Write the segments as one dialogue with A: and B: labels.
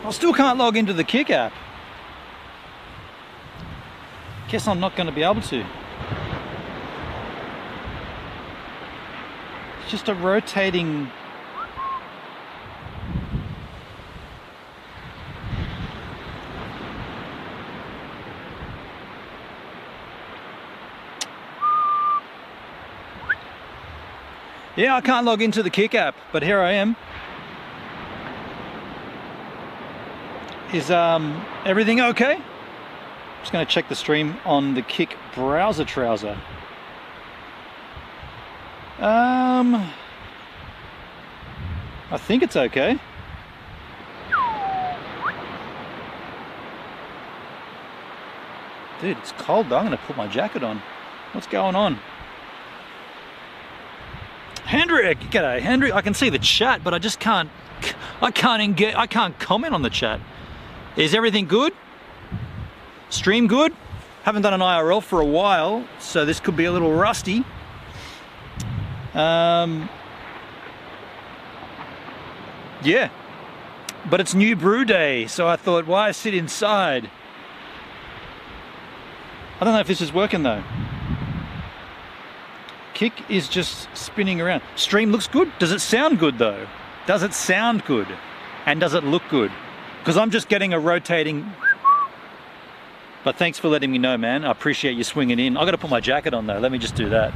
A: I still can't log into the Kick app. Guess I'm not going to be able to. It's just a rotating... Yeah, I can't log into the Kick app, but here I am. Is everything okay? I'm just going to check the stream on the Kick browser trouser. I think it's okay. Dude, it's cold though. I'm going to put my jacket on. What's going on? Hendrik, g'day Hendrik. I can see the chat, but I just can't. I can't comment on the chat. Is everything good? Stream good? Haven't done an IRL for a while, so this could be a little rusty. Yeah, but it's new brew day, so I thought, why sit inside? I don't know if this is working though. Kick is just spinning around. Stream looks good. Does it sound good though? Does it sound good? And does it look good? Because I'm just getting a rotating. But thanks for letting me know, man. I appreciate you swinging in. I got to put my jacket on though. Let me just do that.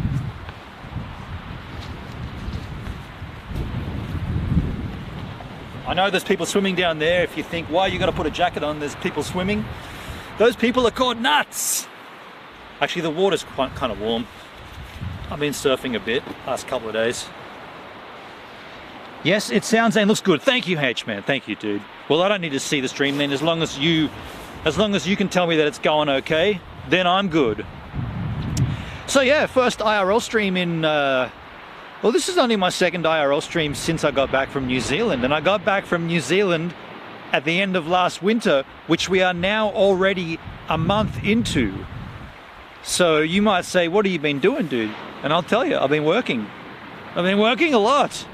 A: I know there's people swimming down there. If you think, why you got to put a jacket on, there's people swimming. Those people are called nuts. Actually, the water's quite kind of warm. I've been surfing a bit last couple of days. Yes, it sounds and looks good. Thank you, H man. Thank you, dude. Well, I don't need to see the stream then. As long as you can tell me that it's going okay, then I'm good. So yeah, first IRL stream in. Well, this is only my second IRL stream since I got back from New Zealand, and I got back from New Zealand at the end of last winter, which we are now already a month into. So you might say, what have you been doing, dude? And I'll tell you, I've been working. I've been working a lot.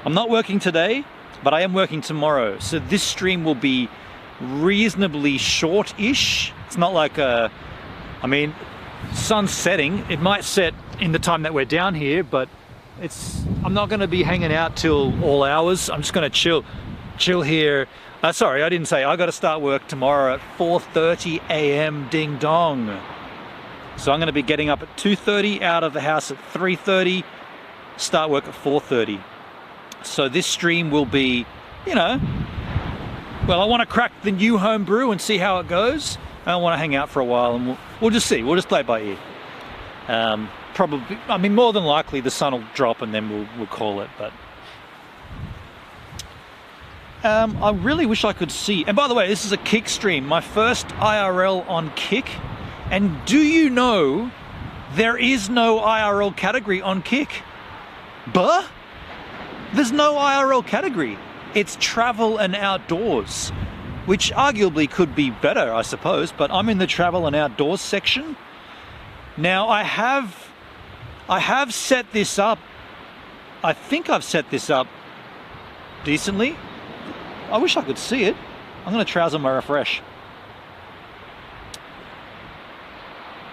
A: I'm not working today, but I am working tomorrow. So this stream will be reasonably short-ish. It's not like I mean, sun's setting. It might set in the time that we're down here, but I'm not going to be hanging out till all hours. I'm just going to chill here. Sorry, I didn't say I got to start work tomorrow at 4:30 a.m. ding dong. So I'm going to be getting up at 2:30, out of the house at 3:30, start work at 4:30. So this stream will be, you know, well, I want to crack the new home brew and see how it goes. I want to hang out for a while, and we'll just see. We'll just play it by ear. Probably, I mean, more than likely the sun will drop and then we'll call it. But I really wish I could see. And by the way, this is a Kick stream, my first IRL on Kick. And do you know there is no IRL category on Kick? Buh? There's no IRL category. It's travel and outdoors, which arguably could be better, I suppose, but I'm in the travel and outdoors section. Now I have set this up. I think I've set this up decently. I wish I could see it. I'm going to trouser my refresh.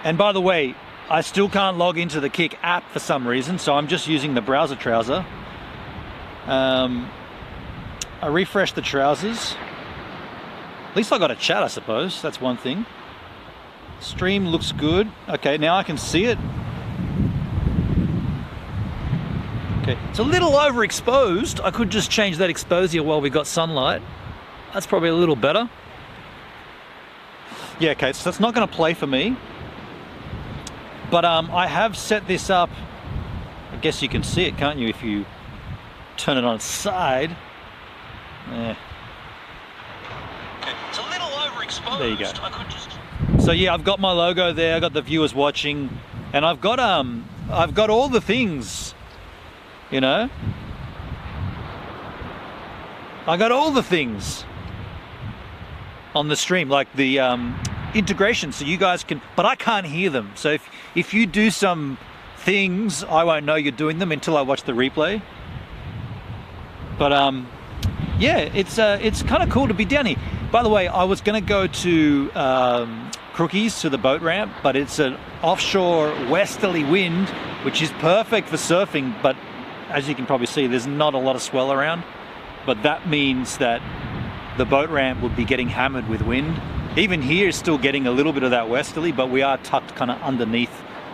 A: And by the way, I still can't log into the Kick app for some reason, so I'm just using the browser trouser. I refreshed the trousers. At least I got a chat, I suppose. That's one thing. Stream looks good. Okay, now I can see it. Okay, it's a little overexposed. I could just change that exposure while we got sunlight. That's probably a little better. Yeah, okay, so that's not going to play for me. But I have set this up. I guess you can see it, can't you, if you turn it on its side. Yeah. Okay, it's a little overexposed. There you go. So yeah, I've got my logo there. I got the viewers watching, and I've got all the things. You know, I got all the things on the stream, like the integration, so you guys can, but I can't hear them. So if you do some things, I won't know you're doing them until I watch the replay. But yeah, it's kind of cool to be down here. By the way, I was going to go to Crookies, to the boat ramp, but it's an offshore westerly wind, which is perfect for surfing, but as you can probably see, there's not a lot of swell around. But that means that the boat ramp would be getting hammered with wind. Even here is still getting a little bit of that westerly, but we are tucked kind of underneath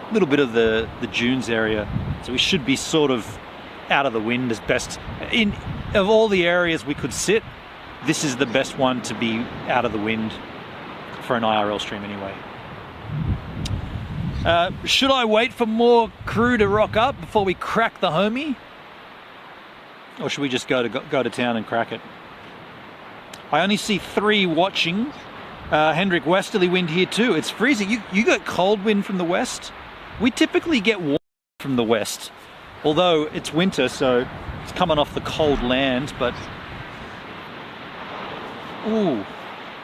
A: a little bit of the dunes area. So we should be sort of out of the wind as best. Of all the areas we could sit, this is the best one to be out of the wind for an IRL stream anyway. Should I wait for more crew to rock up before we crack the homie? Or should we just go to town and crack it? I only see 3 watching. Hendrik, westerly wind here too. It's freezing. You got cold wind from the west? We typically get warm from the west. Although it's winter, so it's coming off the cold land, but... Ooh,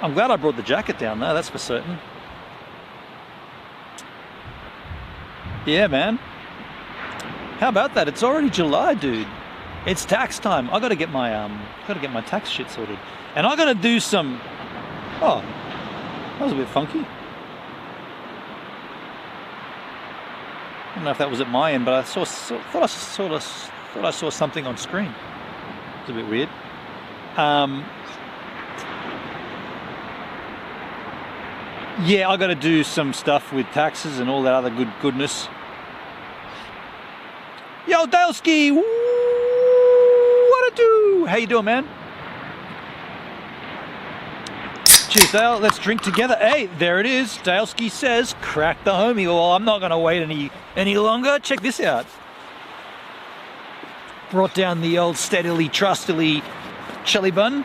A: I'm glad I brought the jacket down though, that's for certain. Yeah, man. How about that? It's already July, dude. It's tax time. I gotta get my tax shit sorted. And I gotta do some, oh, that was a bit funky. I don't know if that was at my end, but I thought I saw something on screen. It's a bit weird. Yeah, I got to do some stuff with taxes and all that other goodness. Yo, Daleski, what a do? How you doing, man? Cheers, Dale. Let's drink together. Hey, there it is. Daleski says, crack the homie. Well, I'm not going to wait any longer. Check this out. Brought down the old steadily, trustily chili bun.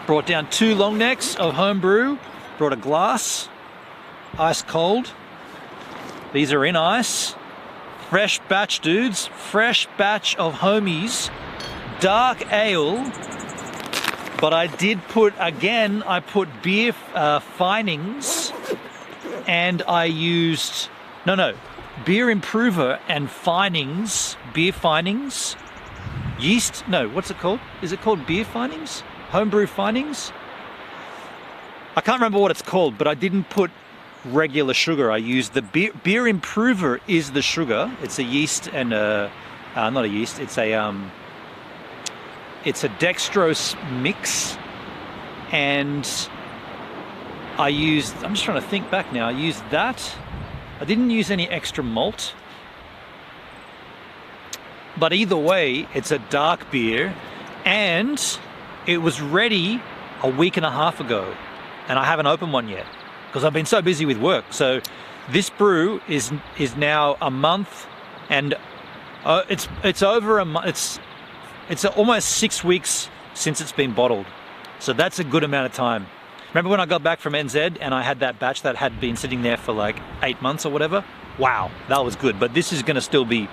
A: Brought down 2 long necks of home brew. Brought a glass, ice cold. These are in ice. Fresh batch, dudes. Fresh batch of homies. Dark ale. But I did put, again, I put beer finings, and I used, beer improver and finings, beer finings, yeast, no, what's it called? Is it called beer finings? Homebrew finings? I can't remember what it's called, but I didn't put regular sugar. I used the beer improver is the sugar. It's a yeast and not a yeast, it's a dextrose mix, and I'm just trying to think back now, I used that. I didn't use any extra malt, but either way, it's a dark beer, and it was ready a week and a half ago, and I haven't opened one yet because I've been so busy with work. So this brew is now a month, and it's over a month. It's almost 6 weeks since it's been bottled. So that's a good amount of time. Remember when I got back from NZ and I had that batch that had been sitting there for like 8 months or whatever? Wow, that was good. But this is gonna still be,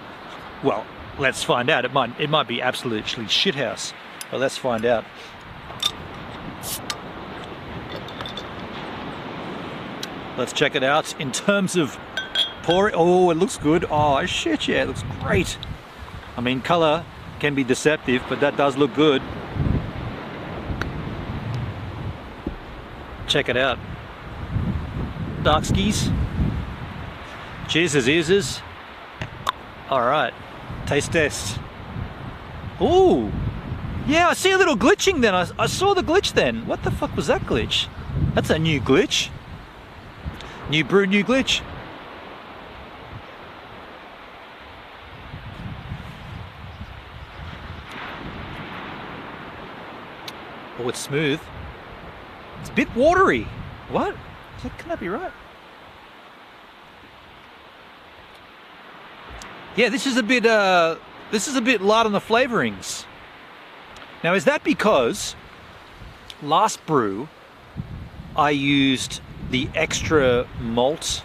A: well, let's find out. It might be absolutely shithouse, but let's find out. Let's check it out in terms of pouring. Oh, it looks good. Oh shit, yeah, it looks great. I mean, color can be deceptive, but that does look good. Check it out. Dark skis. Cheers as ears. All right, taste test. Ooh, yeah, I see a little glitching then. I saw the glitch then. What the fuck was that glitch? That's a new glitch. New brew, new glitch. Oh, it's smooth. It's a bit watery. What? Can that be right? Yeah, this is a bit light on the flavorings. Now, is that because last brew I used the extra malt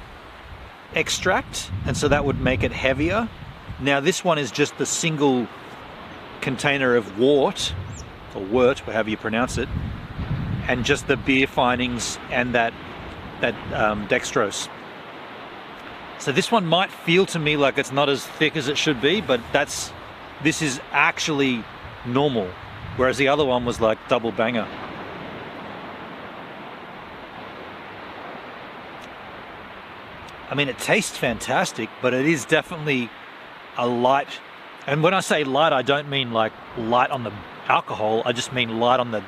A: extract, and so that would make it heavier? Now this one is just the single container of wort, or wort, however you pronounce it, and just the beer finings and that dextrose. So this one might feel to me like it's not as thick as it should be, but this is actually normal, whereas the other one was like double banger. I mean, it tastes fantastic, but it is definitely a light. And when I say light, I don't mean like light on the alcohol. I just mean light on the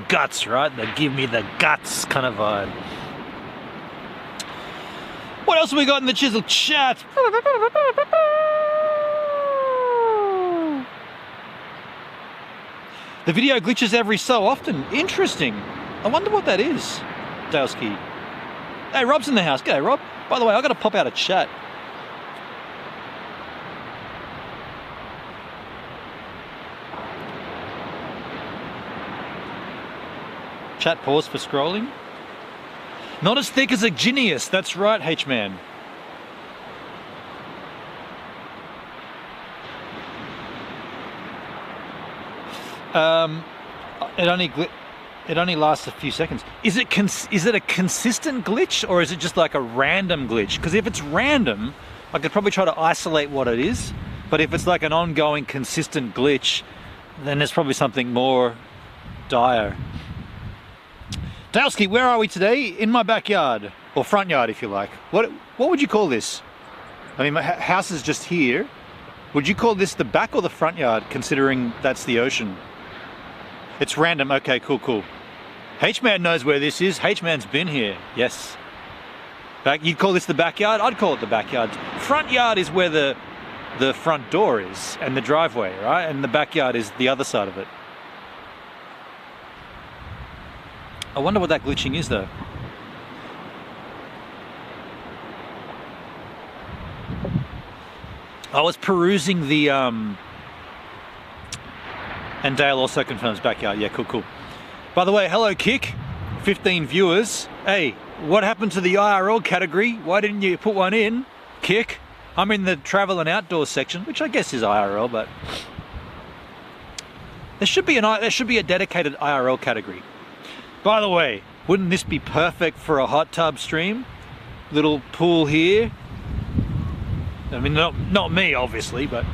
A: guts, right? The give me the guts kind of vibe. What else have we got in the Chisel chat? The video glitches every so often. Interesting. I wonder what that is. Daleski. Hey, Rob's in the house. G'day, Rob. By the way, I got to pop out a chat. Chat pause for scrolling. Not as thick as a Genius. That's right, H-Man. It only lasts a few seconds. Is it a consistent glitch, or is it just like a random glitch? Because if it's random, I could probably try to isolate what it is. But if it's like an ongoing, consistent glitch, then there's probably something more dire. Dalski, where are we today? In my backyard, or front yard if you like. What would you call this? I mean, my house is just here. Would you call this the back or the front yard, considering that's the ocean? It's random. Okay, cool. H-Man knows where this is. H-Man's been here. Yes. You'd call this the backyard? I'd call it the backyard. Front yard is where the front door is and the driveway, right? And the backyard is the other side of it. I wonder what that glitching is though. I was perusing the and Dale also confirms backyard. Yeah, cool. By the way, hello Kick, 15 viewers. Hey, what happened to the IRL category? Why didn't you put one in, Kick? I'm in the travel and outdoors section, which I guess is IRL, but there should be a dedicated IRL category. By the way, wouldn't this be perfect for a hot tub stream? Little pool here. I mean, not me, obviously, but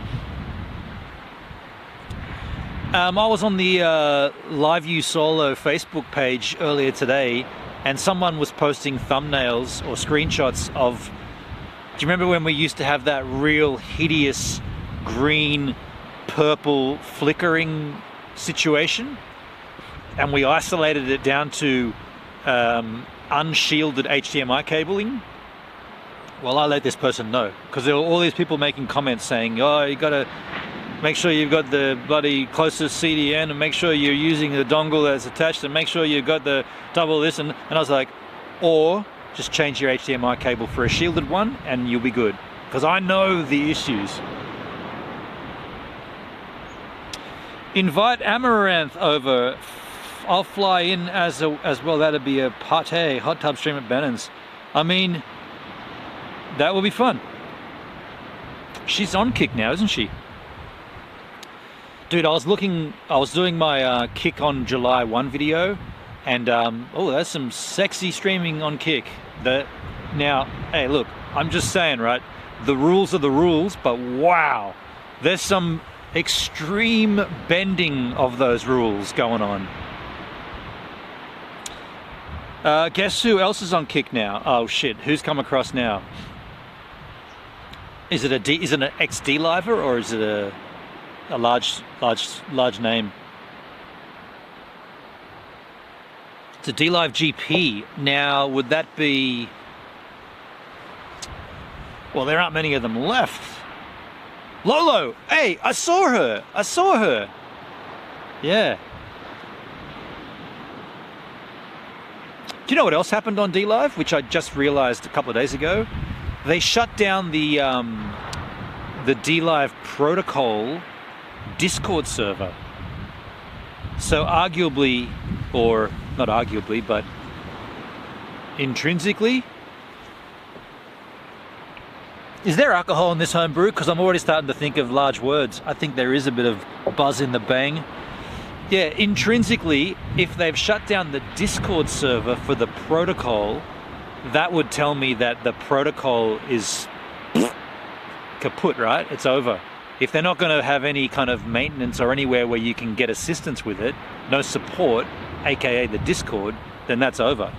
A: I was on the LiveU Solo Facebook page earlier today, and someone was posting thumbnails or screenshots of. Do you remember when we used to have that real hideous green, purple flickering situation? And we isolated it down to unshielded HDMI cabling. Well, I let this person know, because there were all these people making comments saying, oh, you gotta make sure you've got the bloody closest CDN, and make sure you're using the dongle that's attached, and make sure you've got the double this, and I was like, or just change your HDMI cable for a shielded one and you'll be good, because I know the issues. Invite Amaranth over. I'll fly in as well. That'd be a party hot tub stream at Bennon's. I mean, that will be fun. She's on Kick now, isn't she? Dude, I was doing my Kick on July 1 video, and oh, there's some sexy streaming on Kick. Now, hey, look, I'm just saying, right? The rules are the rules, but wow, there's some extreme bending of those rules going on. Guess who else is on Kick now? Oh shit, who's come across now? Is it an XD liver, or is it a large name? It's a D-Live GP. Now, would that be... Well, there aren't many of them left. Lolo! Hey, I saw her! Yeah. Do you know what else happened on D-Live, which I just realized a couple of days ago? They shut down the D-Live protocol Discord server. So arguably, or not arguably, but intrinsically, is there alcohol in this home brew? Because I'm already starting to think of large words. I think there is a bit of buzz in the bang. Yeah, intrinsically, if they've shut down the Discord server for the protocol, that would tell me that the protocol is kaput, right? It's over. If they're not going to have any kind of maintenance or anywhere where you can get assistance with it, no support, aka the Discord, then that's over.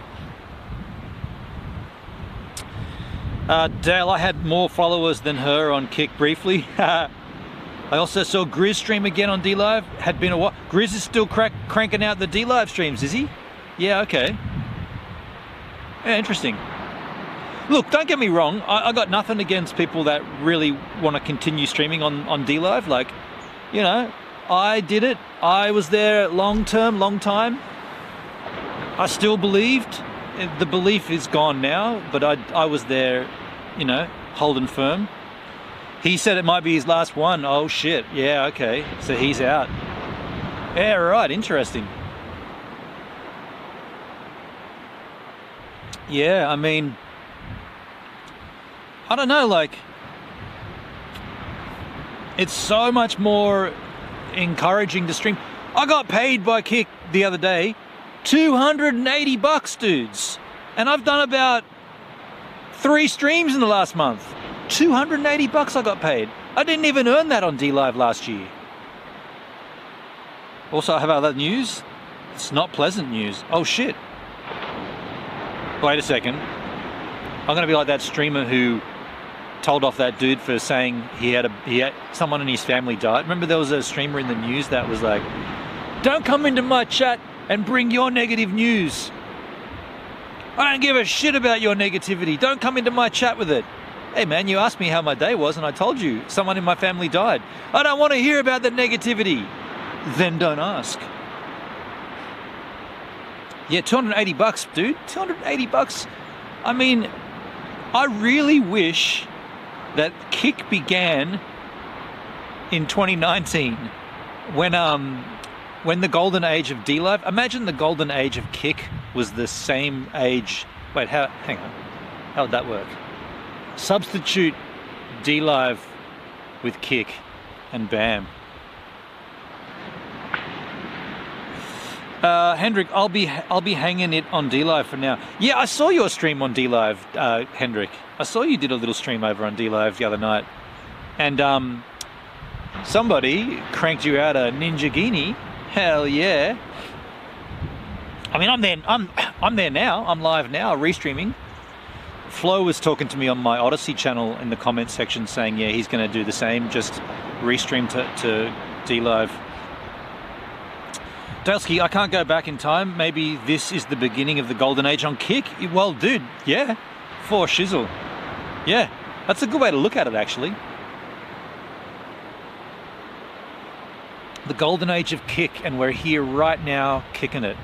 A: Dale, I had more followers than her on Kick briefly. I also saw Grizz stream again on D-Live. Had been a while. Grizz is still cranking out the D-Live streams, is he? Yeah, okay. Yeah, interesting. Look, don't get me wrong. I got nothing against people that really want to continue streaming on D-Live. Like, you know, I did it. I was there long time. I still believed. The belief is gone now, but I was there, you know, holding firm. He said it might be his last one. Oh shit, yeah, okay, so he's out. Yeah, right, interesting. Yeah, I mean, I don't know, like, it's so much more encouraging to stream. I got paid by Kick the other day, $280, dudes. And I've done about 3 streams in the last month. $280 I got paid. I didn't even earn that on DLive last year. Also, I have other news. It's not pleasant news. Oh shit. Wait a second. I'm gonna be like that streamer who told off that dude for saying he had someone in his family died. Remember there was a streamer in the news that was like, don't come into my chat and bring your negative news. I don't give a shit about your negativity. Don't come into my chat with it. Hey man, you asked me how my day was and I told you someone in my family died. I don't want to hear about the negativity. Then don't ask. Yeah, $280, dude. $280. I mean, I really wish that Kick began in 2019 when the golden age of DLive. Imagine the golden age of Kick was the same age. Wait, hang on. How would that work? Substitute DLive with Kick and bam. Hendrik, I'll be hanging it on DLive for now. Yeah, I saw your stream on DLive, Hendrik. I saw you did a little stream over on DLive the other night, and somebody cranked you out a Ninjagini. Hell yeah! I mean, I'm there now. I'm live now, restreaming. Flo was talking to me on my Odyssey channel in the comments section, saying, yeah, he's going to do the same, just restream to DLive. Dalesky, I can't go back in time. Maybe this is the beginning of the golden age on Kick. Well, dude, yeah, for shizzle. Yeah, that's a good way to look at it, actually. The golden age of Kick, and we're here right now kicking it.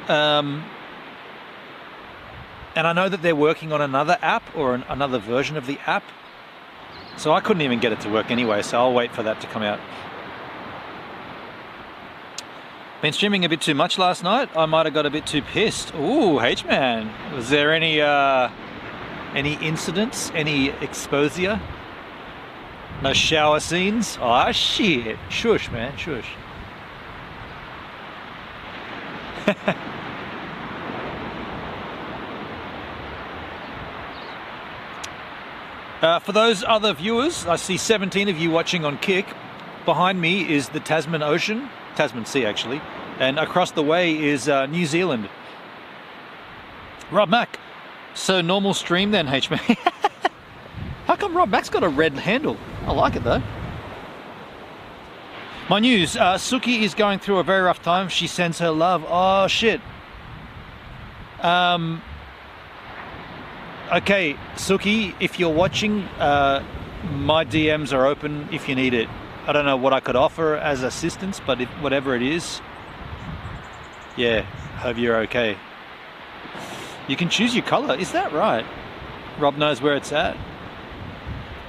A: And I know that they're working on another app or another version of the app. So I couldn't even get it to work anyway, so I'll wait for that to come out. Been streaming a bit too much last night. I might have got a bit too pissed. Ooh, H-Man. Was there any incidents? Any exposure? No shower scenes? Oh shit. Shush, man, shush. For those other viewers, I see 17 of you watching on Kick. Behind me is the Tasman Ocean, Tasman Sea actually, and across the way is New Zealand. Rob Mac. So normal stream then, H-Man. How come Rob Mac's got a red handle? I like it though. My news, Suki is going through a very rough time. She sends her love. Oh shit. Okay, Suki, if you're watching, my DMs are open if you need it. I don't know what I could offer as assistance, but whatever it is, yeah, hope you're okay. You can choose your color, is that right? Rob knows where it's at.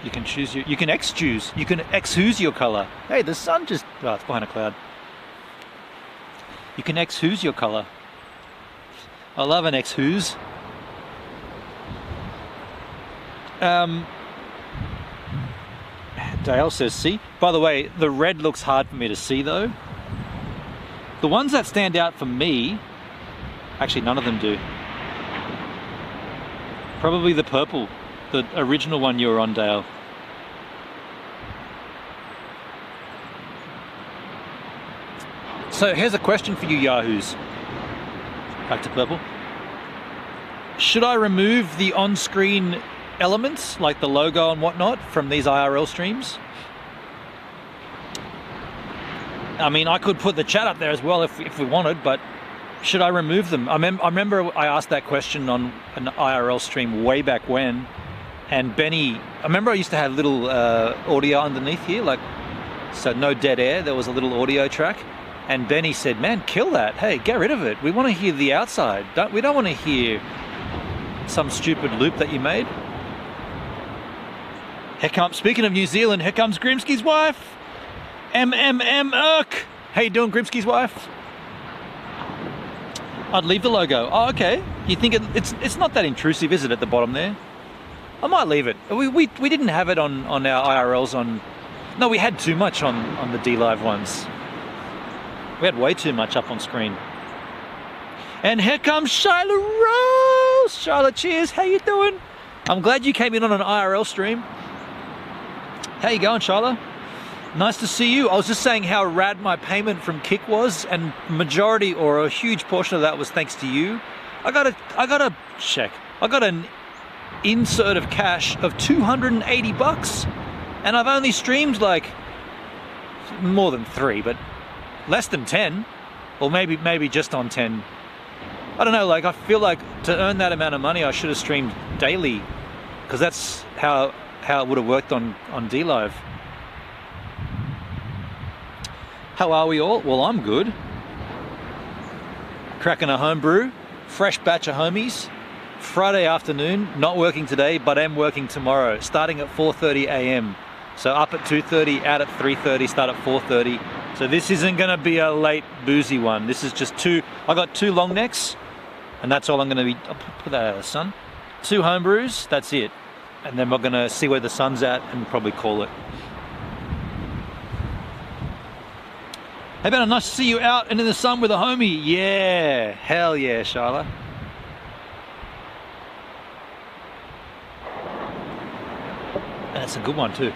A: You can choose you can X-choose, you can X-who's your color. Hey, the sun just, oh, it's behind a cloud. You can X-who's your color. I love an X-who's. Dale says, see? By the way, the red looks hard for me to see though. The ones that stand out for me, actually none of them do. Probably the purple, the original one you were on, Dale. So here's a question for you yahoos. Back to purple. Should I remove the on-screen elements like the logo and whatnot from these IRL streams? I mean, I could put the chat up there as well if we wanted, but should I remove them? I remember I asked that question on an IRL stream way back when, and Benny, I remember I used to have little audio underneath here, like, so no dead air, there was a little audio track, and Benny said, man, kill that, hey, get rid of it, we want to hear the outside, we don't want to hear some stupid loop that you made. Here comes, speaking of New Zealand, here comes Grimsky's wife. Irk. How you doing, Grimsky's wife? I'd leave the logo. Oh, okay. You think it's not that intrusive, is it, at the bottom there? I might leave it. We didn't have it on our IRLs on... No, we had too much on the DLive ones. We had way too much up on screen. And here comes Shyla Charlotte, cheers. How you doing? I'm glad you came in on an IRL stream. How you going, Charlotte? Nice to see you. I was just saying how rad my payment from Kick was, and majority or a huge portion of that was thanks to you. I got a check. I got an insert of cash of 280 bucks, and I've only streamed like more than 3, but less than 10, or maybe just on 10. I don't know, like I feel like to earn that amount of money I should have streamed daily, because that's how it would have worked on DLive. How are we all? Well, I'm good. Cracking a home brew, fresh batch of homies. Friday afternoon, not working today, but am working tomorrow, starting at 4:30 a.m. So up at 2:30, out at 3:30, start at 4:30. So this isn't gonna be a late boozy one. This is just I got 2 long necks, and that's all I'm gonna be, I'll put that out of the sun. 2 home brews, that's it. And then we're gonna see where the sun's at and probably call it. Hey Ben, nice to see you out and in the sun with a homie. Yeah, hell yeah, Charlotte. That's a good one too.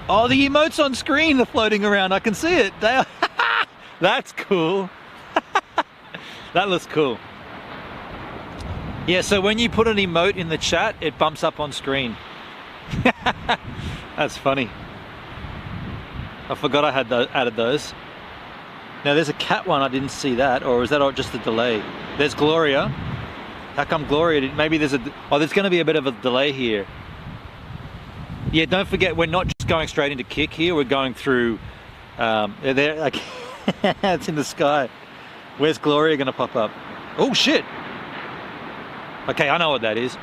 A: Oh, the emotes on screen are floating around. I can see it. They are that's cool. That looks cool. Yeah, so when you put an emote in the chat, it bumps up on screen. That's funny. I forgot I had added those. Now there's a cat one, I didn't see that, or is that just a delay? There's Gloria. How come Gloria, maybe there's there's gonna be a bit of a delay here. Yeah, don't forget, we're not just going straight into Kick here, we're going through, there, like, it's in the sky. Where's Gloria gonna pop up? Oh shit! Okay, I know what that is.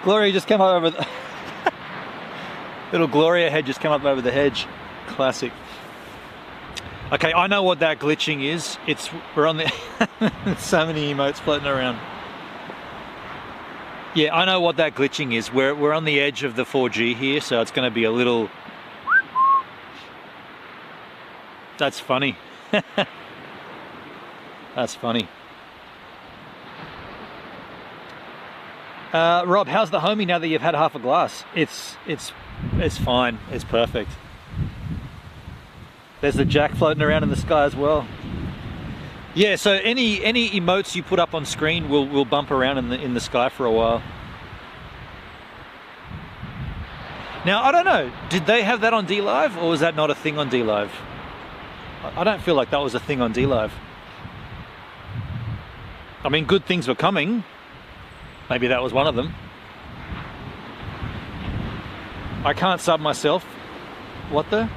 A: Gloria just came up over the... Little Gloria head just came up over the hedge. Classic. Okay, I know what that glitching is. We're on the... so many emotes floating around. Yeah, I know what that glitching is. We're on the edge of the 4G here, so it's going to be a little... That's funny. That's funny. Rob, how's the homie now that you've had half a glass? It's fine. It's perfect. There's the Jack floating around in the sky as well. Yeah, so any emotes you put up on screen will bump around in the sky for a while. Now, I don't know, did they have that on DLive, or was that not a thing on DLive? I don't feel like that was a thing on DLive. I mean, good things were coming. Maybe that was one of them. I can't sub myself. What the?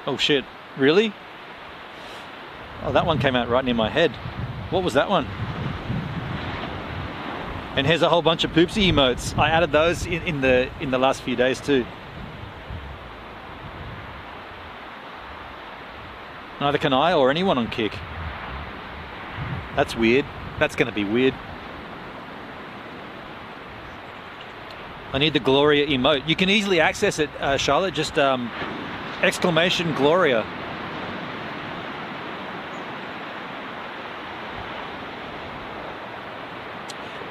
A: Oh shit, really? Oh, that one came out right near my head. What was that one? And here's a whole bunch of poopsy emotes. I added those in the last few days too. Neither can I or anyone on Kick. That's weird. That's gonna be weird. I need the Gloria emote. You can easily access it, Charlotte, just exclamation Gloria.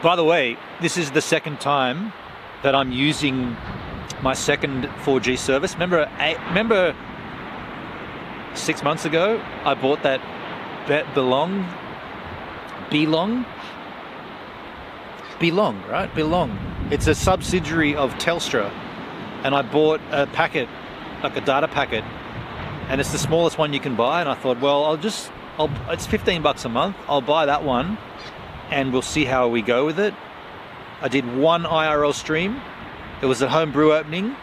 A: By the way, this is the second time that I'm using my second 4G service. Remember 6 months ago, I bought that Belong, right? Belong. It's a subsidiary of Telstra, and I bought a packet, like a data packet, and it's the smallest one you can buy. And I thought, well, it's 15 bucks a month. I'll buy that one, and we'll see how we go with it. I did one IRL stream. It was at home brew opening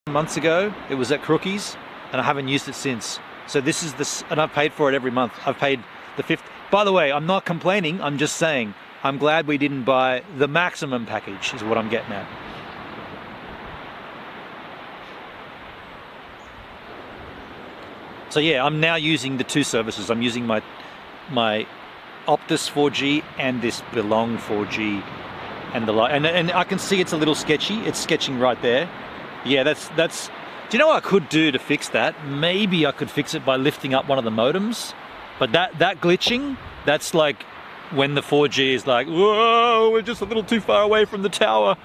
A: months ago. It was at Crookies, and I haven't used it since. So this is this, and I've paid for it every month. I've paid the 5th. By the way, I'm not complaining. I'm just saying I'm glad we didn't buy the maximum package, is what I'm getting at. So yeah, I'm now using the 2 services. I'm using my Optus 4G and this Belong 4G, and I can see it's a little sketchy. It's sketching right there. Yeah, that's Do you know what I could do to fix that? Maybe I could fix it by lifting up one of the modems. But that glitching, that's like when the 4G is like, whoa, we're just a little too far away from the tower.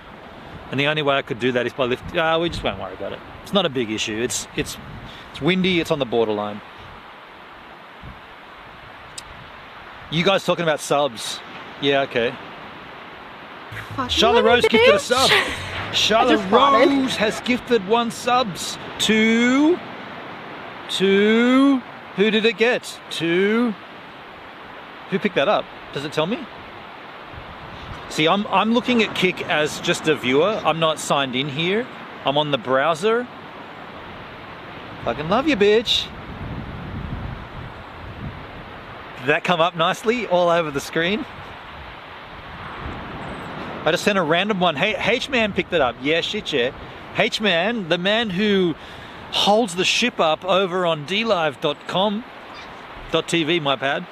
A: And the only way I could do that is by lifting. We just won't worry about it. It's not a big issue. It's windy. It's on the borderline. You guys talking about subs? Yeah, okay. Charlotte Rose gifted a sub. Charlotte Rose has gifted 1 subs to who did it get? To who picked that up? Does it tell me? See, I'm looking at Kick as just a viewer. I'm not signed in here. I'm on the browser. Fucking love you, bitch. Did that come up nicely all over the screen? I just sent a random one. Hey, H-Man picked it up. Yeah, shit, yeah. H-Man, the man who holds the ship up over on dlive.com.tv, my bad.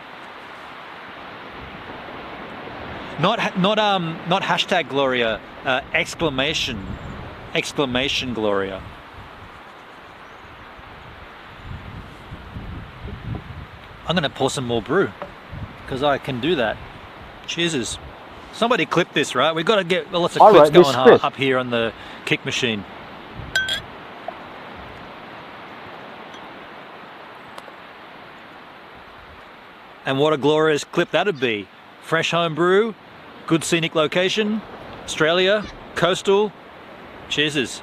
A: Not hashtag Gloria, exclamation Gloria. I'm gonna pour some more brew because I can do that. Cheers. Somebody clip this, right? We've got to get lots of clips going up here on the Kick machine. And what a glorious clip that'd be. Fresh home brew, good scenic location, Australia, coastal. Cheers.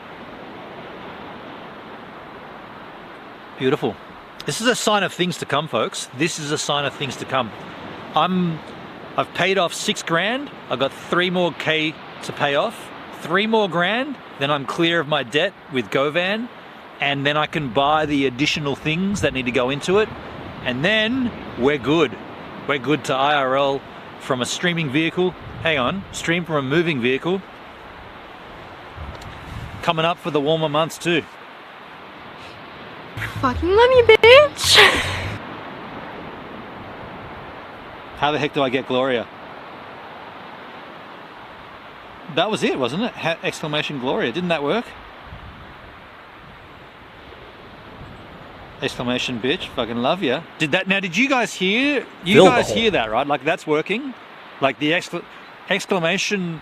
A: Beautiful. This is a sign of things to come, folks. This is a sign of things to come. I've paid off 6 grand. I've got 3 more K to pay off. 3 more grand, then I'm clear of my debt with GoVan, and then I can buy the additional things that need to go into it, and then we're good. We're good to IRL from a streaming vehicle. Hang on, stream from a moving vehicle. Coming up for the warmer months too.
B: Fucking love you, bitch.
A: How the heck do I get Gloria? That was it, wasn't it? Exclamation Gloria. Didn't that work? Exclamation bitch. Fucking love ya. Did that? Now, did you guys hear? You guys hear that, right? Like that's working. Like the exclamation.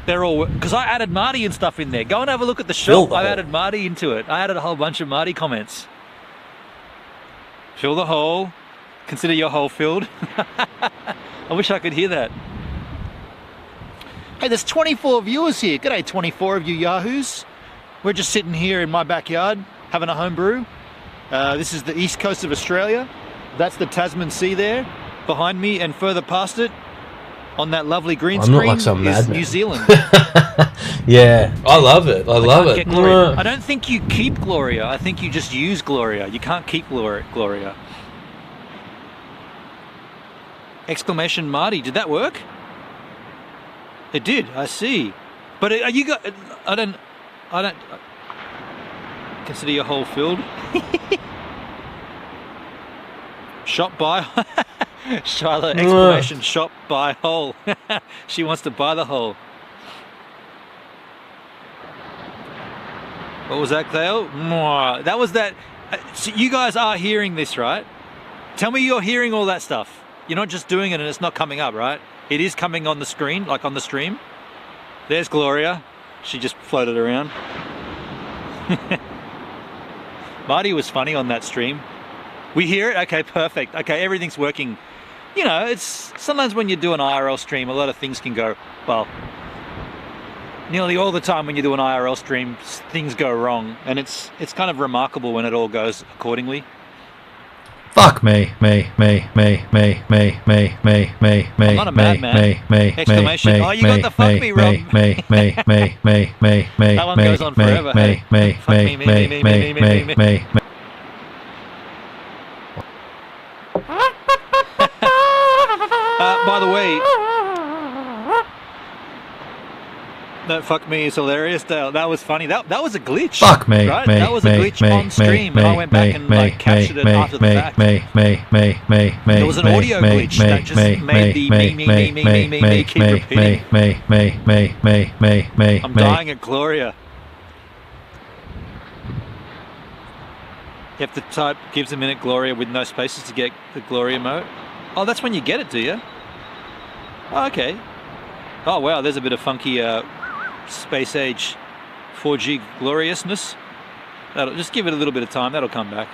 A: They're all, because I added Marty and stuff in there. Go and have a look at the shop. I added Marty into it. I added a whole bunch of Marty comments. Fill the hole. Consider your hole filled. I wish I could hear that. Hey, there's 24 viewers here. G'day, 24 of you yahoos. We're just sitting here in my backyard having a home brew. This is the east coast of Australia. That's the Tasman Sea there behind me, and further past it on that lovely green screen
C: not like some
A: is
C: madman.
A: New Zealand.
C: Yeah, I love it. I love it.
A: I don't think you keep Gloria. I think you just use Gloria. You can't keep Gloria. Exclamation Marty. Did that work? It did. I see. But are you got? I don't. Consider your hole filled. Shop by. Charlotte, exclamation shop buy hole. She wants to buy the hole. What was that, Cleo? That was that. So you guys are hearing this, right? Tell me you're hearing all that stuff. You're not just doing it and it's not coming up, right? It is coming on the screen, like on the stream. There's Gloria. She just floated around. Marty was funny on that stream. We hear it? Okay, perfect. Okay, everything's working. You know, it's sometimes when you do an IRL stream, a lot of things can go, well, nearly all the time when you do an IRL stream, things go wrong. And it's kind of remarkable when it all goes accordingly.
C: Fuck me. I'm
A: not a madman. Exclamation. Oh, you got the fuck me wrong. That one goes on forever. Hey. Fuck me. By the way, that fuck me is hilarious. That was funny. That was a glitch.
C: Fuck me.
A: Right? That was a glitch on stream, and I went back and like captured it after the fact. There was an audio glitch that just made the me keep repeating. I'm dying at Gloria. You have to type gives a minute Gloria with no spaces to get the Gloria emote. Oh, that's when you get it, do you? Oh, okay. Oh wow, there's a bit of funky space age 4G gloriousness. That'll just give it a little bit of time. That'll come back.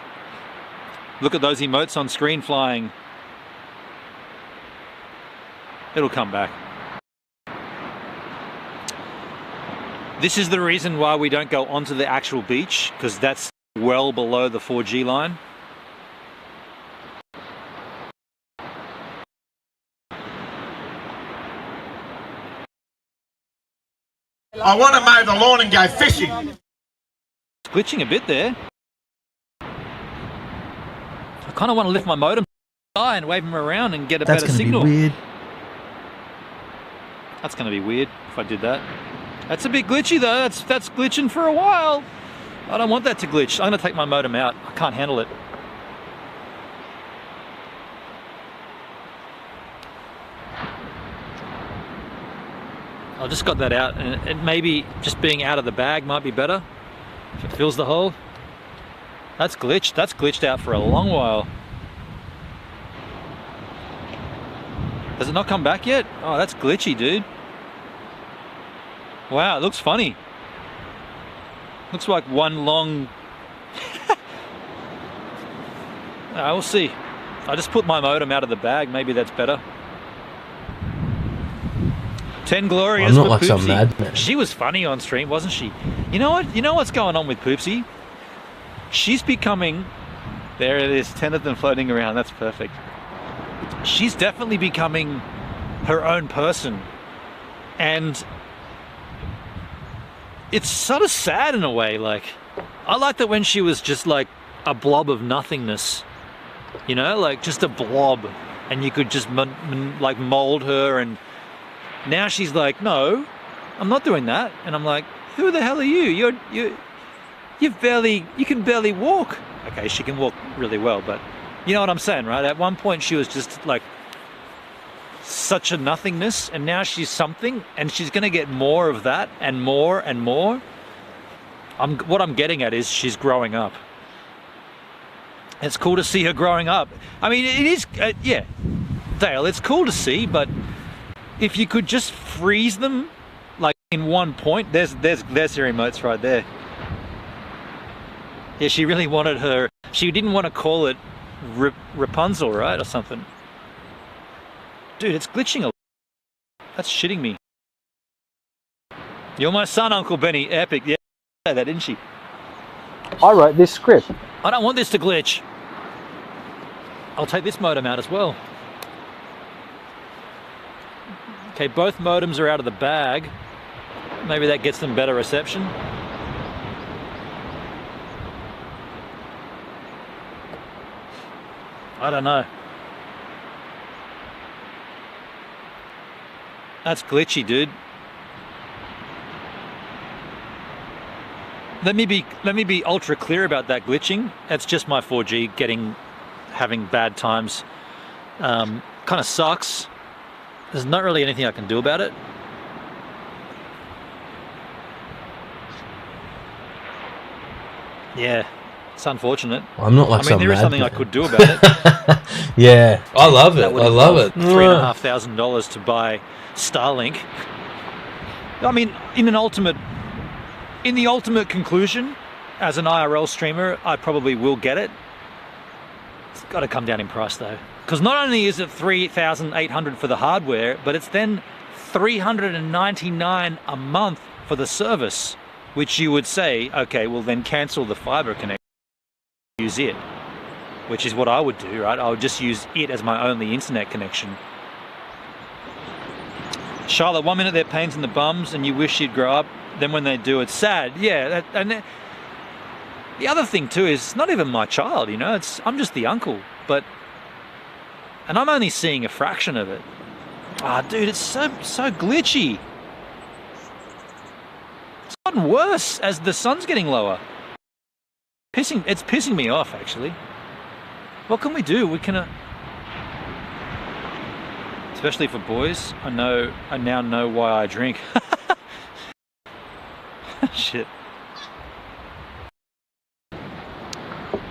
A: Look at those emotes on screen flying. It'll come back. This is the reason why we don't go onto the actual beach, because that's well below the 4G line.
D: I want to mow the lawn and go fishing.
A: It's glitching a bit there. I kind of want to lift my modem and wave them around and get a better signal.
E: That's gonna be weird.
A: That's going to be weird if I did that. That's a bit glitchy though. That's glitching for a while. I don't want that to glitch. I'm going to take my modem out. I can't handle it. I just got that out, and maybe just being out of the bag might be better if it fills the hole. That's glitched. That's glitched out for a long while. Has it not come back yet? Oh, that's glitchy, dude. Wow, it looks funny. Looks like one long... we'll see. I just put my modem out of the bag. Maybe that's better. 10 Glorias
C: I'm not
A: for
C: like some
A: Poopsie.
C: madman.
A: She was funny on stream, wasn't she? You know what? You know what's going on with Poopsie? She's becoming... There it is, 10th and floating around. That's perfect. She's definitely becoming her own person. And it's sort of sad in a way. Like, I like that when she was just like a blob of nothingness. You know, like just a blob. And you could just like mold her, and now she's like, no, I'm not doing that. And I'm like, who the hell are you? You can barely walk. Okay, she can walk really well, but you know what I'm saying, right? At one point she was just like such a nothingness, and now she's something, and she's gonna get more of that and more and more. What I'm getting at is she's growing up. It's cool to see her growing up. I mean, it is, yeah, Dale, it's cool to see, but if you could just freeze them like in one point, there's her emotes right there. Yeah, she really wanted her, she didn't want to call it Rapunzel, right, or something. Dude, it's glitching a lot. That's shitting me. You're my son, Uncle Benny. Epic. Yeah, that didn't she?
F: I wrote this script.
A: I don't want this to glitch. I'll take this modem out as well. Okay, both modems are out of the bag. Maybe that gets them better reception. I don't know. That's glitchy, dude. Let me be ultra clear about that glitching. It's just my 4G having bad times. Kind of sucks. There's not really anything I can do about it. Yeah, it's unfortunate.
C: I'm not like
A: I mean, there is something I could do about it.
C: Yeah, I love it.
A: That would
C: I love it.
A: $3,500 to buy Starlink. I mean, in the ultimate conclusion, as an IRL streamer, I probably will get it. It's got to come down in price though, because not only is it $3,800 for the hardware, but it's then $399 a month for the service, which you would say, okay, well then cancel the fiber connection, use it, which is what I would do, right? I would just use it as my only internet connection. Charlotte, 1 minute they're pains in the bums and you wish you'd grow up, then when they do, it's sad. Yeah, the other thing too is it's not even my child, you know, I'm just the uncle, and I'm only seeing a fraction of it. Ah, dude, it's so glitchy. It's gotten worse as the sun's getting lower. It's pissing me off, actually. What can we do? We can, especially for boys. I now know why I drink. Shit.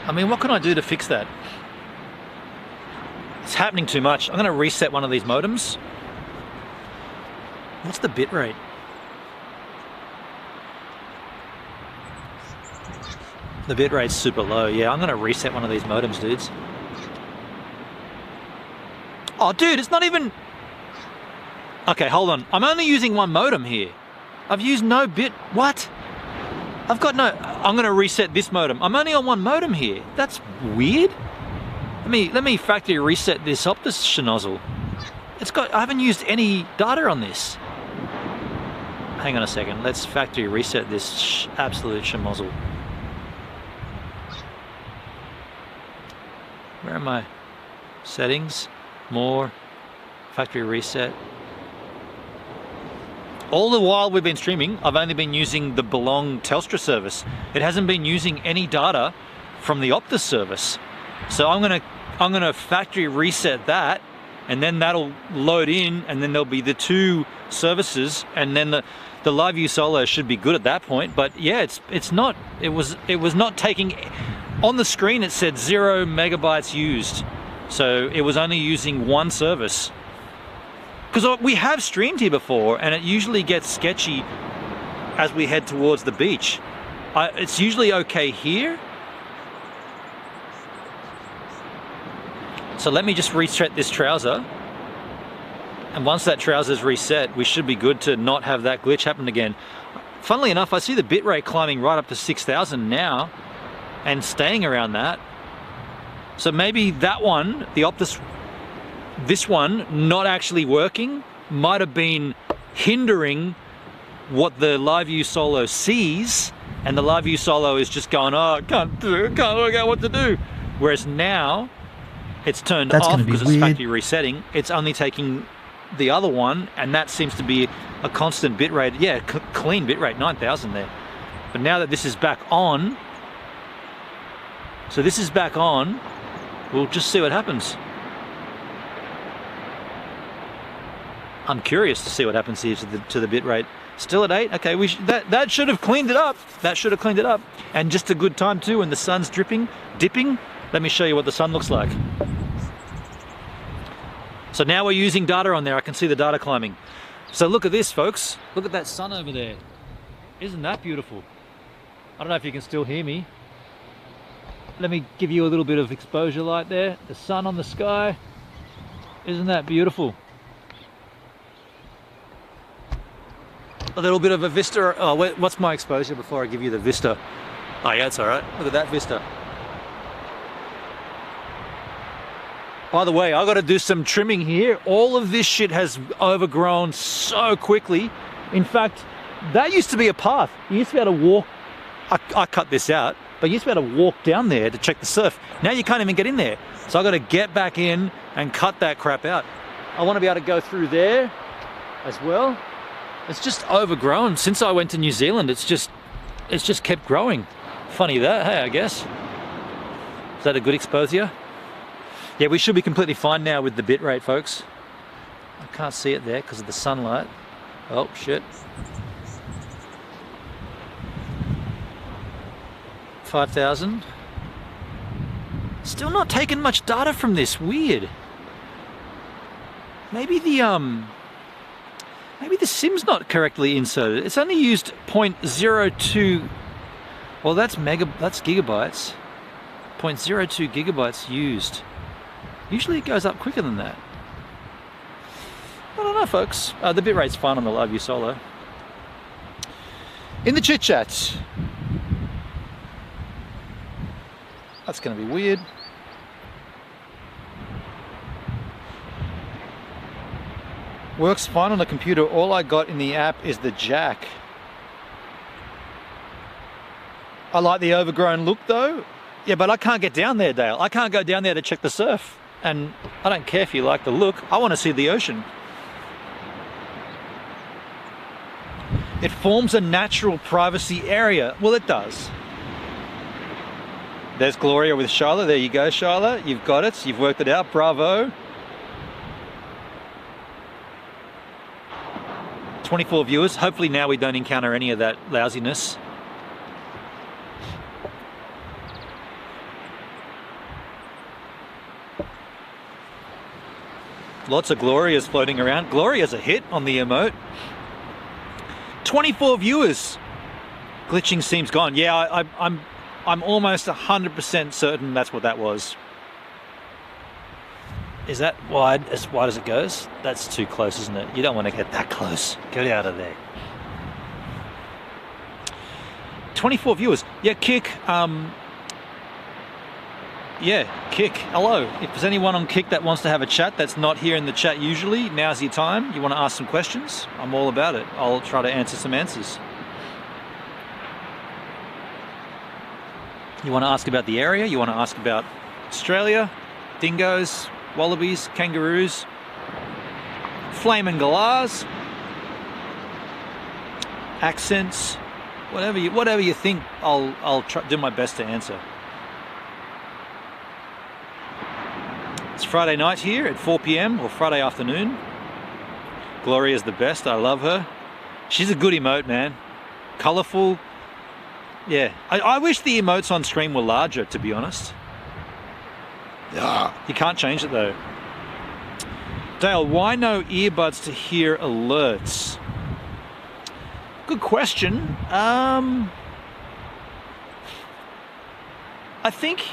A: I mean, what can I do to fix that? It's happening too much. I'm going to reset one of these modems. What's the bit rate? The bit rate's super low. Yeah, I'm going to reset one of these modems, dudes. Oh, dude, it's not even... Okay, hold on. I'm only using one modem here. I've used no bit... What? I've got no... I'm going to reset this modem. I'm only on one modem here. That's weird. Let me factory reset this Optus schnozzle. It's got... I haven't used any data on this. Hang on a second. Let's factory reset this absolute schmozzle. Where are my settings? More. Factory reset. All the while we've been streaming, I've only been using the Belong Telstra service. It hasn't been using any data from the Optus service. So I'm gonna factory reset that, and then that'll load in, and then there'll be the two services, and then the LiveView Solo should be good at that point. But yeah, it's not. It was not taking. On the screen it said 0 megabytes used, so it was only using one service. Because we have streamed here before, and it usually gets sketchy as we head towards the beach. It's usually okay here. So let me just reset this trouser. And once that trouser's reset, we should be good to not have that glitch happen again. Funnily enough, I see the bitrate climbing right up to 6,000 now and staying around that. So maybe that one, the Optus, this one not actually working, might have been hindering what the LiveView Solo sees, and the LiveView Solo is just going, oh, can't work out what to do. Whereas now it's turned off because it's factory resetting. It's only taking the other one, and that seems to be a constant bit rate. Yeah, clean bit rate, 9,000 there. But now that this is back on, so this is back on, we'll just see what happens. I'm curious to see what happens here to the bit rate. Still at 8. Okay, that should have cleaned it up. That should have cleaned it up. And just a good time too when the sun's dipping. Let me show you what the sun looks like. So now we're using data on there. I can see the data climbing. So look at this, folks. Look at that sun over there. Isn't that beautiful? I don't know if you can still hear me. Let me give you a little bit of exposure light there. The sun on the sky. Isn't that beautiful? A little bit of a vista. Oh, what's my exposure before I give you the vista? Oh yeah, it's all right. Look at that vista. By the way, I got to do some trimming here. All of this shit has overgrown so quickly. In fact, that used to be a path. You used to be able to walk. I cut this out, but you used to be able to walk down there to check the surf. Now you can't even get in there. So I got to get back in and cut that crap out. I want to be able to go through there as well. It's just overgrown. Since I went to New Zealand, it's just kept growing. Funny that, hey, I guess. Is that a good exposure? Yeah, we should be completely fine now with the bit rate, folks. I can't see it there because of the sunlight. Oh, shit. 5,000. Still not taking much data from this. Weird. Maybe the SIM's not correctly inserted. It's only used 0.02. Well, that's gigabytes. 0.02 gigabytes used. Usually it goes up quicker than that. I don't know, folks. The bitrate's fine on the LiveView Solo. In the chit chat. That's going to be weird. Works fine on the computer. All I got in the app is the jack. I like the overgrown look though. Yeah, but I can't get down there, Dale. I can't go down there to check the surf. And I don't care if you like the look. I want to see the ocean. It forms a natural privacy area. Well, it does. There's Gloria with Charlotte. There you go, Charlotte. You've got it. You've worked it out. Bravo. 24 viewers. Hopefully now we don't encounter any of that lousiness. Lots of Glorias floating around. Gloria's a hit on the emote. 24 viewers. Glitching seems gone. Yeah, I'm almost 100% certain that's what that was. Is that wide as it goes? That's too close, isn't it? You don't want to get that close. Get out of there. 24 viewers. Yeah, Kick. Kick. Hello. If there's anyone on Kick that wants to have a chat that's not here in the chat usually, now's your time. You want to ask some questions? I'm all about it. I'll try to answer some answers. You want to ask about the area? You want to ask about Australia, dingoes, wallabies, kangaroos, flaming galahs, accents, whatever you think. I'll try do my best to answer. It's Friday night here at 4 p.m. or Friday afternoon. Gloria's the best. I love her. She's a good emote, man. Colourful. Yeah. I wish the emotes on stream were larger, to be honest. You can't change it though. Dale, why no earbuds to hear alerts? Good question. I think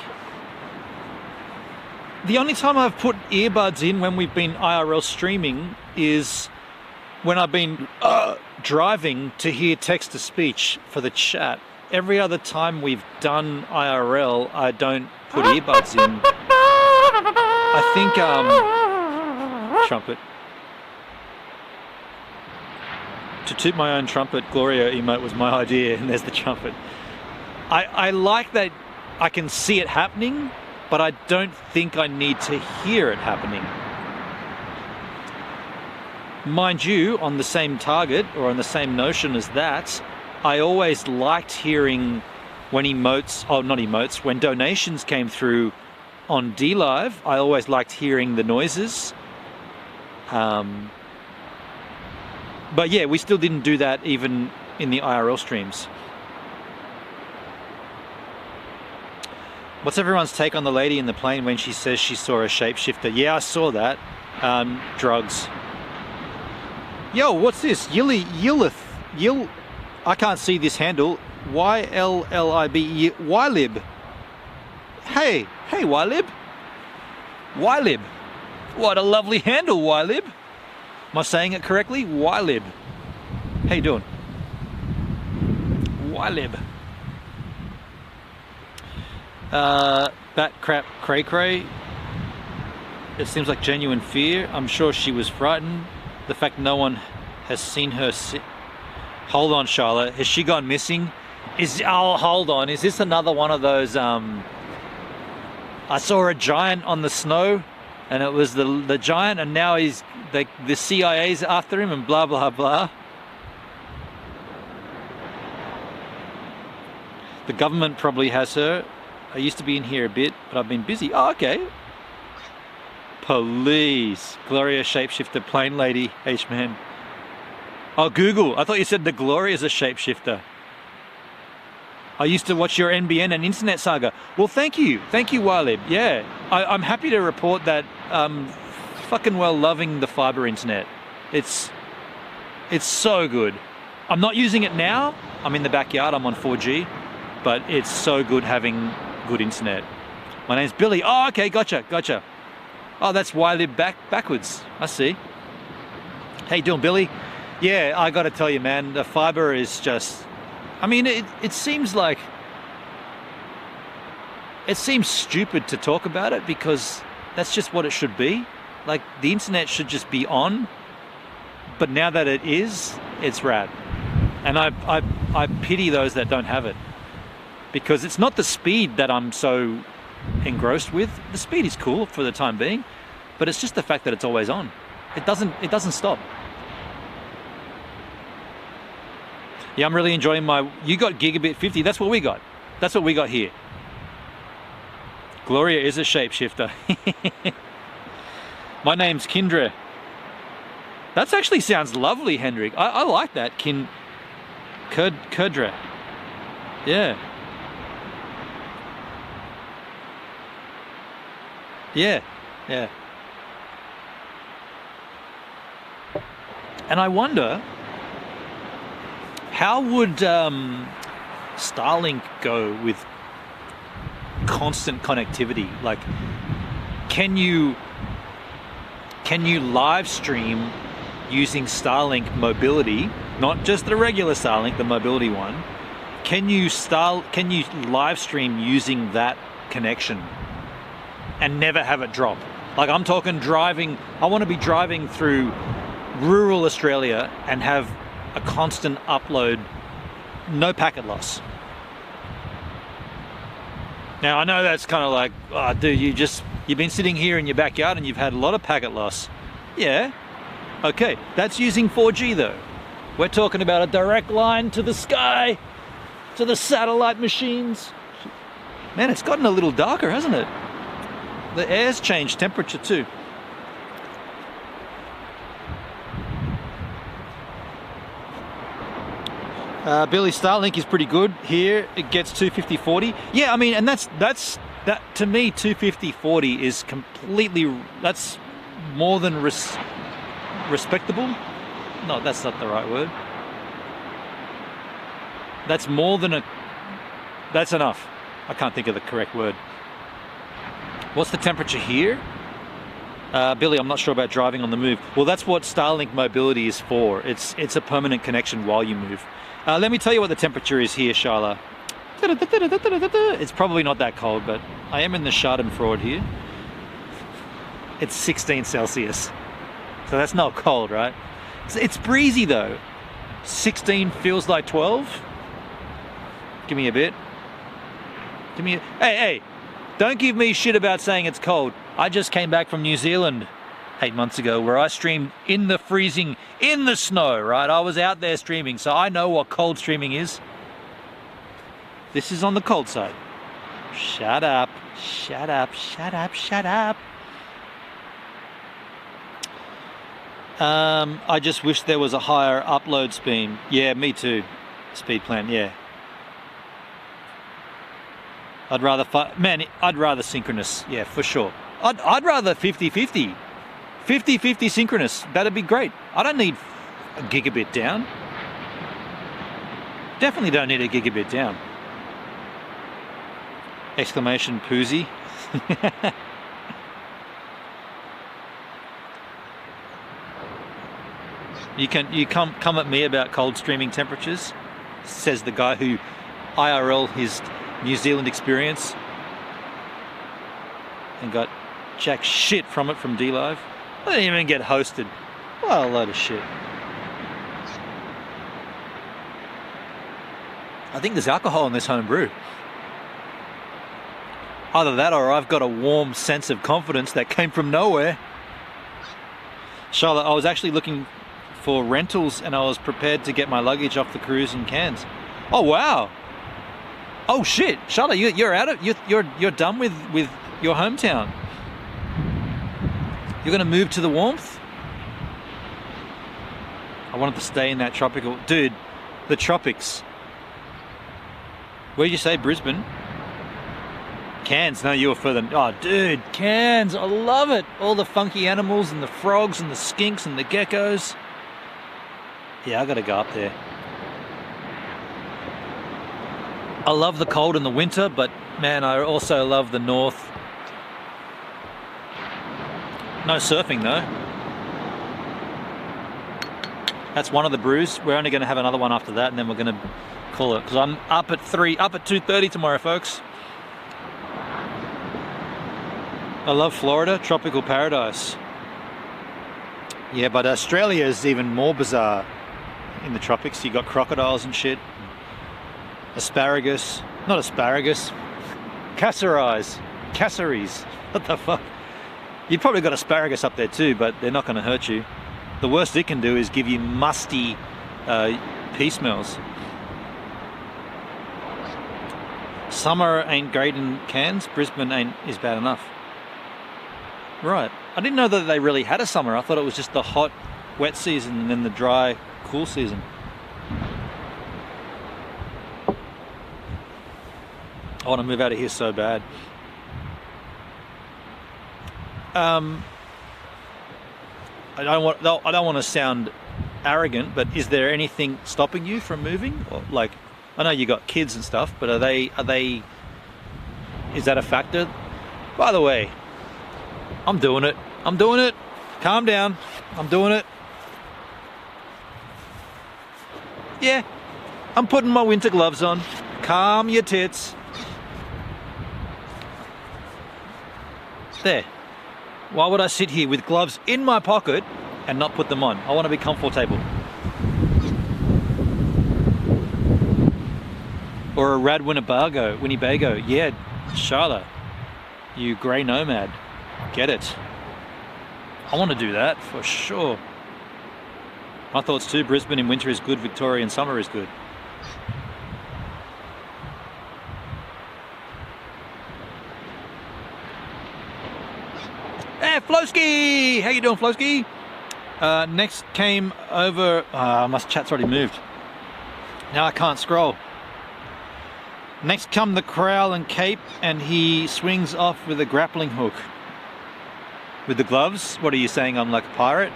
A: the only time I've put earbuds in when we've been IRL streaming is when I've been driving to hear text-to-speech for the chat. Every other time we've done IRL, I don't put earbuds in. I think, trumpet. To toot my own trumpet, Gloria emote was my idea, and there's the trumpet. I like that I can see it happening, but I don't think I need to hear it happening. Mind you, on the same target, or on the same notion as that, I always liked hearing when when donations came through on DLive, I always liked hearing the noises. But yeah, we still didn't do that even in the IRL streams. What's everyone's take on the lady in the plane when she says she saw a shapeshifter? Yeah, I saw that. Drugs. Yo, what's this? Yillith. I can't see this handle. YLLIB. Ylib. Hey, Ylib. Ylib. What a lovely handle, Ylib. Am I saying it correctly? Ylib. How you doing? Ylib. Bat crap cray cray. It seems like genuine fear. I'm sure she was frightened. The fact no one has seen her Hold on, Charlotte. Has she gone missing? Oh, hold on. Is this another one of those, I saw a giant on the snow, and it was the giant, and now the CIA's after him, and blah, blah, blah. The government probably has her. I used to be in here a bit, but I've been busy. Oh, okay. Police. Gloria shapeshifter plane lady. H-man. Oh, Google. I thought you said the Gloria's a shapeshifter. I used to watch your NBN and Internet Saga. Well, thank you. Thank you, Walib. Yeah. I'm happy to report that fucking well loving the fiber internet. It's so good. I'm not using it now. I'm in the backyard. I'm on 4G. But it's so good having good internet. My name's Billy. Oh, okay. Gotcha. Oh, that's Walib backwards. I see. How you doing, Billy? Yeah, I got to tell you, man, the fiber is just... I mean, it seems like... It seems stupid to talk about it because that's just what it should be. Like, the internet should just be on. But now that it is, it's rad. And I pity those that don't have it. Because it's not the speed that I'm so engrossed with. The speed is cool for the time being. But it's just the fact that it's always on. It doesn't stop. Yeah, I'm really enjoying you got gigabit 50. That's what we got. That's what we got here. Gloria is a shapeshifter. My name's Kindra. That actually sounds lovely, Hendrik. I like that. Kudra. Yeah. Yeah. And I wonder, how would Starlink go with constant connectivity? Like, can you live stream using Starlink mobility, not just the regular Starlink, the mobility one? Can you live stream using that connection and never have it drop? Like, I'm talking driving, I want to be driving through rural Australia and have a constant upload, no packet loss. Now, I know that's kind of like, oh, dude, you've been sitting here in your backyard and you've had a lot of packet loss. Yeah, okay, that's using 4G though. We're talking about a direct line to the sky, to the satellite machines. Man, it's gotten a little darker, hasn't it? The air's changed temperature too. Billy, Starlink is pretty good. Here it gets 250/40. Yeah, I mean, and that to me, 250/40 is completely, that's more than respectable. No, that's not the right word. That's more than that's enough. I can't think of the correct word. What's the temperature here? Billy, I'm not sure about driving on the move. Well, that's what Starlink mobility is for. It's a permanent connection while you move. Let me tell you what the temperature is here, Sharla. It's probably not that cold, but I am in the Schadenfreude here. It's 16 Celsius. So that's not cold, right? It's breezy though. 16 feels like 12. Give me a bit. Hey, don't give me shit about saying it's cold. I just came back from New Zealand 8 months ago where I streamed in the freezing, in the snow, right? I was out there streaming, so I know what cold streaming is. This is on the cold side. Shut up. I just wish there was a higher upload speed. Yeah, me too. Speed plan, yeah. I'd rather synchronous, yeah, for sure. I'd rather 50-50. 50-50 synchronous, that'd be great. I don't need a gigabit down. Definitely don't need a gigabit down. Exclamation poozy. You come at me about cold streaming temperatures, says the guy who IRL his New Zealand experience and got jack shit from it from D-Live. I didn't even get hosted. What a load of shit. I think there's alcohol in this home brew. Either that or I've got a warm sense of confidence that came from nowhere. Charlotte, I was actually looking for rentals and I was prepared to get my luggage off the cruise in Cairns. Oh wow. Oh shit, Charlotte, you're out of you're done with your hometown. You're gonna move to the warmth? I wanted to stay in that tropical, dude. The tropics. Where'd you say, Brisbane? Cairns? No, you were further. Oh, dude, Cairns! I love it. All the funky animals and the frogs and the skinks and the geckos. Yeah, I gotta go up there. I love the cold in the winter, but man, I also love the north. No surfing though. That's one of the brews. We're only going to have another one after that, and then we're going to call it. Because I'm up at 2:30 tomorrow, folks. I love Florida, tropical paradise. Yeah, but Australia is even more bizarre in the tropics. You got crocodiles and shit. Asparagus, not asparagus. Cassories. What the fuck? You've probably got asparagus up there too, but they're not going to hurt you. The worst it can do is give you musty pea smells. Summer ain't great in Cairns. Brisbane is bad enough. Right. I didn't know that they really had a summer. I thought it was just the hot, wet season and then the dry, cool season. I want to move out of here so bad. I don't want to sound arrogant, but is there anything stopping you from moving? Or like, I know you got kids and stuff, but are they, is that a factor? By the way, I'm doing it. I'm doing it. Calm down. I'm doing it. Yeah, I'm putting my winter gloves on. Calm your tits. There. Why would I sit here with gloves in my pocket and not put them on? I want to be comfortable. Or a rad Winnebago. Yeah, Charlotte. You grey nomad. Get it. I want to do that for sure. My thoughts too. Brisbane in winter is good. Victoria in summer is good. Hey, Flowski! How you doing, Flowski? Next came over... my chat's already moved. Now I can't scroll. Next come the Crowl and Cape, and he swings off with a grappling hook. With the gloves? What are you saying, I'm like a pirate?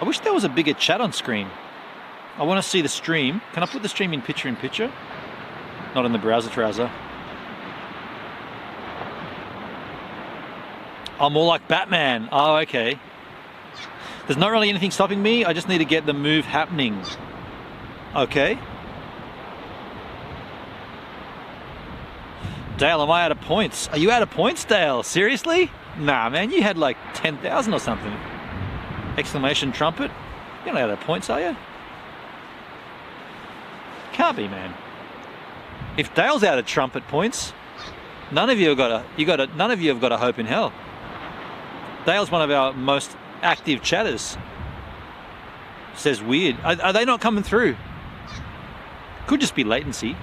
A: I wish there was a bigger chat on screen. I want to see the stream. Can I put the stream in picture? Not in the browser trouser. Oh, more like Batman. Oh, okay. There's not really anything stopping me. I just need to get the move happening. Okay. Dale, am I out of points? Are you out of points, Dale? Seriously? Nah, man, you had like 10,000 or something. Exclamation trumpet. You're not out of points, are you? Can't be, man. If Dale's out of trumpet points, none of you have got a hope in hell. Dale's one of our most active chatters. Says weird. Are they not coming through? Could just be latency.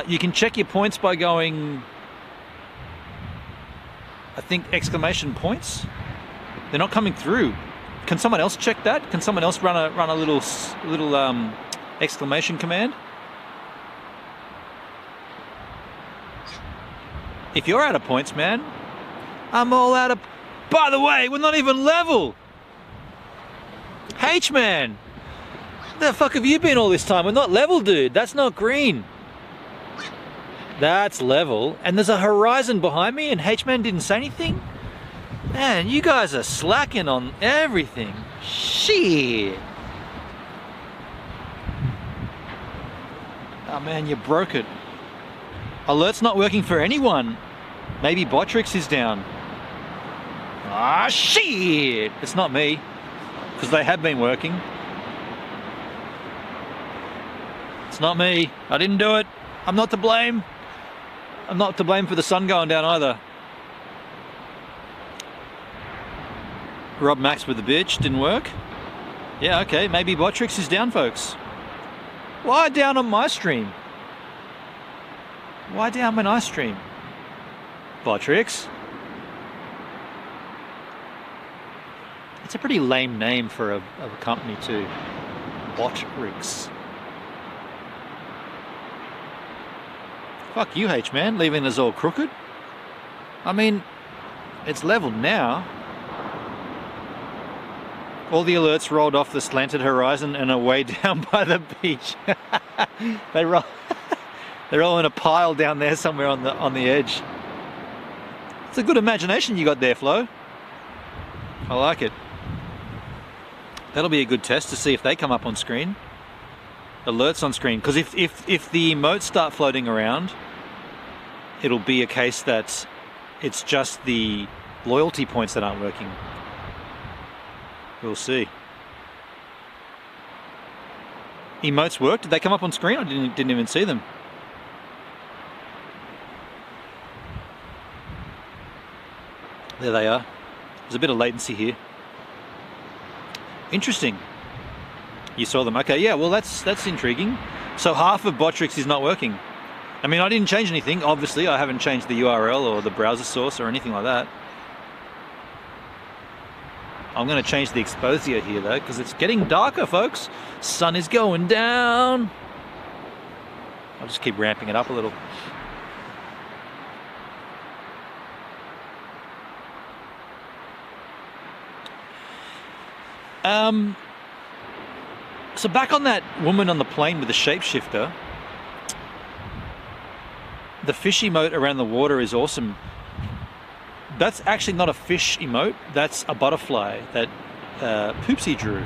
A: You can check your points by going, I think, exclamation points. They're not coming through. Can someone else check that? Can someone else run a little exclamation command? If you're out of points, man, I'm all out of... By the way, we're not even level. H-man, the fuck have you been all this time? We're not level, dude. That's not green. That's level. And there's a horizon behind me and H-man didn't say anything? Man, you guys are slacking on everything. Shit. Oh man, you broke it. Alert's not working for anyone. Maybe Botrix is down. Ah, shit! It's not me, because they have been working. It's not me. I didn't do it. I'm not to blame. I'm not to blame for the sun going down either. Rob Max with the bitch. Didn't work. Yeah, okay. Maybe Botrix is down, folks. Why down on my stream? Why down when I stream? Botrix? It's a pretty lame name for a company too. Botrix. Fuck you, H-man, leaving us all crooked. I mean, it's leveled now. All the alerts rolled off the slanted horizon and are way down by the beach. They're all in a pile down there somewhere on the edge. It's a good imagination you got there, Flo. I like it. That'll be a good test to see if they come up on screen. Alerts on screen, because if the emotes start floating around, it'll be a case that it's just the loyalty points that aren't working. We'll see. Emotes work? Did they come up on screen? I didn't even see them. There they are. There's a bit of latency here. Interesting. You saw them. Okay, yeah, well that's intriguing. So half of Botrix is not working. I mean, I didn't change anything, obviously. I haven't changed the URL or the browser source or anything like that. I'm going to change the exposure here though, because it's getting darker, folks. Sun is going down. I'll just keep ramping it up a little. So back on that woman on the plane with the shapeshifter, the fish emote around the water is awesome. That's actually not a fish emote, that's a butterfly that Poopsie drew.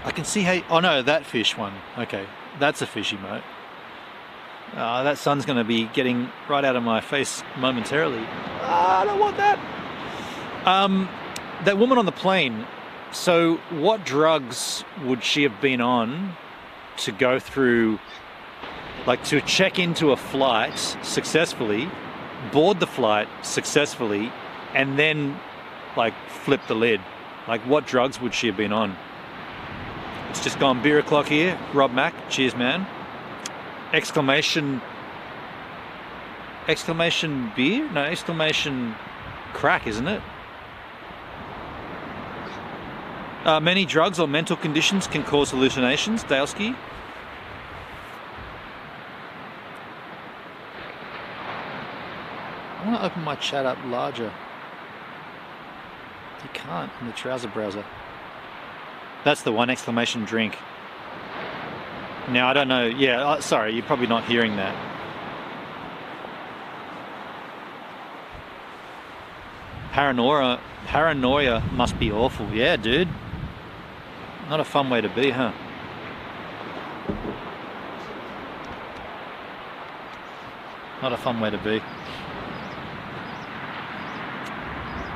A: I can see how, oh no, that fish one. Okay, that's a fish emote. That sun's gonna be getting right out of my face momentarily. I don't want that. That woman on the plane, so what drugs would she have been on to go through, like to check into a flight successfully, board the flight successfully, and then like flip the lid? Like what drugs would she have been on? It's just gone beer o'clock here. Rob Mack, cheers man. Exclamation beer? No, exclamation crack, isn't it? Many drugs or mental conditions can cause hallucinations, Dalesky. I want to open my chat up larger. You can't in the trouser browser. That's the one, exclamation drink. Now, I don't know. Yeah, sorry, you're probably not hearing that. Paranoia must be awful. Yeah, dude. Not a fun way to be, huh? Not a fun way to be.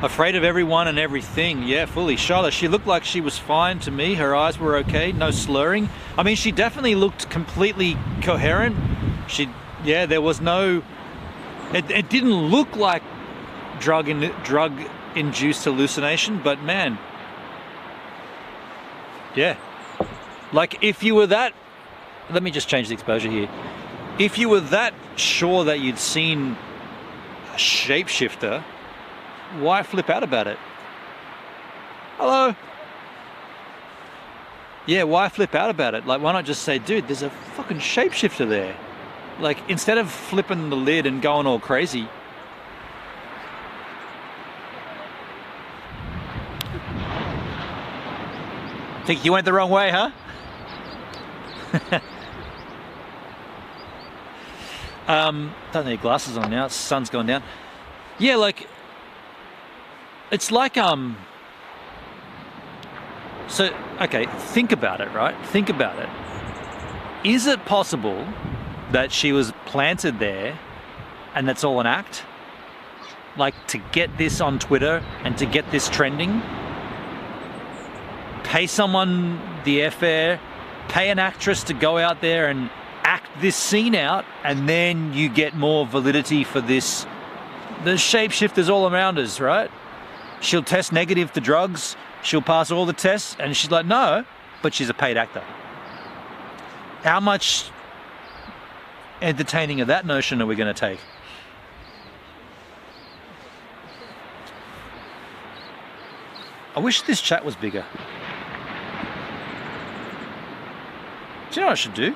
A: Afraid of everyone and everything. Yeah, fully. Charlotte, she looked like she was fine to me. Her eyes were okay. No slurring. I mean, she definitely looked completely coherent. Yeah, there was no... It didn't look like drug-induced hallucination, but man... Yeah. Like, if you were that... Let me just change the exposure here. If you were that sure that you'd seen a shapeshifter, why flip out about it? Hello? Yeah, why flip out about it? Like, why not just say, dude, there's a fucking shapeshifter there? Like, instead of flipping the lid and going all crazy. Think you went the wrong way, huh? Don't need glasses on now, sun's gone down. Yeah, like, it's like, so, okay, think about it, right? Think about it. Is it possible that she was planted there and that's all an act? Like, to get this on Twitter and to get this trending? Pay someone the airfare, pay an actress to go out there and act this scene out, and then you get more validity for this. There's shapeshifters all around us, right? She'll test negative to drugs, she'll pass all the tests, and she's like, no, but she's a paid actor. How much entertaining of that notion are we going to take? I wish this chat was bigger. Do you know what I should do?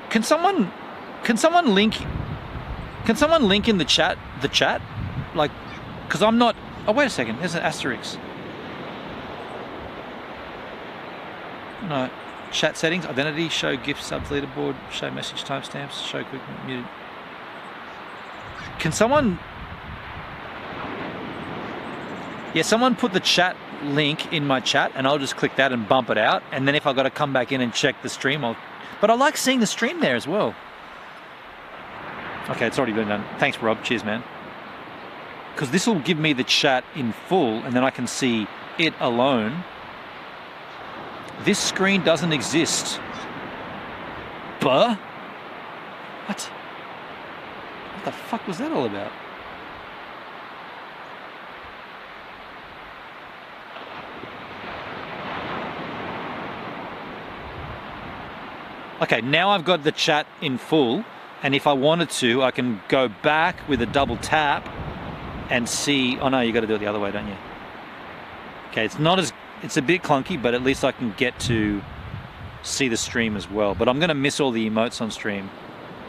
A: Can someone link in the chat? Like, because I'm not. Oh, wait a second. There's an asterisk. No. Chat settings, identity, show GIF subs, leaderboard, show message timestamps, show quick muted. Can someone? Yeah, someone put the chat link in my chat, and I'll just click that and bump it out. And then if I've got to come back in and check the stream, But I like seeing the stream there as well. Okay, it's already been done. Thanks, Rob. Cheers, man. Because this will give me the chat in full, and then I can see it alone. This screen doesn't exist. What? What the fuck was that all about? Okay, now I've got the chat in full, and if I wanted to, I can go back with a double tap and see. Oh no, you got to do it the other way, don't you? Okay, it's a bit clunky, but at least I can get to see the stream as well. But I'm going to miss all the emotes on stream.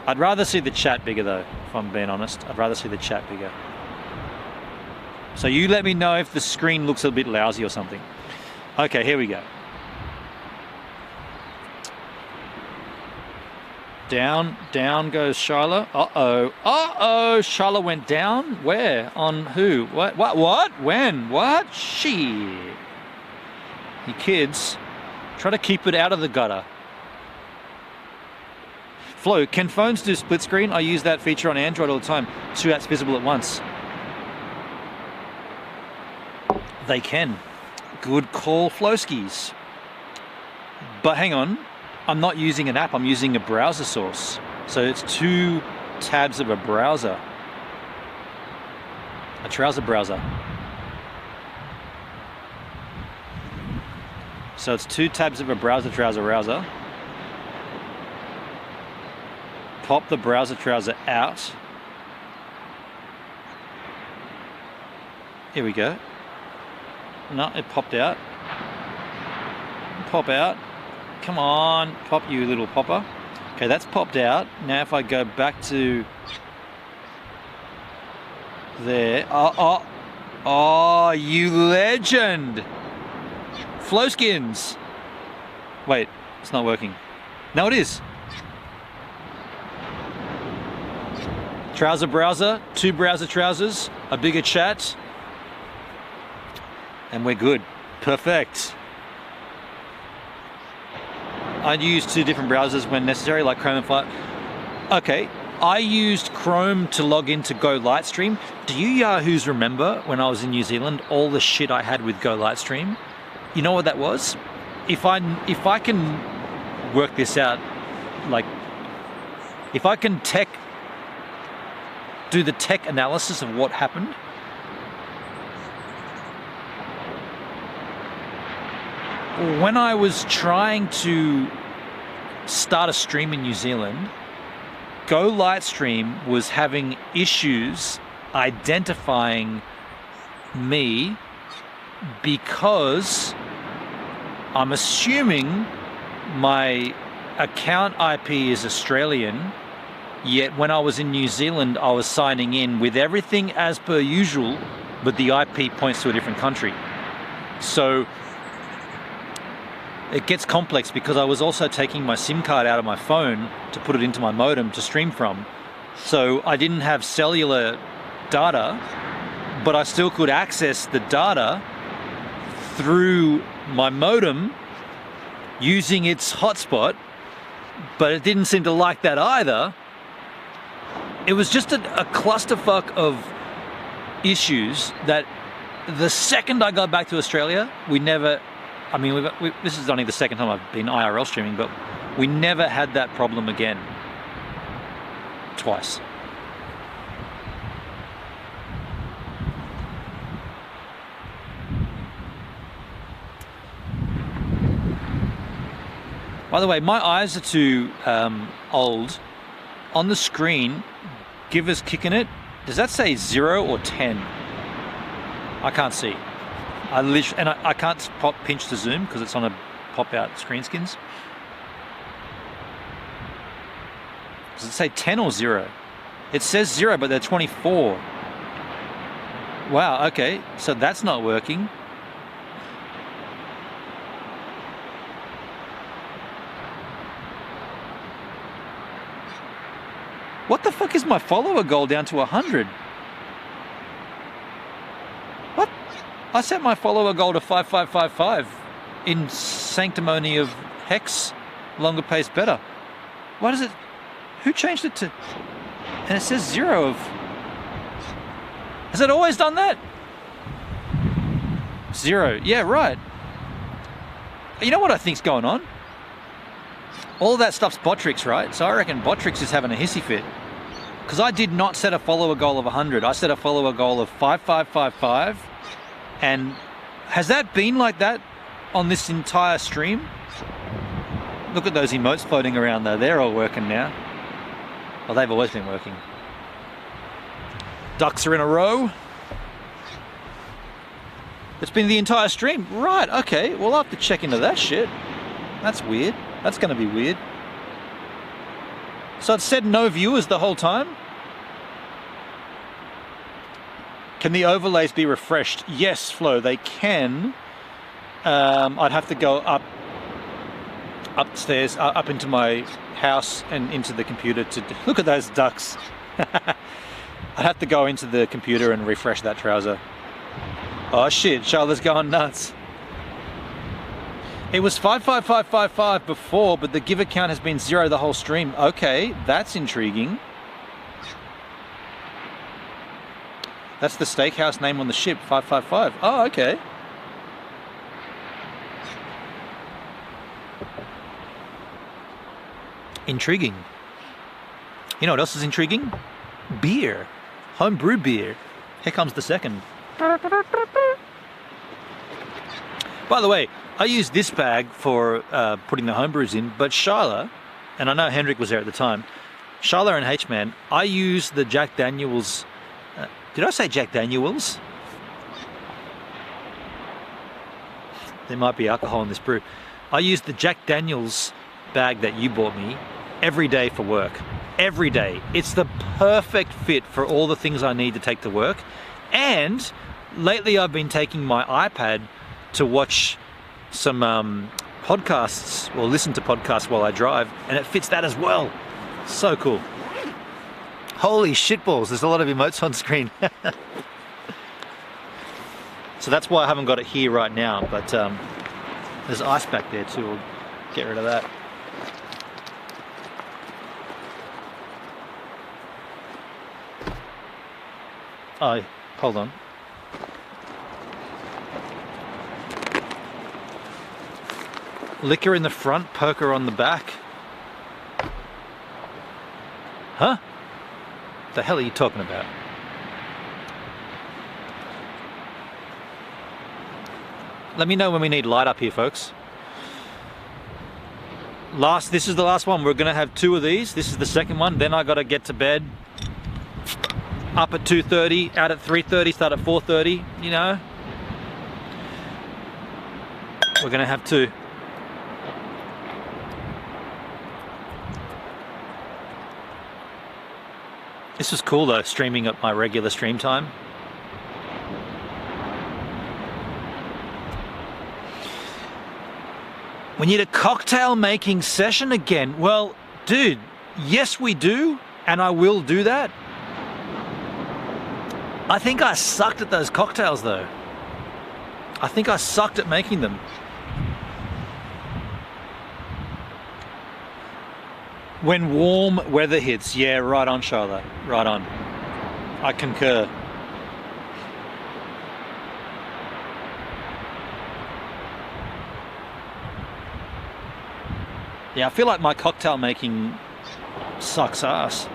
A: I'd rather see the chat bigger though, if I'm being honest. I'd rather see the chat bigger. So you let me know if the screen looks a bit lousy or something. Okay, here we go. Down goes Shyla. Uh-oh, Shyla went down. Where? On who? What? When? What? Shit. You kids, try to keep it out of the gutter. Flo, can phones do split screen? I use that feature on Android all the time. 2 apps visible at once. They can. Good call, Flowskis. But hang on. I'm not using an app, I'm using a browser source. So it's 2 tabs of a browser. A trouser browser. So it's 2 tabs of a browser. Pop the browser out. Here we go. No, it popped out. Pop out. Come on, pop, you little popper. Okay, that's popped out. Now if I go back to there. Oh, you legend. Flowskins. Wait, it's not working. No, it is. Trouser browser, 2 browser trousers, a bigger chat, and we're good. Perfect. I use 2 different browsers when necessary, like Chrome and Fire. Okay, I used Chrome to log into Go Lightstream. Do you Yahoos remember when I was in New Zealand, all the shit I had with Go Lightstream? You know what that was? If I can work this out, like, if I can do the tech analysis of what happened, when I was trying to start a stream in New Zealand, Go Lightstream was having issues identifying me because I'm assuming my account IP is Australian, yet when I was in New Zealand, I was signing in with everything as per usual, but the IP points to a different country. So it gets complex because I was also taking my SIM card out of my phone to put it into my modem to stream from. So I didn't have cellular data, but I still could access the data through my modem using its hotspot, but it didn't seem to like that either. It was just a clusterfuck of issues that the second I got back to Australia, this is only the second time I've been IRL streaming, but we never had that problem again. Twice. By the way, my eyes are too old. On the screen, give us kicking it. Does that say 0 or 10? I can't see. I can't pinch to zoom because it's on a pop-out screen skins. Does it say 10 or 0? It says 0, but they're 24. Wow, okay, so that's not working. What the fuck is my follower goal down to 100? What? I set my follower goal to 5555 in sanctimony of hex, longer pace better. Why does it, who changed it to, and it says 0 of, has it always done that? 0, yeah, right. You know what I think's going on? All of that stuff's Botrix, right? So I reckon Botrix is having a hissy fit. Because I did not set a follower goal of 100. I set a follower goal of 5555. And has that been like that on this entire stream? Look at those emotes floating around there. They're all working now. Well, they've always been working. Ducks are in a row. It's been the entire stream. Right, okay. Well, I'll have to check into that shit. That's weird. That's going to be weird. So it said no viewers the whole time? Can the overlays be refreshed? Yes, Flo, they can. I'd have to go upstairs, up into my house and into the computer to look at those ducks. I'd have to go into the computer and refresh that trouser. Oh shit, Charlotte's going nuts. It was 55555 before, but the giver count has been 0 the whole stream. Okay, that's intriguing. That's the steakhouse name on the ship, 555. Oh, okay. Intriguing. You know what else is intriguing? Beer. Homebrew beer. Here comes the second. By the way, I used this bag for putting the homebrews in, but Shyla, and I know Hendrik was there at the time, Shyla and H-Man, I used the Jack Daniels. Did I say Jack Daniels? There might be alcohol in this brew. I used the Jack Daniels bag that you bought me every day for work. Every day. It's the perfect fit for all the things I need to take to work. And lately I've been taking my iPad to watch some podcasts or listen to podcasts while I drive, and it fits that as well. So cool. Holy shitballs, there's a lot of emotes on screen. So that's why I haven't got it here right now, but there's ice back there too. We'll get rid of that. Oh, hold on. Liquor in the front, poker on the back. Huh? The hell are you talking about? Let me know when we need light up here, folks. This is the last one. We're gonna have 2 of these. This is the second one. Then I gotta get to bed. Up at 2:30, out at 3:30, start at 4:30, you know. We're gonna have 2. This was cool though, streaming at my regular stream time. We need a cocktail making session again. Well, dude, yes we do, and I will do that. I think I sucked at those cocktails though. I think I sucked at making them. When warm weather hits, yeah, right on, Charlotte, right on. I concur. Yeah, I feel like my cocktail making sucks ass.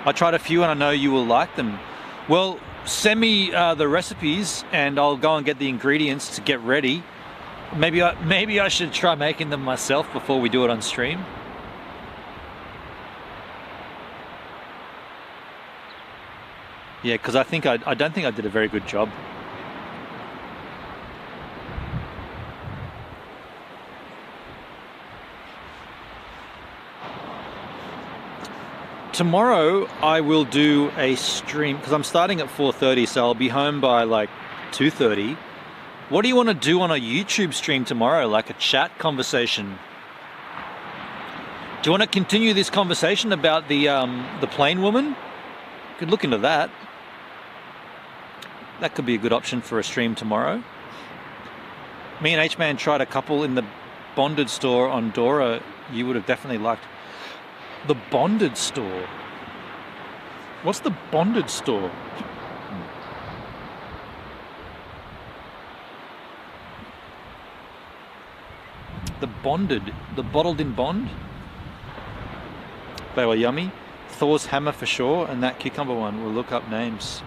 A: I tried a few and I know you will like them. Well, send me the recipes and I'll go and get the ingredients to get ready. Maybe I should try making them myself before we do it on stream. Yeah, because I don't think I did a very good job. Tomorrow I will do a stream because I'm starting at 4:30, so I'll be home by like 2:30. What do you want to do on a YouTube stream tomorrow? Like a chat conversation? Do you want to continue this conversation about the plane woman? Could look into that. That could be a good option for a stream tomorrow. Me and H-Man tried a couple in the bonded store on Dora. You would have definitely liked the bonded store. What's the bonded store? The bottled in bond. They were yummy. Thor's hammer for sure, and that cucumber one. We'll look up names.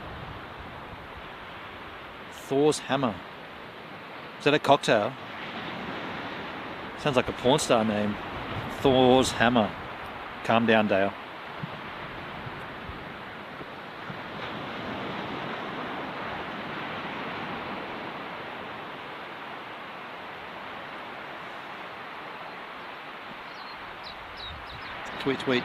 A: Thor's hammer. Is that a cocktail? Sounds like a porn star name. Thor's hammer. Calm down, Dale. Tweet.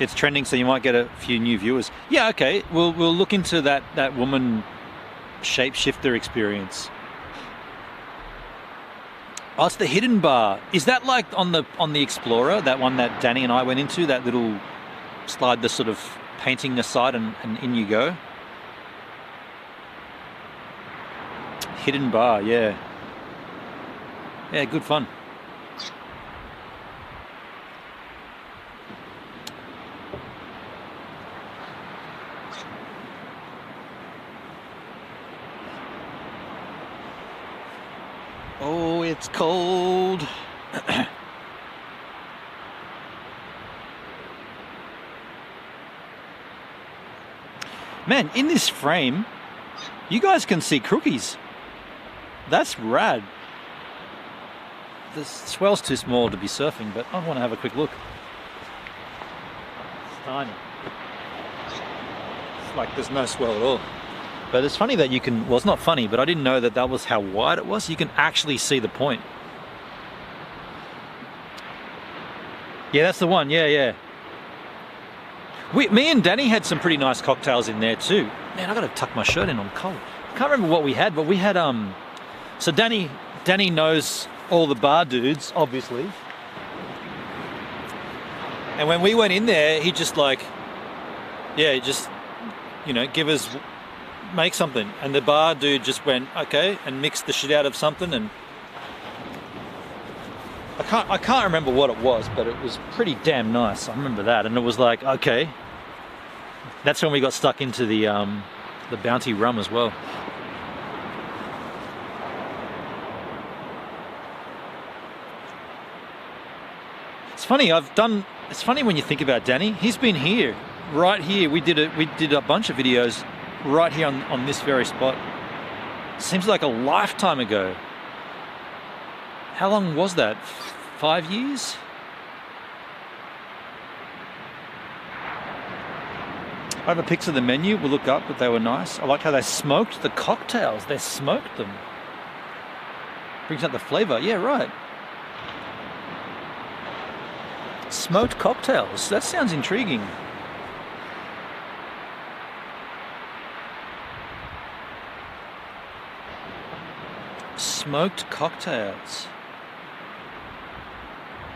A: It's trending, so you might get a few new viewers. Yeah, okay. We'll look into that woman shapeshifter experience. Oh, it's the hidden bar. Is that like on the Explorer, that one that Danny and I went into, that little slide the sort of painting aside and in you go? Hidden bar, yeah. Yeah, good fun. Oh, it's cold. Man, in this frame, you guys can see crookies. That's rad. The swell's too small to be surfing, but I want to have a quick look. It's tiny. It's like there's no swell at all. But it's funny that you can, well, it's not funny, but I didn't know that was how wide it was. You can actually see the point. Yeah, that's the one. Yeah. Me and Danny had some pretty nice cocktails in there too. Man, I gotta tuck my shirt in, I'm cold. I can't remember what we had, but we had, so Danny knows all the bar dudes, obviously. And when we went in there, he just like, yeah, just, you know, make something. And the bar dude just went, okay, and mixed the shit out of something. And I can't remember what it was, but it was pretty damn nice. I remember that. And it was like, okay. That's when we got stuck into the Bounty rum as well. It's funny when you think about Danny. He's been here, right here. We did a bunch of videos right here on this very spot. Seems like a lifetime ago. How long was that? 5 years? I have a picture of the menu. We'll look up, but they were nice. I like how they smoked the cocktails. They smoked them. Brings out the flavor. Yeah, right. Smoked cocktails. That sounds intriguing. Smoked cocktails.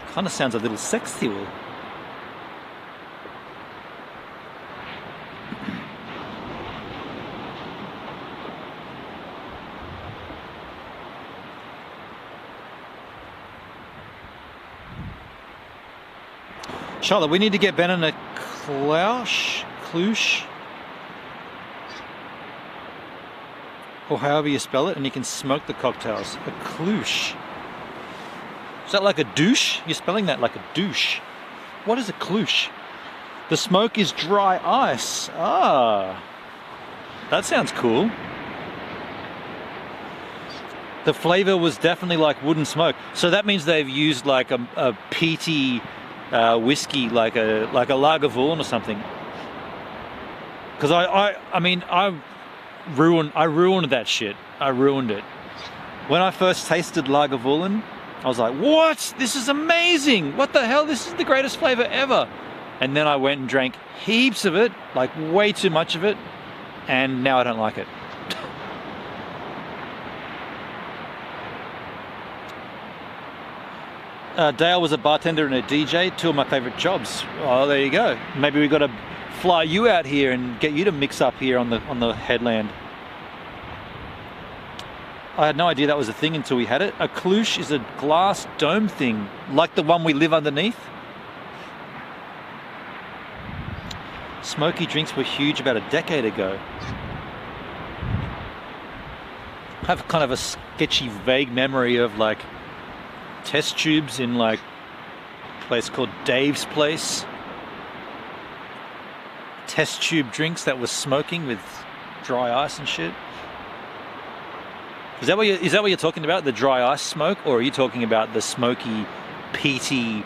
A: Kind of sounds a little sexual. Charlotte, we need to get Ben in a Klush, or however you spell it, and you can smoke the cocktails. A Klush. Is that like a douche? You're spelling that like a douche. What is a Klush? The smoke is dry ice. Ah, that sounds cool. The flavor was definitely like wooden smoke. So that means they've used like a peaty whiskey, like a Lagavulin or something. Because I ruined that shit. I ruined it. When I first tasted Lagavulin, I was like, what? This is amazing. What the hell? This is the greatest flavor ever. And then I went and drank heaps of it, like way too much of it, and now I don't like it. Dale was a bartender and a DJ, two of my favorite jobs. Oh, there you go. Maybe we've got to fly you out here and get you to mix up here on the headland. I had no idea that was a thing until we had it. A Klush is a glass dome thing, like the one we live underneath. Smoky drinks were huge about a decade ago. I have kind of a sketchy, vague memory of like test tubes in like a place called Dave's Place. Test tube drinks that was smoking with dry ice and shit. Is that what you're talking about? The dry ice smoke, or are you talking about the smoky, peaty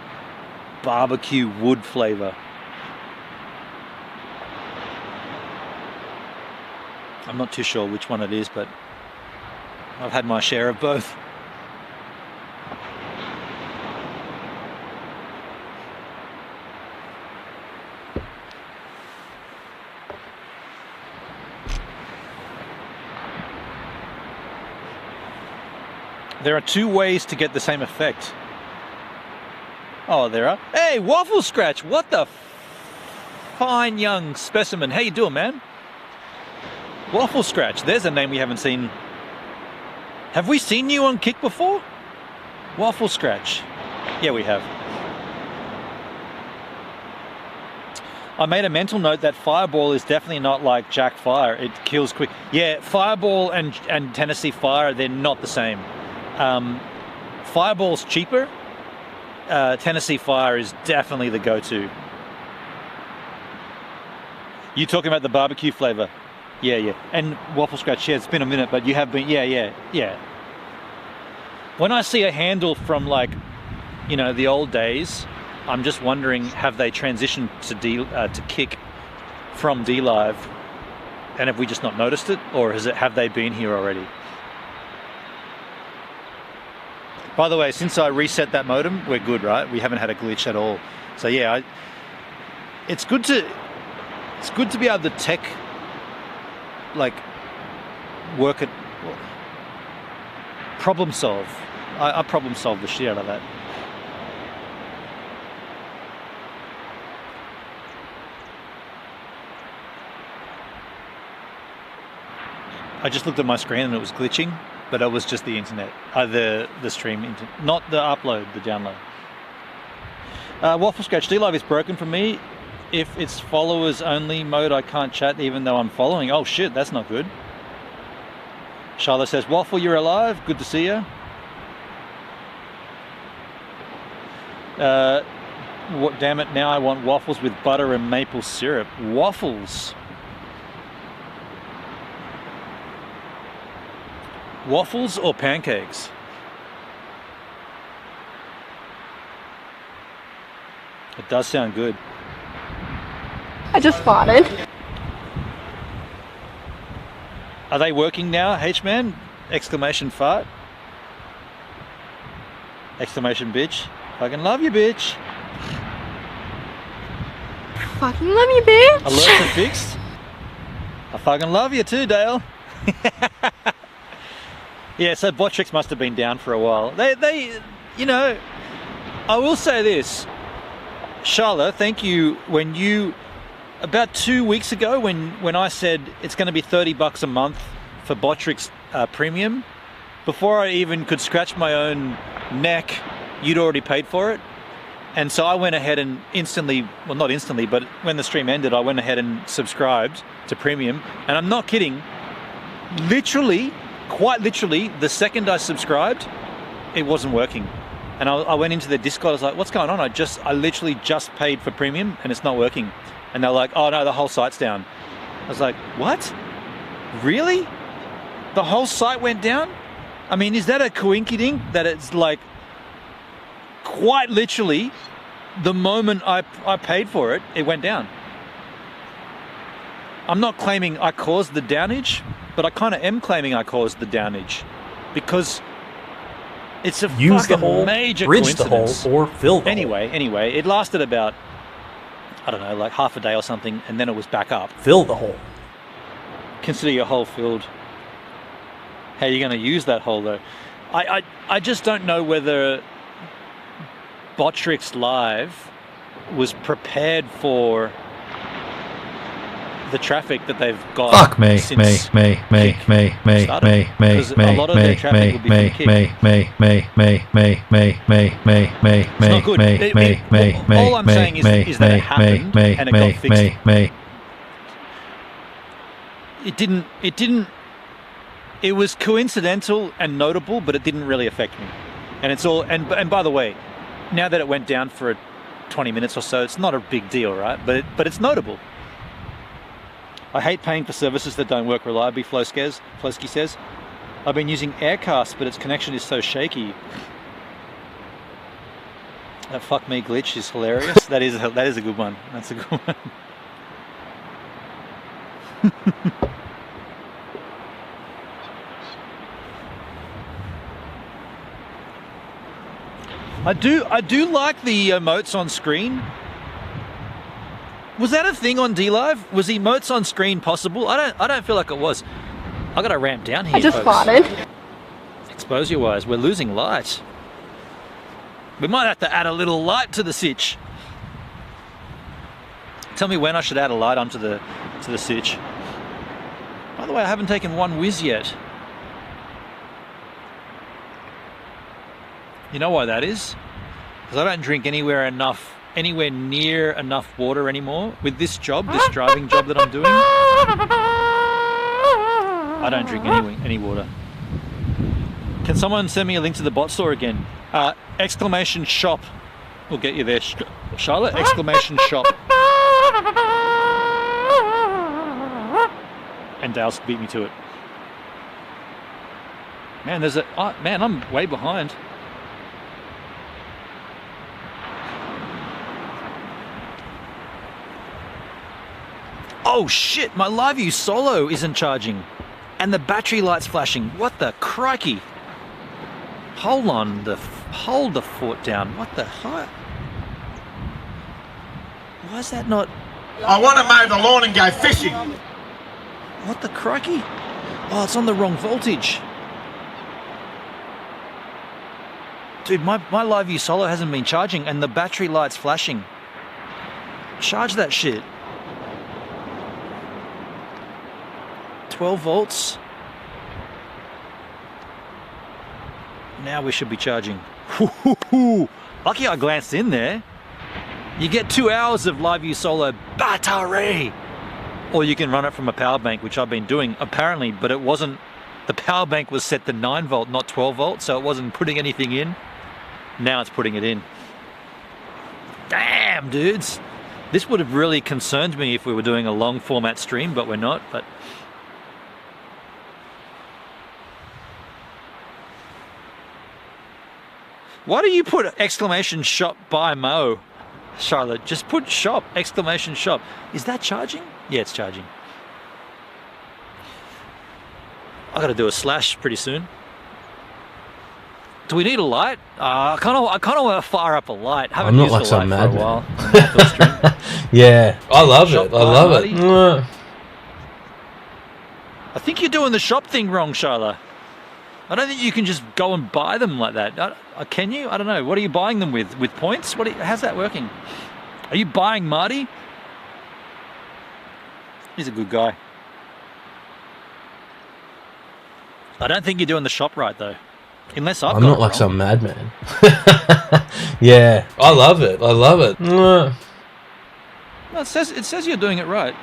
A: barbecue wood flavor? I'm not too sure which one it is, but I've had my share of both. There are two ways to get the same effect. Oh, there are. Hey, Waffle Scratch! What the fine young specimen. How you doing, man? Waffle Scratch. There's a name we haven't seen. Have we seen you on Kick before? Waffle Scratch. Yeah, we have. I made a mental note that Fireball is definitely not like Jack Fire. It kills quick. Yeah, Fireball and Tennessee Fire, they're not the same. Fireball's cheaper. Tennessee Fire is definitely the go-to. You talking about the barbecue flavor? Yeah, yeah. And Waffle Scratch, yeah, it's been a minute, but you have been, yeah. When I see a handle from like, you know, the old days, I'm just wondering, have they transitioned to Kick from DLive, and have we just not noticed it, or have they been here already? By the way, since I reset that modem, we're good, right? We haven't had a glitch at all. So yeah, it's good to be able to work at problem solve. I problem solve the shit out of that. I just looked at my screen and it was glitching, but it was just the internet, the stream, not the upload, the download. Waffle Scratch, DLive is broken for me. If it's followers only mode, I can't chat even though I'm following. Oh shit, that's not good. Charlotte says, Waffle, you're alive. Good to see you. Damn it, now I want waffles with butter and maple syrup. Waffles. Waffles or pancakes? It does sound good.
B: I just farted.
A: Are they working now, H-Man? Exclamation fart. Exclamation bitch. Fucking love you, bitch.
B: Fucking love you, bitch.
A: Alerts are fixed. I fucking love you too, Dale. Yeah, so Botrix must have been down for a while. They, you know, I will say this. Charlotte, thank you. When you, about 2 weeks ago, when I said it's going to be $30 a month for Botrix Premium, before I even could scratch my own neck, you'd already paid for it. And so I went ahead and instantly, well, not instantly, but when the stream ended, I went ahead and subscribed to Premium. And I'm not kidding, literally, quite literally, the second I subscribed, it wasn't working. And I went into the Discord, I was like, what's going on? I literally just paid for Premium and it's not working. And they're like, oh no, the whole site's down. I was like, what? Really? The whole site went down? I mean, is that a coinkydink that it's like, quite literally, the moment I paid for it, it went down. I'm not claiming I caused the downage, but I kind of am claiming I caused the downage because it's a
C: Use
A: fucking
C: the hole,
A: major
C: bridge
A: coincidence.
C: the hole, or fill the hole.
A: Anyway, it lasted about, I don't know, like half a day or something, and then it was back up.
C: Fill the hole.
A: Consider your hole filled. How are you going to use that hole though? I just don't know whether Botrix Live was prepared for the traffic that they've got.
C: Fuck me.
A: Since Kick started. Because a lot of their traffic will be from Kick. It's not good. All I'm saying is that it happened and it got fixed. It didn't. It was coincidental and notable, but it didn't really affect me. And it's all. And by the way, now that it went down for 20 minutes or so, it's not a big deal, right? But it's notable. I hate paying for services that don't work reliably, Flosky says. I've been using Aircast, but its connection is so shaky. That fuck me glitch is hilarious. that is a good one. That's a good one. I do like the emotes on screen. Was that a thing on DLive? Was emotes on screen possible? I don't feel like it was. I gotta ramp down here.
B: I just
A: folks.
B: farted.
A: Exposure-wise, we're losing light. We might have to add a little light to the sitch. Tell me when I should add a light onto the sitch. By the way, I haven't taken one whiz yet. You know why that is? Because I don't drink anywhere near enough water anymore. With this job, this driving job that I'm doing, I don't drink any water. Can someone send me a link to the bot store again? Exclamation shop will get you there, Charlotte. Exclamation shop. And Dale's beat me to it. Man, man, I'm way behind. Oh shit, my LiveView Solo isn't charging. And the battery light's flashing. What the crikey? Hold the fort down. What the hell? Why is that not?
D: I want to mow the lawn and go fishing.
A: What the crikey? Oh, it's on the wrong voltage. Dude, my LiveView Solo hasn't been charging and the battery light's flashing. Charge that shit. 12 volts. Now we should be charging. Lucky I glanced in there. You get 2 hours of LiveView Solo battery. Or you can run it from a power bank, which I've been doing apparently, but it wasn't, the power bank was set to 9 volt, not 12 volt, so it wasn't putting anything in. Now it's putting it in. Damn, dudes. This would have really concerned me if we were doing a long format stream, but we're not. But why do you put exclamation shop by Mo, Charlotte? Just put shop, exclamation shop. Is that charging? Yeah, it's charging. I gotta do a slash pretty soon. Do we need a light? I kind of want to fire up a light. Haven't
C: I'm not
A: used
C: like
A: a
C: some
A: light for a
C: madman.
A: while.
C: Yeah, I love
A: Shop
C: it. I love
A: party?
C: it.
A: I think you're doing the shop thing wrong, Charlotte. I don't think you can just go and buy them like that. Can you? I don't know. What are you buying them with? With points? How's that working? Are you buying Marty? He's a good guy. I don't think you're doing the shop right though. Unless I'm
C: not like some madman. Yeah, I love it. I love it.
A: No, it says you're doing it right.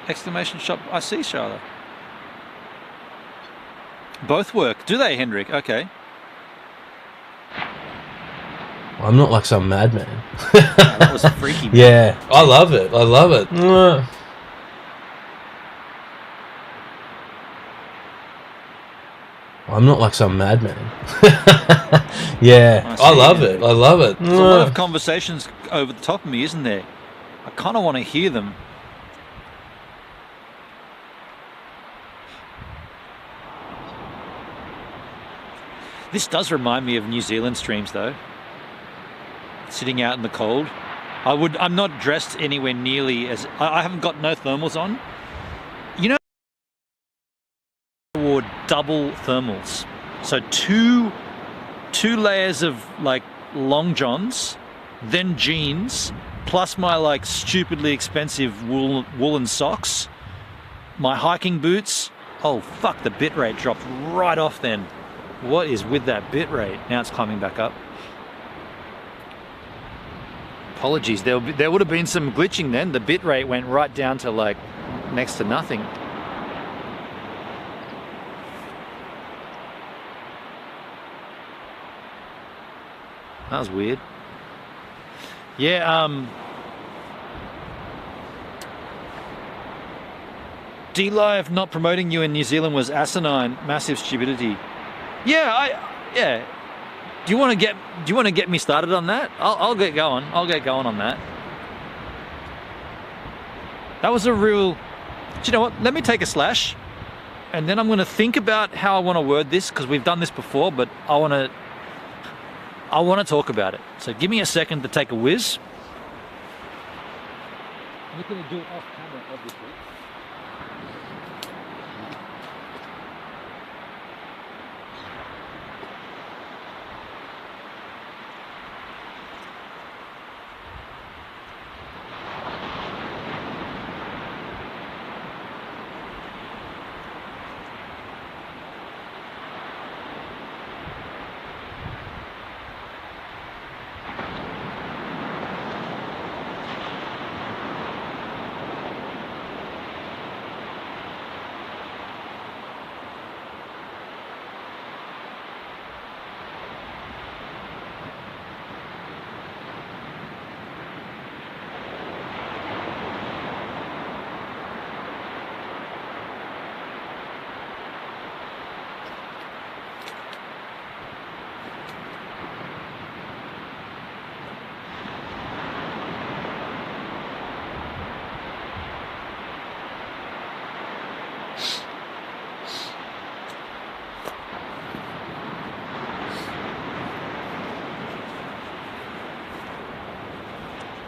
A: Exclamation shop. I see, Charlotte. Both work, do they, Hendrik? Okay.
C: I'm not like some madman.
A: That was freaky. Man.
C: Yeah, I love it. I love it. I'm not like some madman. Yeah, I love it. I love it.
A: There's a lot of conversations over the top of me, isn't there? I kind of want to hear them. This does remind me of New Zealand streams, though. Sitting out in the cold. I'm not dressed anywhere nearly as... I haven't got no thermals on. You know, I wore double thermals. So two layers of like long johns, then jeans, plus my like stupidly expensive woolen socks, my hiking boots. Oh fuck, the bitrate dropped right off then. What is with that bitrate? Now it's climbing back up. Apologies, there would have been some glitching then. The bitrate went right down to like next to nothing. That was weird. Yeah, D-Live not promoting you in New Zealand was asinine, massive stupidity. Yeah, Do you want to get me started on that? I'll get going. I'll get going on that. That was a real... Do you know what? Let me take a slash, and then I'm going to think about how I want to word this, because we've done this before, but I want to talk about it. So give me a second to take a whiz. I'm not going to do it off camera, obviously.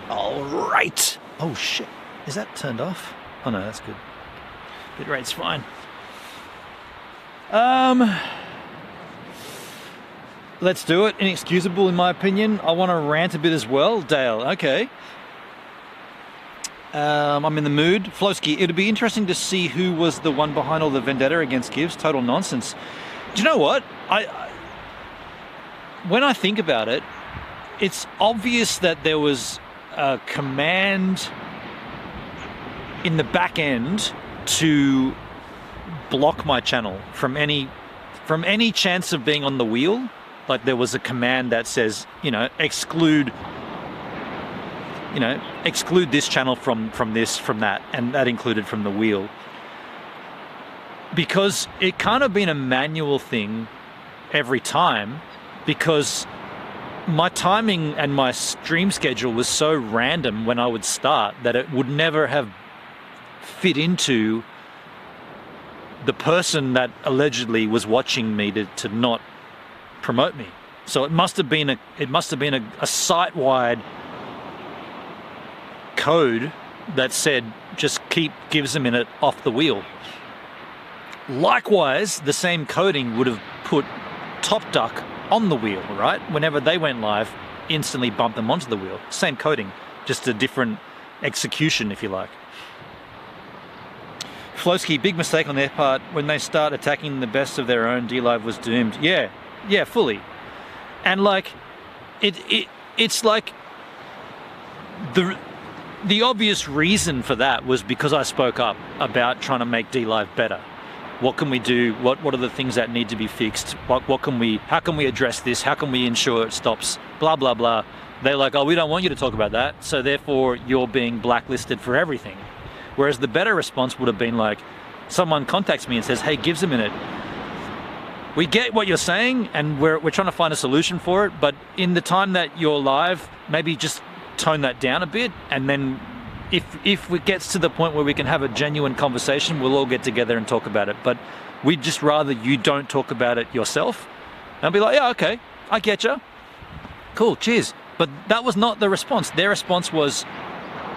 A: All right. Oh shit. Is that turned off? Oh no, that's good. Bitrate's fine. Let's do it. Inexcusable in my opinion. I want to rant a bit as well. Dale, okay. I'm in the mood. Flowski, it'd be interesting to see who was the one behind all the vendetta against Gibbs. Total nonsense. Do you know what? When I think about it, it's obvious that there was a command in the back end to block my channel from any chance of being on the wheel. Like there was a command that says, exclude this channel from this, from that, and that included from the wheel. Because it can't have been a manual thing every time, because my timing and my stream schedule was so random when I would start that it would never have fit into the person that allegedly was watching me to not promote me. So it must have been a site-wide code that said just keep Gives a Minute off the wheel. Likewise, the same coding would have put Top Duck on the wheel, right? Whenever they went live, instantly bumped them onto the wheel. Same coding, just a different execution, if you like. Flowski, big mistake on their part. When they start attacking the best of their own, D-Live was doomed. Yeah, fully. And like, it's like the obvious reason for that was because I spoke up about trying to make D-Live better. What can we do? What are the things that need to be fixed? How can we address this? How can we ensure it stops? Blah, blah, blah. They're like, oh, we don't want you to talk about that. So therefore you're being blacklisted for everything. Whereas the better response would have been like, someone contacts me and says, hey, Gives a Minute, we get what you're saying and we're trying to find a solution for it, but in the time that you're live, maybe just tone that down a bit, and then if it gets to the point where we can have a genuine conversation, we'll all get together and talk about it. But we'd just rather you don't talk about it yourself. And I'll be like, yeah, okay, I get you. Cool, cheers. But that was not the response. Their response was,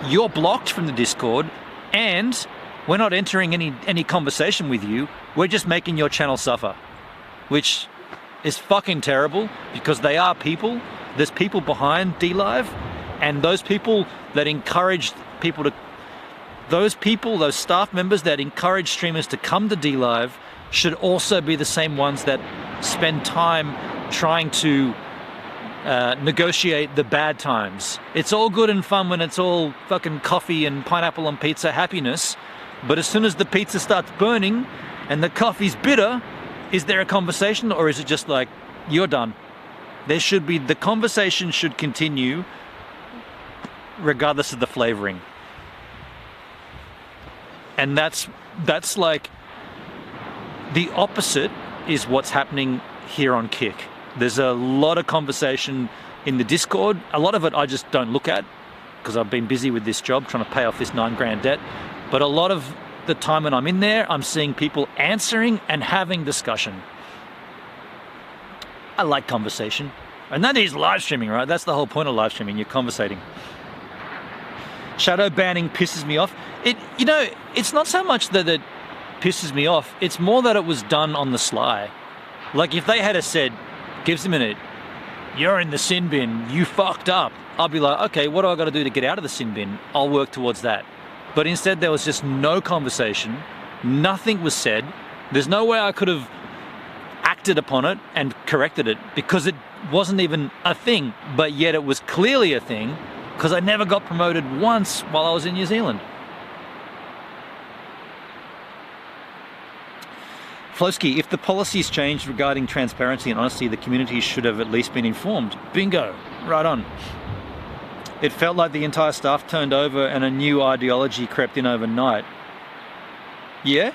A: you're blocked from the Discord and we're not entering any conversation with you. We're just making your channel suffer. Which is fucking terrible, because they are people. There's people behind D-Live, and those people that encourage people to, those staff members that encourage streamers to come to D-Live should also be the same ones that spend time trying to negotiate the bad times. It's all good and fun when it's all fucking coffee and pineapple on pizza happiness, but as soon as the pizza starts burning and the coffee's bitter, is there a conversation, or is it just like, you're done? The conversation should continue regardless of the flavoring. And that's like, the opposite is what's happening here on Kick. There's a lot of conversation in the Discord. A lot of it I just don't look at because I've been busy with this job trying to pay off this $9,000 debt. But a lot of the time when I'm in there, I'm seeing people answering and having discussion. I like conversation. And that is live streaming, right? That's the whole point of live streaming. You're conversating. Shadow banning pisses me off. It's not so much that it pisses me off. It's more that it was done on the sly. Like if they had said, Gives a Minute, you're in the sin bin, you fucked up, I'll be like, okay, what do I got to do to get out of the sin bin? I'll work towards that. But instead there was just no conversation, nothing was said. There's no way I could have acted upon it and corrected it because it wasn't even a thing, but yet it was clearly a thing because I never got promoted once while I was in New Zealand. Flowski, if the policies changed regarding transparency and honesty, the community should have at least been informed. Bingo, right on. It felt like the entire staff turned over and a new ideology crept in overnight. Yeah?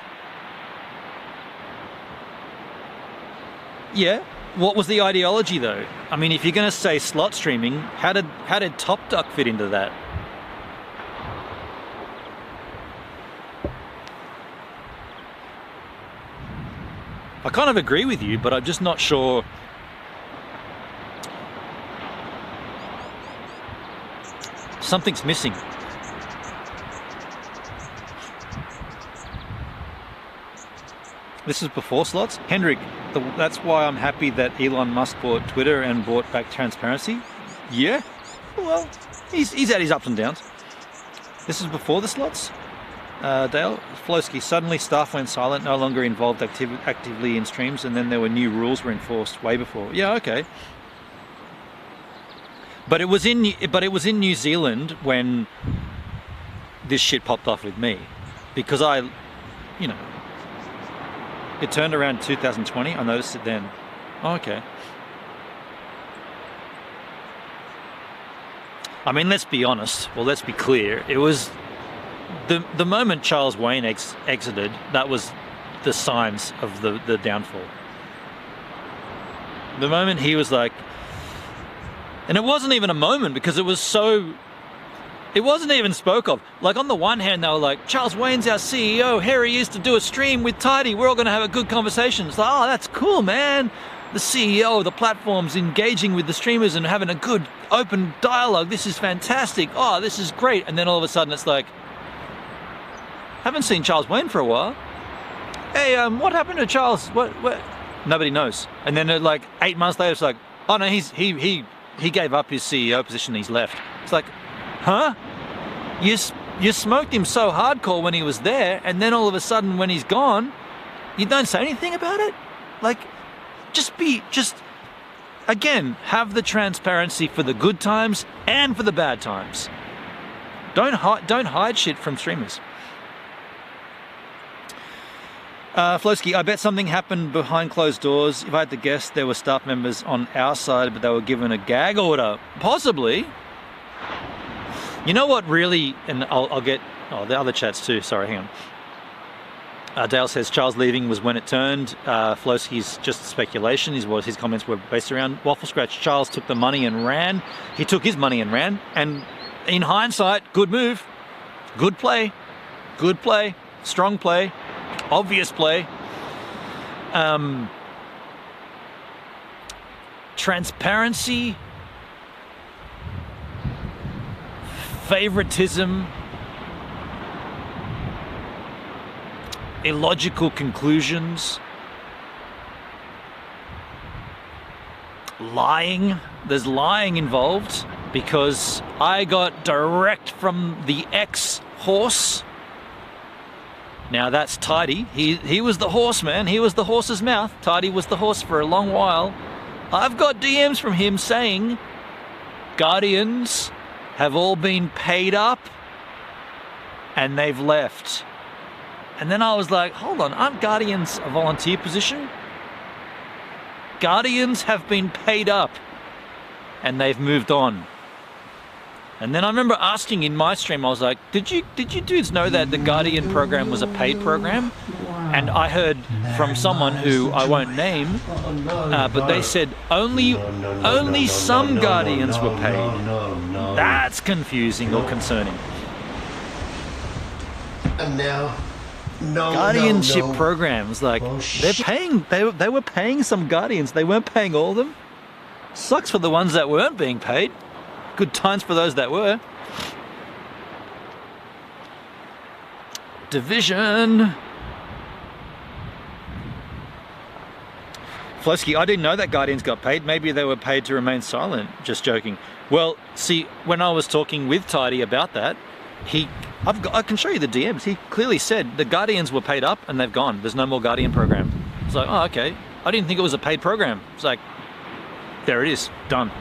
A: Yeah? What was the ideology though? I mean, if you're going to say slot streaming, how did Top Duck fit into that? I kind of agree with you, but I'm just not sure. Something's missing. This is before slots. Hendrik, that's why I'm happy that Elon Musk bought Twitter and bought back transparency. Yeah, well, he's had his ups and downs. This is before the slots. Dale, Flosky, suddenly staff went silent, no longer involved actively in streams, and then there were new rules were enforced way before. Yeah, okay. But it was in New Zealand when this shit popped off with me, because it turned around 2020. I noticed it then. Oh, okay. I mean, let's be honest. Well, let's be clear. It was the moment Charles Wayne exited. That was the signs of the downfall. The moment he was like, and it wasn't even a moment because it wasn't even spoke of. Like, on the one hand, they were like, Charles Wayne's our CEO. Here he is to do a stream with Tidy. We're all going to have a good conversation. It's like, oh, that's cool, man. The CEO of the platform's engaging with the streamers and having a good open dialogue. This is fantastic. Oh, this is great. And then all of a sudden it's like, haven't seen Charles Wayne for a while. Hey, what happened to Charles? What? Nobody knows. And then like 8 months later, it's like, oh no, he gave up his CEO position. He's left. It's like, huh? You smoked him so hardcore when he was there, and then all of a sudden when he's gone, you don't say anything about it? Like, just again, have the transparency for the good times and for the bad times. Don't hide shit from streamers. Flosky, I bet something happened behind closed doors. If I had to guess, there were staff members on our side, but they were given a gag order. Possibly. You know what really, and I'll get, the other chats too, sorry, hang on. Dale says Charles leaving was when it turned. Flosky's just speculation, is what his comments were based around. Waffle Scratch, Charles took the money and ran. He took his money and ran, and in hindsight, good move. Good play, strong play, obvious play. Transparency, favoritism, illogical conclusions, lying. There's lying involved, because I got direct from the ex-horse. Now that's Tidy. He was the horse, man. He was the horse's mouth. Tidy was the horse for a long while. I've got DMs from him saying Guardians have all been paid up and they've left. And then I was like, hold on, aren't Guardians a volunteer position? Guardians have been paid up and they've moved on. And then I remember asking in my stream, I was like, did you dudes know that the Guardian program was a paid program? And I heard from someone who I won't name, but they said only some Guardians were paid. That's confusing or concerning.
E: And now,
A: Guardianship programs, like, they're paying, they were paying some Guardians. They weren't paying all of them. Sucks for the ones that weren't being paid. Good times for those that were. Division. Flosky, I didn't know that Guardians got paid. Maybe they were paid to remain silent. Just joking. Well, see, when I was talking with Tidy about that, I can show you the DMs. He clearly said the Guardians were paid up and they've gone. There's no more Guardian program. It's like, oh, okay. I didn't think it was a paid program. It's like, there it is, done.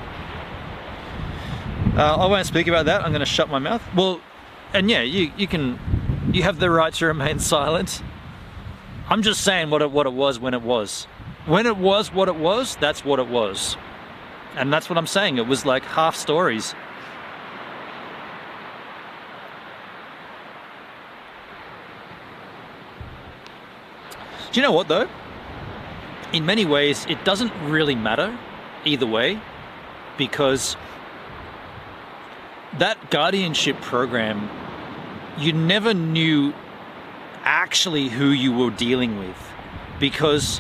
A: I won't speak about that. I'm going to shut my mouth. Well, and yeah, you have the right to remain silent. I'm just saying what it was when it was. When it was what it was, that's what it was. And that's what I'm saying. It was like half stories. Do you know what though? In many ways, it doesn't really matter either way, because that guardianship program, you never knew actually who you were dealing with, because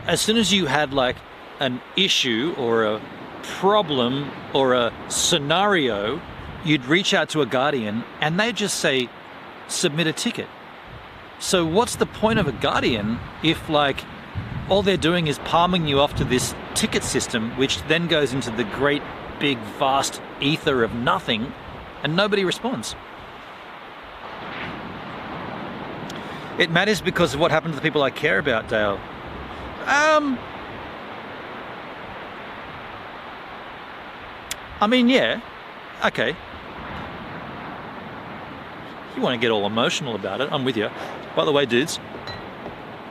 A: as soon as you had like an issue or a problem or a scenario, you'd reach out to a Guardian and they'd just say, submit a ticket. So what's the point of a Guardian if like all they're doing is palming you off to this ticket system, which then goes into the great big vast ether of nothing and nobody responds? It matters because of what happened to the people I care about, Dale. I mean, yeah, okay. You want to get all emotional about it, I'm with you. By the way, dudes,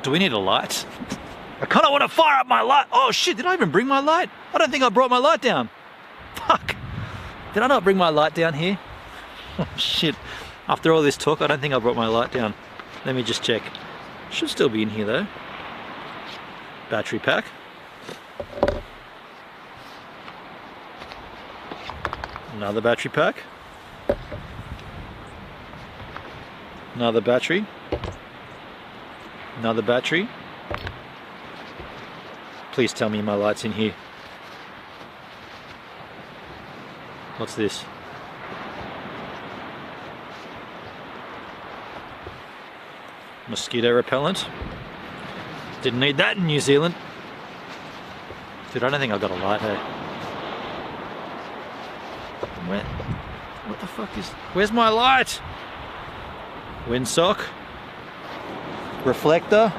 A: do we need a light? I kind of want to fire up my light. Oh shit, did I even bring my light? I don't think I brought my light down. Fuck. Did I not bring my light down here? Oh shit. After all this talk, I don't think I brought my light down. Let me just check. Should still be in here though. Battery pack. Another battery pack. Another battery. Another battery. Please tell me my light's in here. What's this? Mosquito repellent. Didn't need that in New Zealand. Dude, I don't think I've got a light, hey. Where? What the fuck is... Where's my light? Windsock. Reflector.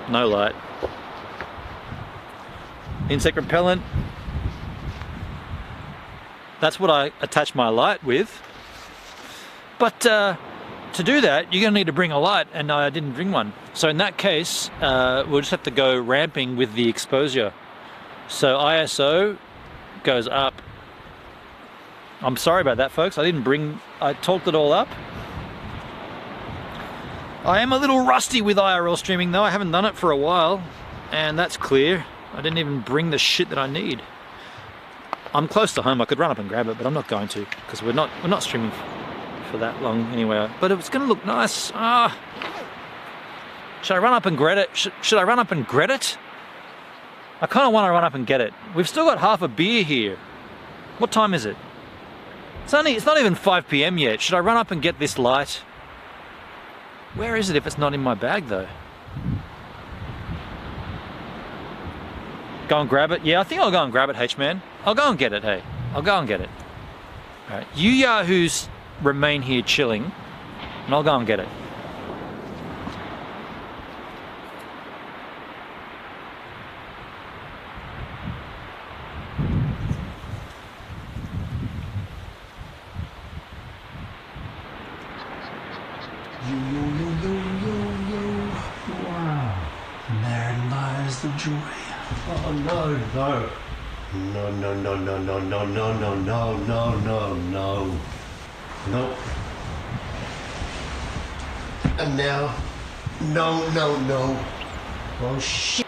A: No light. Insect repellent. That's what I attach my light with. But to do that, you're going to need to bring a light, and I didn't bring one. So in that case, we'll just have to go ramping with the exposure. So ISO goes up. I'm sorry about that, folks. I talked it all up. I am a little rusty with IRL streaming though. I haven't done it for a while, and that's clear. I didn't even bring the shit that I need. I'm close to home. I could run up and grab it, but I'm not going to because we're not streaming for that long anyway. But it's going to look nice. Should I run up and get it? Should I run up and get it? I kind of want to run up and get it. We've still got half a beer here. What time is it? It's not even 5 PM yet. Should I run up and get this light? Where is it if it's not in my bag though? Go and grab it? Yeah, I think I'll go and grab it, H-Man. I'll go and get it, hey. I'll go and get it. Alright, you yahoos remain here chilling, and I'll go and get it.
E: Wow. Therein lies the joy. Oh no, no. No, no, no, no, no, no, no, no, no, no, no, no. No. And now, no, no, no. Oh shit.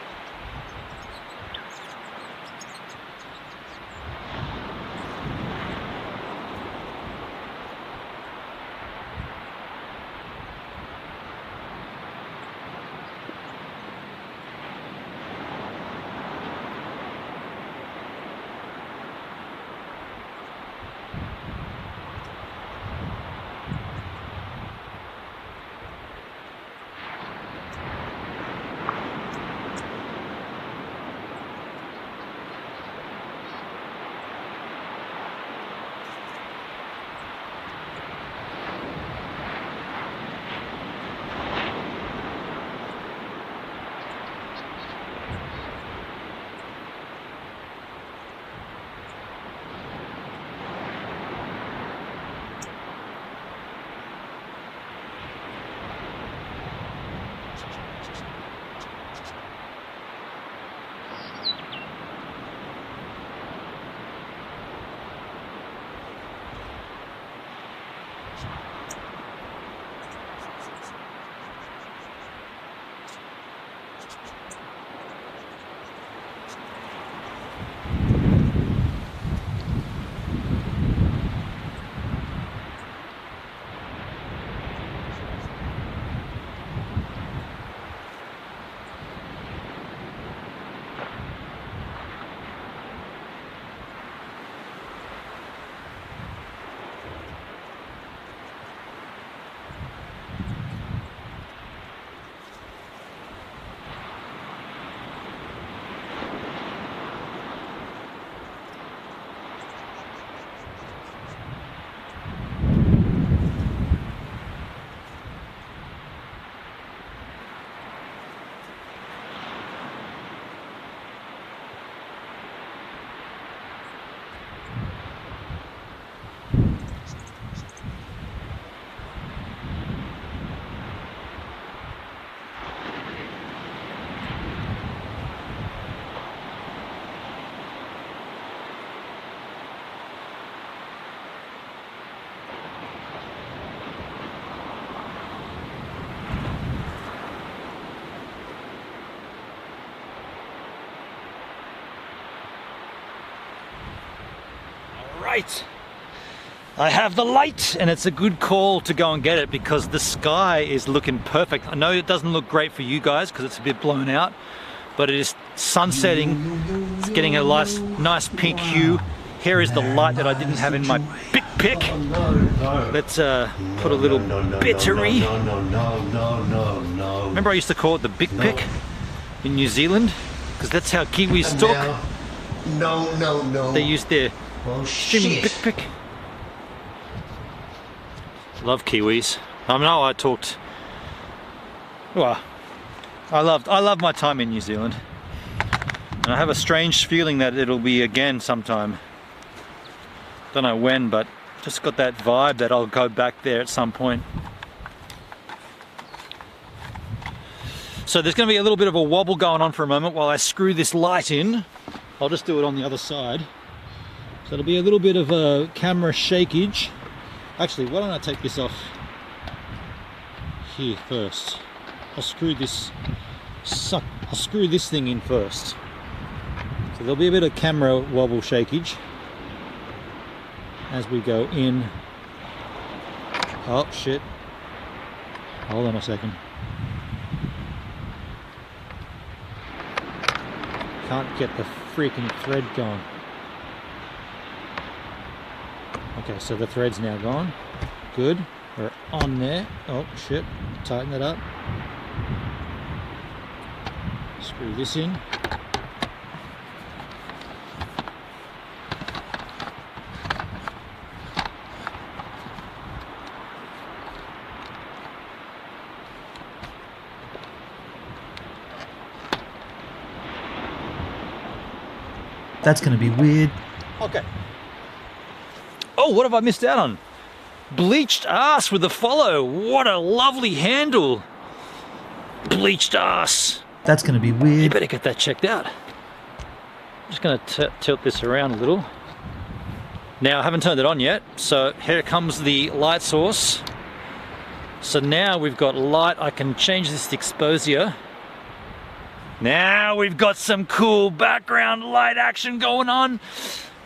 A: right. I have the light, and it's a good call to go and get it because the sky is looking perfect. I know it doesn't look great for you guys because it's a bit blown out, but it is sunsetting. It's getting a nice pink hue. Here is the light that I didn't have in my big pick. Let's put a little battery. Remember I used to call it the big pick in New Zealand? Because that's how Kiwis talk.
E: No.
A: They use their
E: Oh,
A: streaming big pick. Love Kiwis. I know I talked. Well, I love my time in New Zealand, and I have a strange feeling that it'll be again sometime. Don't know when, but just got that vibe that I'll go back there at some point. So there's going to be a little bit of a wobble going on for a moment while I screw this light in. I'll just do it on the other side. So it'll be a little bit of a camera shakeage. Actually, why don't I take this off here first? I'll screw this thing in first. So there'll be a bit of camera wobble shakeage as we go in. Oh shit. Hold on a second. Can't get the freaking thread going. Okay, so the thread's now gone. Good. We're on there. Oh shit. Tighten it up. Screw this in. That's going to be weird. Okay. Oh, what have I missed out on? Bleached ass with a follow. What a lovely handle. Bleached ass. That's going to be weird. You better get that checked out. I'm just going to tilt this around a little. Now, I haven't turned it on yet, so here comes the light source. So now we've got light. I can change this to exposure. Now we've got some cool background light action going on,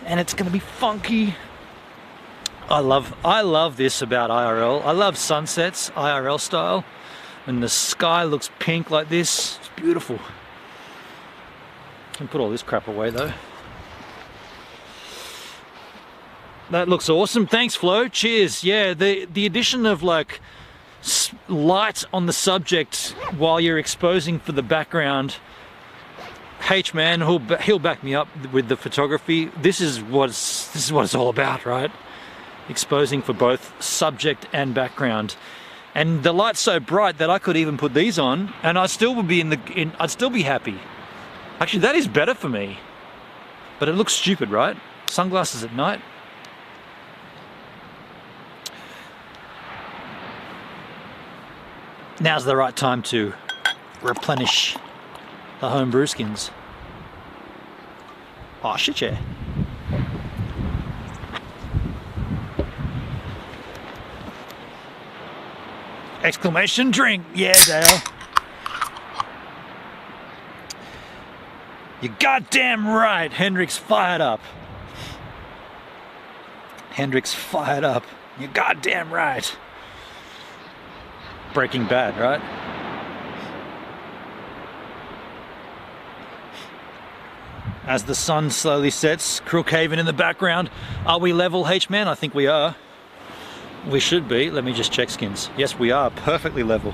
A: and it's going to be funky. I love this about IRL. I love sunsets, IRL style, and the sky looks pink like this. It's beautiful. I can put all this crap away though. That looks awesome. Thanks, Flo. Cheers. Yeah, the addition of like light on the subject while you're exposing for the background. H man, he'll back me up with the photography. This is what it's all about, right? Exposing for both subject and background. And the light's so bright that I could even put these on and I still would be I'd still be happy. Actually, that is better for me. But it looks stupid, right? Sunglasses at night. Now's the right time to replenish the home brew skins. Oh shit, yeah. Exclamation drink. Yeah, Dale. You're goddamn right. Hendrix fired up. Hendrix fired up. You're goddamn right. Breaking Bad, right? As the sun slowly sets, Crookhaven in the background. Are we level, H-Man? I think we are. We should be. Let me just check skins. Yes, we are perfectly level.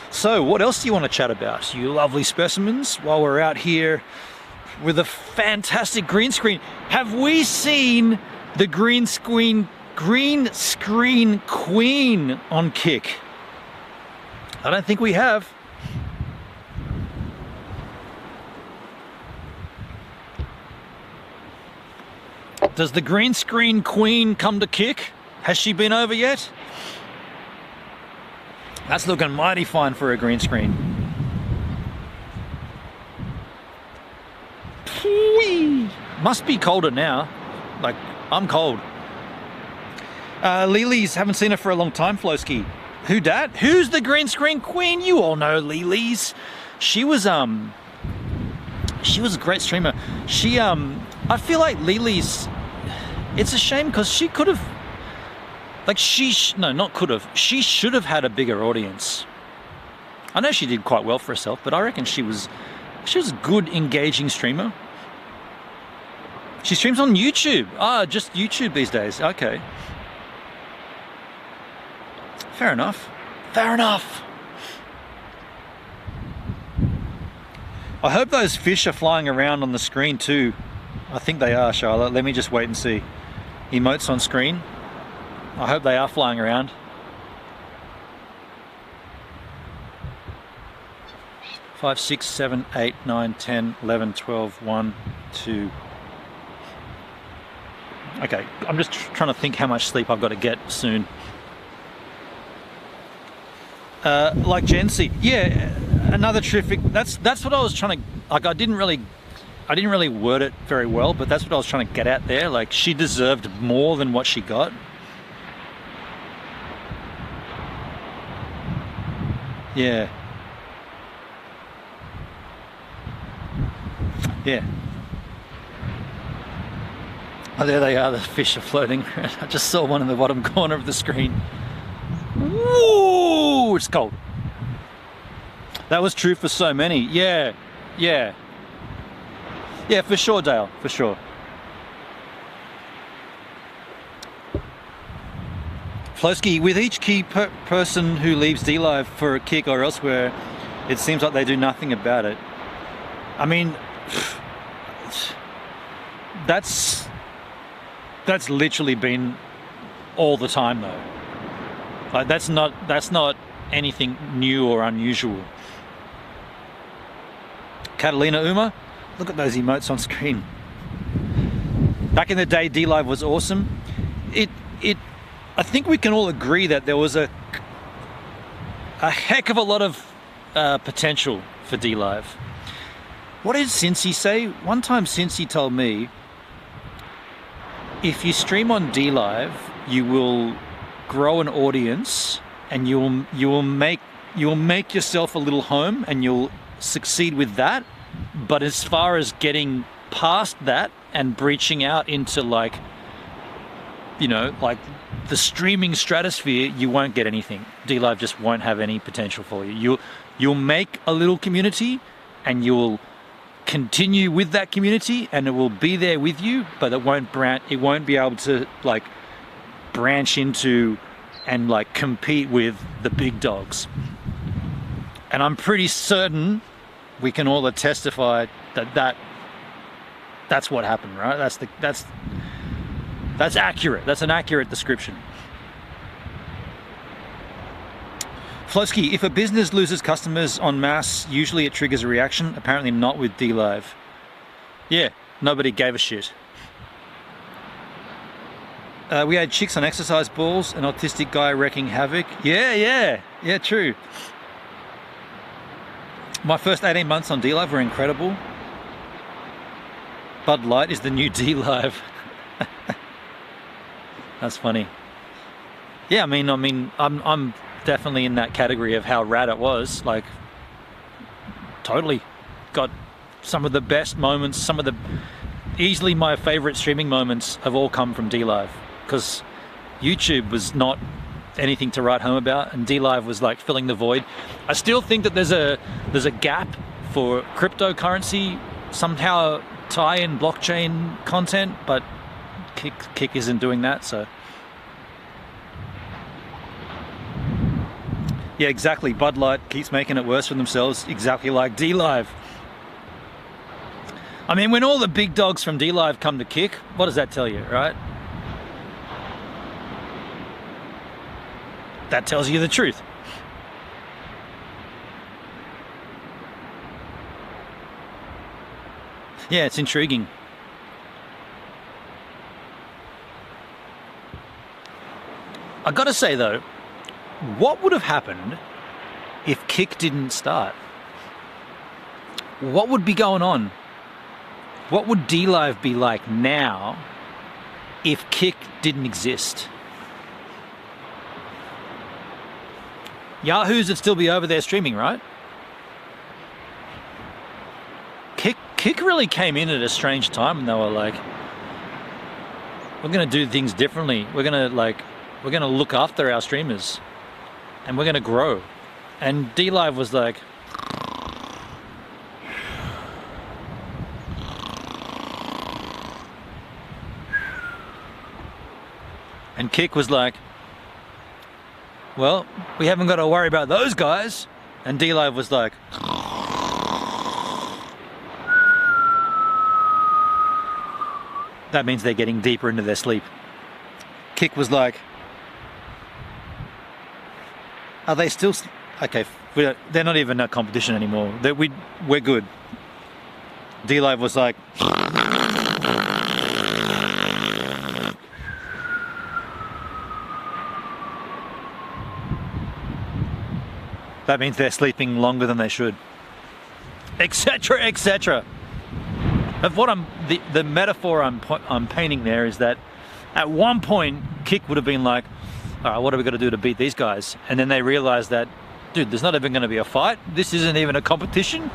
A: So, what else do you want to chat about, you lovely specimens, while we're out here with a fantastic green screen? Have we seen the green screen queen on Kick? I don't think we have. Does the green screen queen come to Kick? Has she been over yet? That's looking mighty fine for a green screen. Whee! Must be colder now. Like, I'm cold. Lily's, haven't seen her for a long time, Flowski. Who dat? Who's the green screen queen? You all know Lily's. She was a great streamer. She I feel like Lily's, it's a shame because she could have, like she should have had a bigger audience. I know she did quite well for herself, but I reckon she was a good, engaging streamer. She streams on YouTube. Ah, just YouTube these days. Okay. Fair enough. Fair enough. I hope those fish are flying around on the screen too. I think they are, Charlotte. Let me just wait and see. Emotes on screen. I hope they are flying around. 5, 6, 7, 8, 9, 10, 11, 12, 1, 2. Okay, I'm just trying to think how much sleep I've got to get soon. Like Gen Z, yeah, another terrific. That's what I was trying to. Like, I didn't really word it very well, but that's what I was trying to get at there. Like, she deserved more than what she got. Yeah. Yeah. Oh, there they are. The fish are floating. I just saw one in the bottom corner of the screen. Woo! It's cold. That was true for so many. Yeah, yeah. Yeah, for sure, Dale, for sure. Flosky, with each key person who leaves DLive for a kick or elsewhere, it seems like they do nothing about it. I mean, that's literally been all the time though. Like, that's not anything new or unusual. Catalina Uma, look at those emotes on screen. Back in the day, DLive was awesome. I think we can all agree that there was a heck of a lot of potential for DLive. What did Cincy say? One time Cincy told me, if you stream on DLive, you will grow an audience and you will make yourself a little home and you'll succeed with that. But as far as getting past that and breaching out into, like, you know, like the streaming stratosphere, you won't get anything. DLive just won't have any potential for you. You'll make a little community and you'll continue with that community and it will be there with you, but it won't be able to, like, branch into and, like, compete with the big dogs. And I'm pretty certain we can all testify that's what happened, right? That's accurate. That's an accurate description. Flosky, if a business loses customers en masse, usually it triggers a reaction. Apparently not with DLive. Yeah, nobody gave a shit. We had chicks on exercise balls, an autistic guy wrecking havoc. Yeah, true. My first 18 months on DLive were incredible. Bud Light is the new DLive. That's funny. Yeah, I mean, I'm definitely in that category of how rad it was. Like, totally got some of the best moments, easily my favorite streaming moments have all come from DLive, because YouTube was not anything to write home about and DLive was like filling the void. I still think that there's a gap for cryptocurrency somehow tie in blockchain content, but Kick isn't doing that, so yeah, exactly. Bud Light keeps making it worse for themselves, exactly like DLive. I mean, when all the big dogs from DLive come to Kick, what does that tell you, right? That tells you the truth. Yeah, it's intriguing. I gotta say though, what would have happened if Kick didn't start? What would be going on? What would DLive be like now if Kick didn't exist? Yahoos would still be over there streaming, right? Kick really came in at a strange time, and they were like, we're going to do things differently. We're going to look after our streamers, and we're going to grow. And D-Live was like, and Kick was like, well, we haven't got to worry about those guys. And D-Live was like, that means they're getting deeper into their sleep. Kick was like, are they still... Okay, they're not even a competition anymore. We're good. D-Live was like, that means they're sleeping longer than they should, etc., etc. Of what the metaphor I'm painting there is that at one point Kick would have been like, all right, what are we got to do to beat these guys? And then they realized that, dude, there's not even going to be a fight. This isn't even a competition.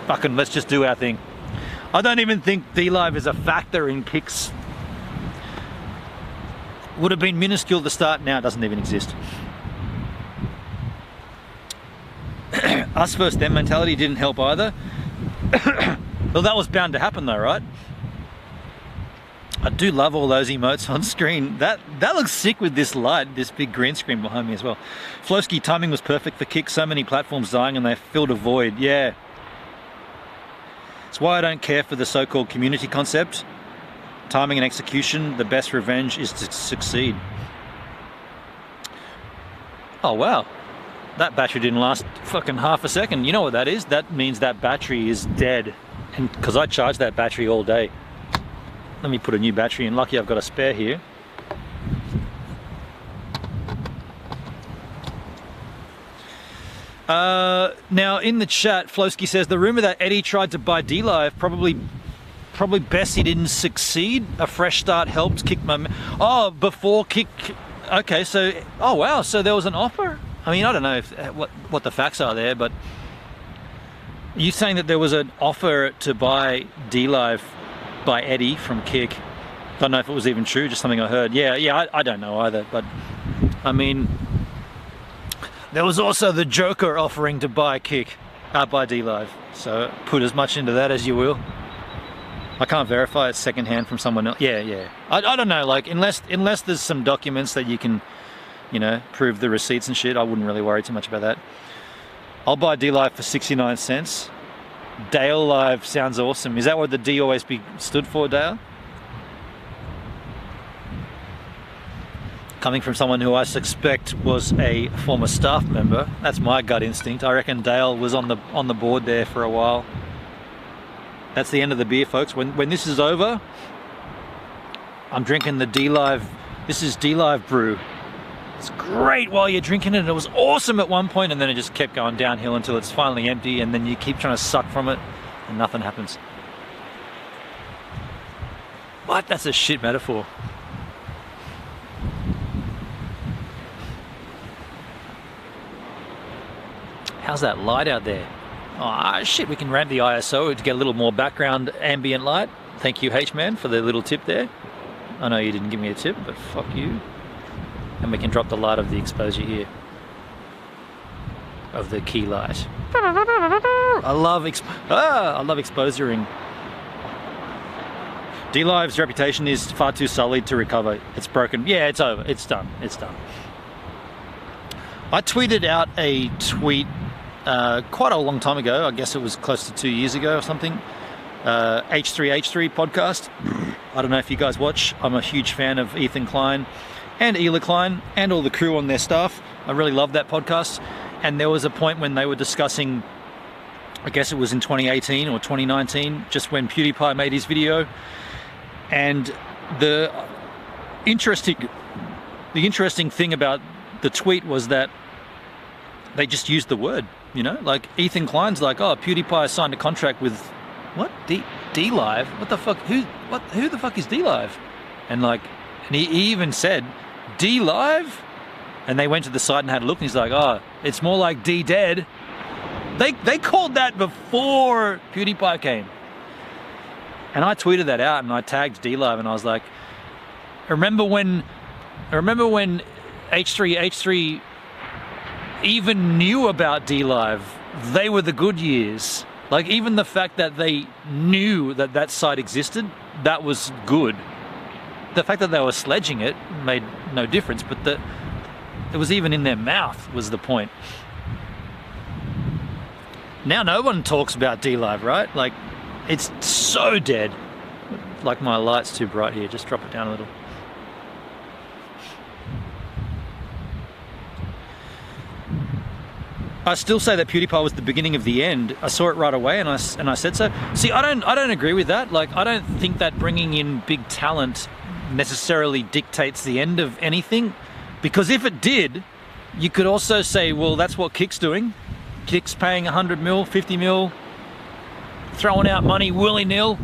A: Fucking let's just do our thing. I don't even think D-Live is a factor in Kick's. Would have been minuscule to start. Now it doesn't even exist. Us versus them mentality didn't help either. Well, that was bound to happen though, right? I do love all those emotes on screen. That looks sick with this light, this big green screen behind me as well. Flowski, timing was perfect for Kick. So many platforms dying and they filled a void. Yeah. It's why I don't care for the so-called community concept. Timing and execution, the best revenge is to succeed. Oh, wow. That battery didn't last fucking half a second. You know what that is? That means that battery is dead. And because I charged that battery all day. Let me put a new battery in. Lucky I've got a spare here. Now in the chat, Flowski says the rumor that Eddie tried to buy D-Live probably best he didn't succeed. A fresh start helped Kick Oh, before Kick. Okay, so oh wow, so there was an offer. I mean, I don't know if what the facts are there, but you saying that there was an offer to buy D-Live by Eddie from Kick. Don't know if it was even true, just something I heard. Yeah, I don't know either, but I mean, there was also the Joker offering to buy Kick, buy D-Live. So put as much into that as you will. I can't verify it's secondhand from someone else. Yeah. I don't know, like unless there's some documents that you can, you know, prove the receipts and shit, I wouldn't really worry too much about that. I'll buy D-Live for 69 cents. Dale Live sounds awesome. Is that what the D always stood for, Dale? Coming from someone who I suspect was a former staff member, that's my gut instinct. I reckon Dale was on the board there for a while. That's the end of the beer, folks. When this is over, I'm drinking the D-Live. This is D-Live Brew. It's great while you're drinking it. It was awesome at one point, and then it just kept going downhill until it's finally empty, and then you keep trying to suck from it, and nothing happens. What? That's a shit metaphor. How's that light out there? Oh shit, we can ramp the ISO to get a little more background ambient light. Thank you, H-Man, for the little tip there. I know you didn't give me a tip, but fuck you. And we can drop the light of the exposure here. Of the key light. I love exposuring. D-Live's reputation is far too sullied to recover. It's broken. Yeah, it's over. It's done. It's done. I tweeted out a tweet quite a long time ago. I guess it was close to 2 years ago or something. H3H3 podcast. I don't know if you guys watch. I'm a huge fan of Ethan Klein and Ela Klein and all the crew on their staff. I really love that podcast. And there was a point when they were discussing, I guess it was in 2018 or 2019, just when PewDiePie made his video. And the interesting thing about the tweet was that they just used the word, you know, like Ethan Klein's like, oh, PewDiePie signed a contract with what? D-Live? What the fuck? Who the fuck is D-Live? And he even said, D-Live? And they went to the site and had a look, and he's like, oh, it's more like D-Dead. They called that before PewDiePie came. And I tweeted that out and I tagged D-Live and I was like, remember when H3 even knew about D-Live? They were the good years. Like, even the fact that they knew that that site existed, that was good. The fact that they were sledging it made no difference, but it was even in their mouth was the point. Now no one talks about D-Live, right? Like, it's so dead. Like, my light's too bright here, just drop it down a little. I still say that PewDiePie was the beginning of the end. I saw it right away and I said so. See, I don't agree with that. Like, I don't think that bringing in big talent necessarily dictates the end of anything, because if it did, you could also say, well, that's what Kick's doing. Kick's paying 100 mil, 50 mil, throwing out money willy-nil,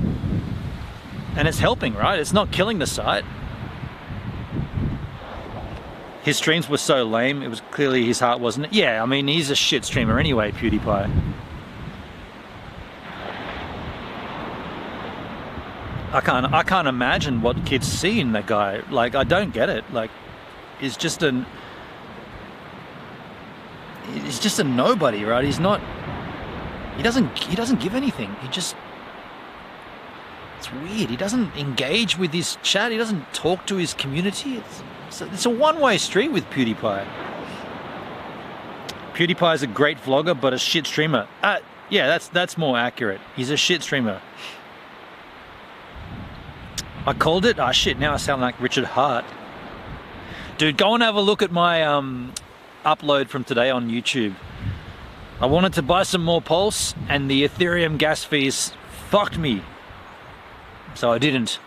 A: and it's helping, right? It's not killing the site. His streams were so lame, it was clearly his heart wasn't it? Yeah, I mean, he's a shit streamer anyway, PewDiePie. I can't imagine what kids see in that guy. Like, I don't get it. Like, he's just a nobody, right? He doesn't give anything. It's weird. He doesn't engage with his chat. He doesn't talk to his community. It's a one-way street with PewDiePie. PewDiePie is a great vlogger, but a shit streamer. Yeah, that's more accurate. He's a shit streamer. I called it. Ah, shit, now I sound like Richard Hart. Dude, go and have a look at my upload from today on YouTube. I wanted to buy some more Pulse, and the Ethereum gas fees fucked me. So I didn't.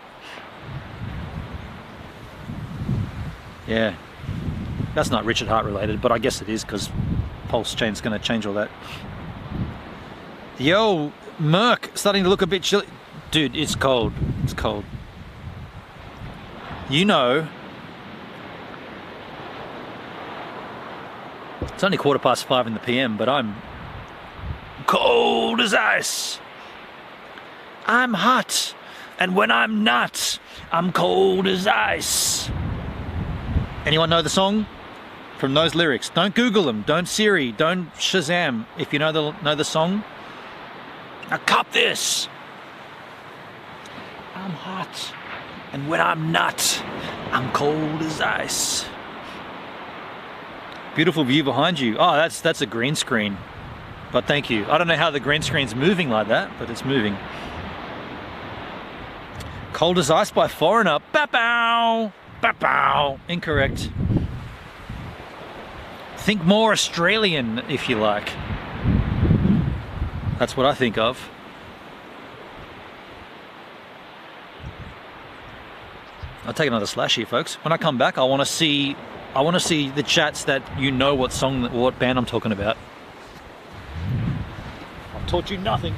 A: Yeah. That's not Richard Hart related, but I guess it is, because Pulse Chain's going to change all that. Yo, Merc, starting to look a bit chilly. Dude, it's cold. It's cold. You know, it's only 5:15 in the PM, but I'm cold as ice. I'm hot, and when I'm not, I'm cold as ice. Anyone know the song from those lyrics? Don't Google them. Don't Siri. Don't Shazam. If you know the song, now cop this. I'm hot, and when I'm not, I'm cold as ice. Beautiful view behind you. Oh, that's a green screen. But thank you. I don't know how the green screen's moving like that, but it's moving. Cold as ice by Foreigner. Ba-bow! Ba-bow! Incorrect. Think more Australian, if you like. That's what I think of. I'll take another slash here, folks. When I come back, I want to see the chats that you know what band I'm talking about. I've taught you nothing.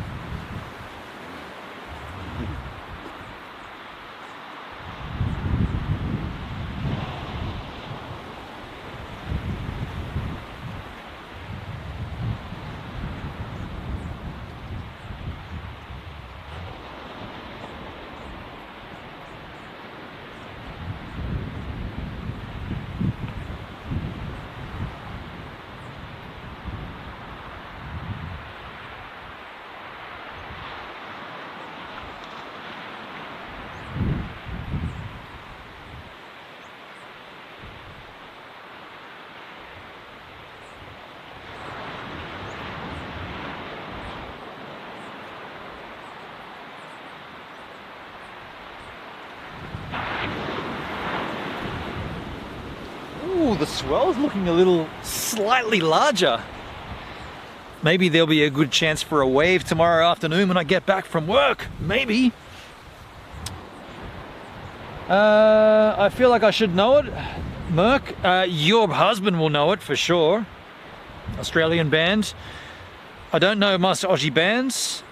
A: The swell's looking a little slightly larger. Maybe there'll be a good chance for a wave tomorrow afternoon when I get back from work. Maybe. I feel like I should know it. Merc, your husband will know it for sure. Australian band. I don't know most Aussie bands,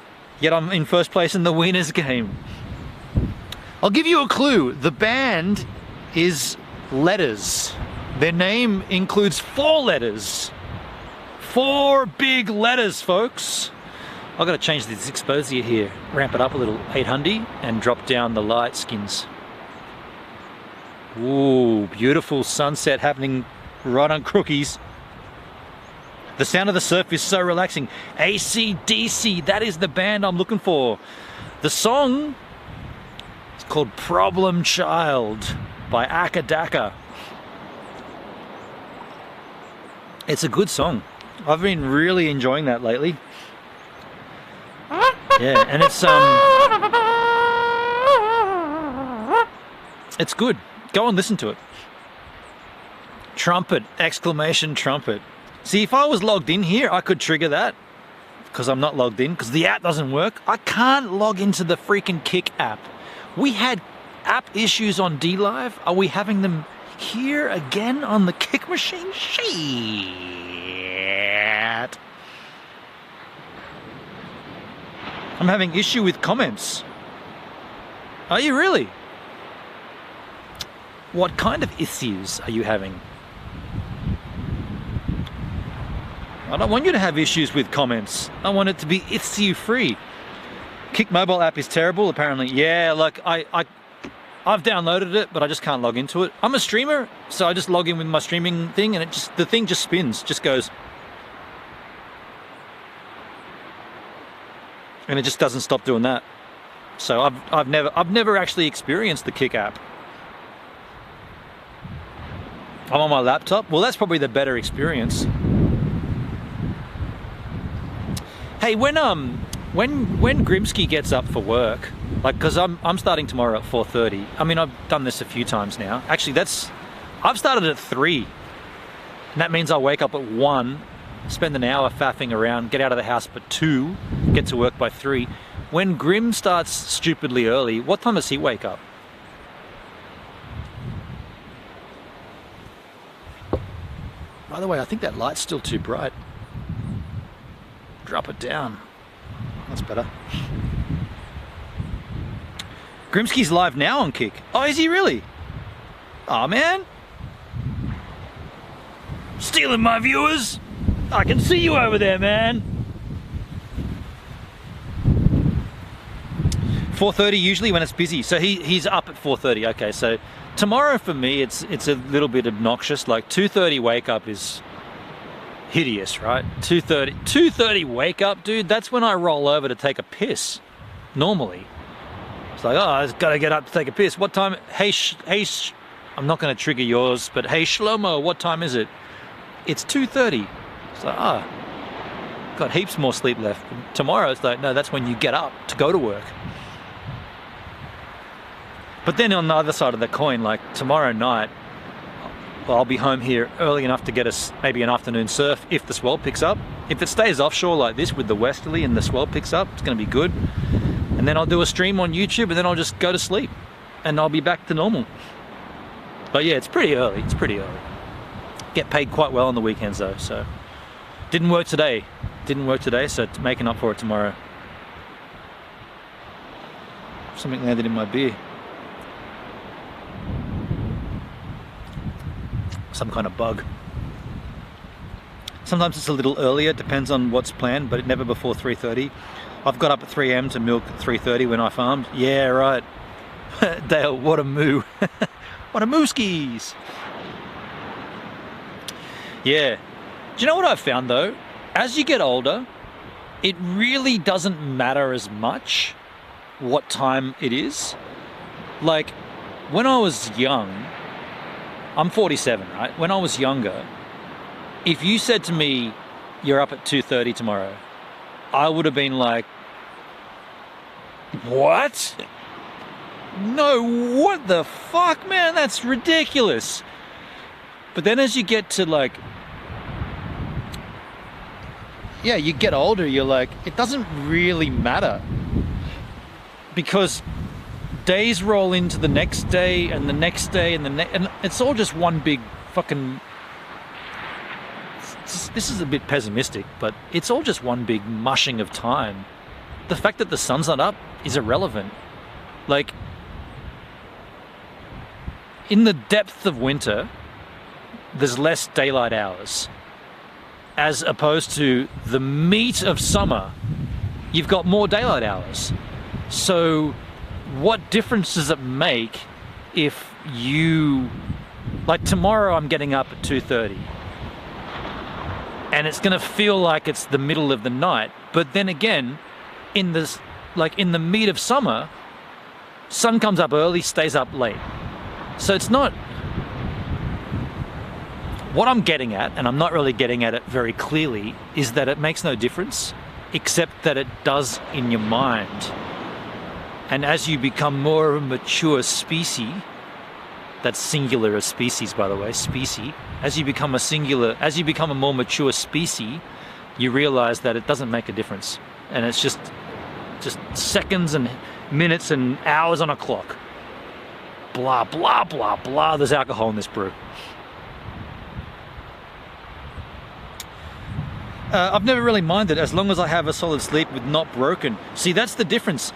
A: yet I'm in first place in the winners game. I'll give you a clue. The band is letters. Their name includes 4 letters. 4 big letters, folks. I've got to change this exposure here, ramp it up a little, 800, and drop down the light skins. Ooh, beautiful sunset happening right on Crookies. The sound of the surf is so relaxing. AC/DC, that is the band I'm looking for. The song is called Problem Child by Akadaka. It's a good song. I've been really enjoying that lately. Yeah, and it's good. Go and listen to it. Trumpet, exclamation trumpet. See, if I was logged in here, I could trigger that. Because I'm not logged in, because the app doesn't work. I can't log into the freaking Kick app. We had app issues on DLive. Are we having them here again on the Kick machine? Shit. I'm having issue with comments. Are you really? What kind of issues are you having? I don't want you to have issues with comments. I want it to be issue free. Kick mobile app is terrible, apparently. Yeah, like I've downloaded it, but I just can't log into it. I'm a streamer, so I just log in with my streaming thing, and the thing just spins, just goes. And it just doesn't stop doing that. So I've never actually experienced the Kick app. I'm on my laptop. Well, that's probably the better experience. Hey, when Grimsky gets up for work, like, because I'm starting tomorrow at 4:30. I mean, I've done this a few times now. Actually, I've started at 3, and that means I'll wake up at 1, spend an hour faffing around, get out of the house by 2, get to work by 3. When Grim starts stupidly early, what time does he wake up? By the way, I think that light's still too bright. Drop it down. That's better. Grimsky's live now on Kick. Oh, is he really? Oh, man. Stealing my viewers. I can see you over there, man. 4:30 usually when it's busy. So he's up at 4:30. Okay, so tomorrow for me it's a little bit obnoxious. Like 2:30 wake up is hideous, right? 2:30 wake up, dude. That's when I roll over to take a piss. Normally, it's like, oh, I've got to get up to take a piss. What time? Hey, I'm not going to trigger yours, but hey, Shlomo, what time is it? It's 2:30. It's like, got heaps more sleep left. Tomorrow, it's like, no, that's when you get up to go to work. But then on the other side of the coin, like tomorrow night, I'll be home here early enough to get us maybe an afternoon surf if the swell picks up. If it stays offshore like this with the westerly and the swell picks up, it's going to be good. And then I'll do a stream on YouTube, and then I'll just go to sleep and I'll be back to normal. But yeah, it's pretty early. It's pretty early. Get paid quite well on the weekends though, so didn't work today. So making up for it tomorrow. Something landed in my beer. Some kind of bug. Sometimes it's a little earlier, depends on what's planned, but never before 3:30. I've got up at 3 a.m. to milk at 3:30 when I farmed. Yeah, right. Dale, what a moo. What a mooskies. Yeah. Do you know what I've found though? As you get older, it really doesn't matter as much what time it is. Like, when I was young, I'm 47, right? When I was younger, if you said to me, you're up at 2:30 tomorrow, I would have been like, what? No, what the fuck, man? That's ridiculous. But then as you get to like, yeah, you get older, you're like, it doesn't really matter. Because days roll into the next day and the next day and it's all just one big fucking, this is a bit pessimistic, but it's all just one big mushing of time. The fact that the sun's not up is irrelevant. Like, in the depth of winter, there's less daylight hours. as opposed to the meat of summer, you've got more daylight hours. So what difference does it make if you, like tomorrow I'm getting up at 2:30 and it's gonna feel like it's the middle of the night, but then again, in this, like in the meat of summer, sun comes up early, stays up late. So it's not, what I'm getting at, and I'm not really getting at it very clearly, is that it makes no difference, except that it does in your mind. And as you become more of a mature species, that's singular as species, by the way, species, as you become a more mature species, you realize that it doesn't make a difference. And it's just seconds and minutes and hours on a clock. Blah, blah, blah, blah. There's alcohol in this brew. I've never really minded as long as I have a solid sleep with not broken. See, that's the difference.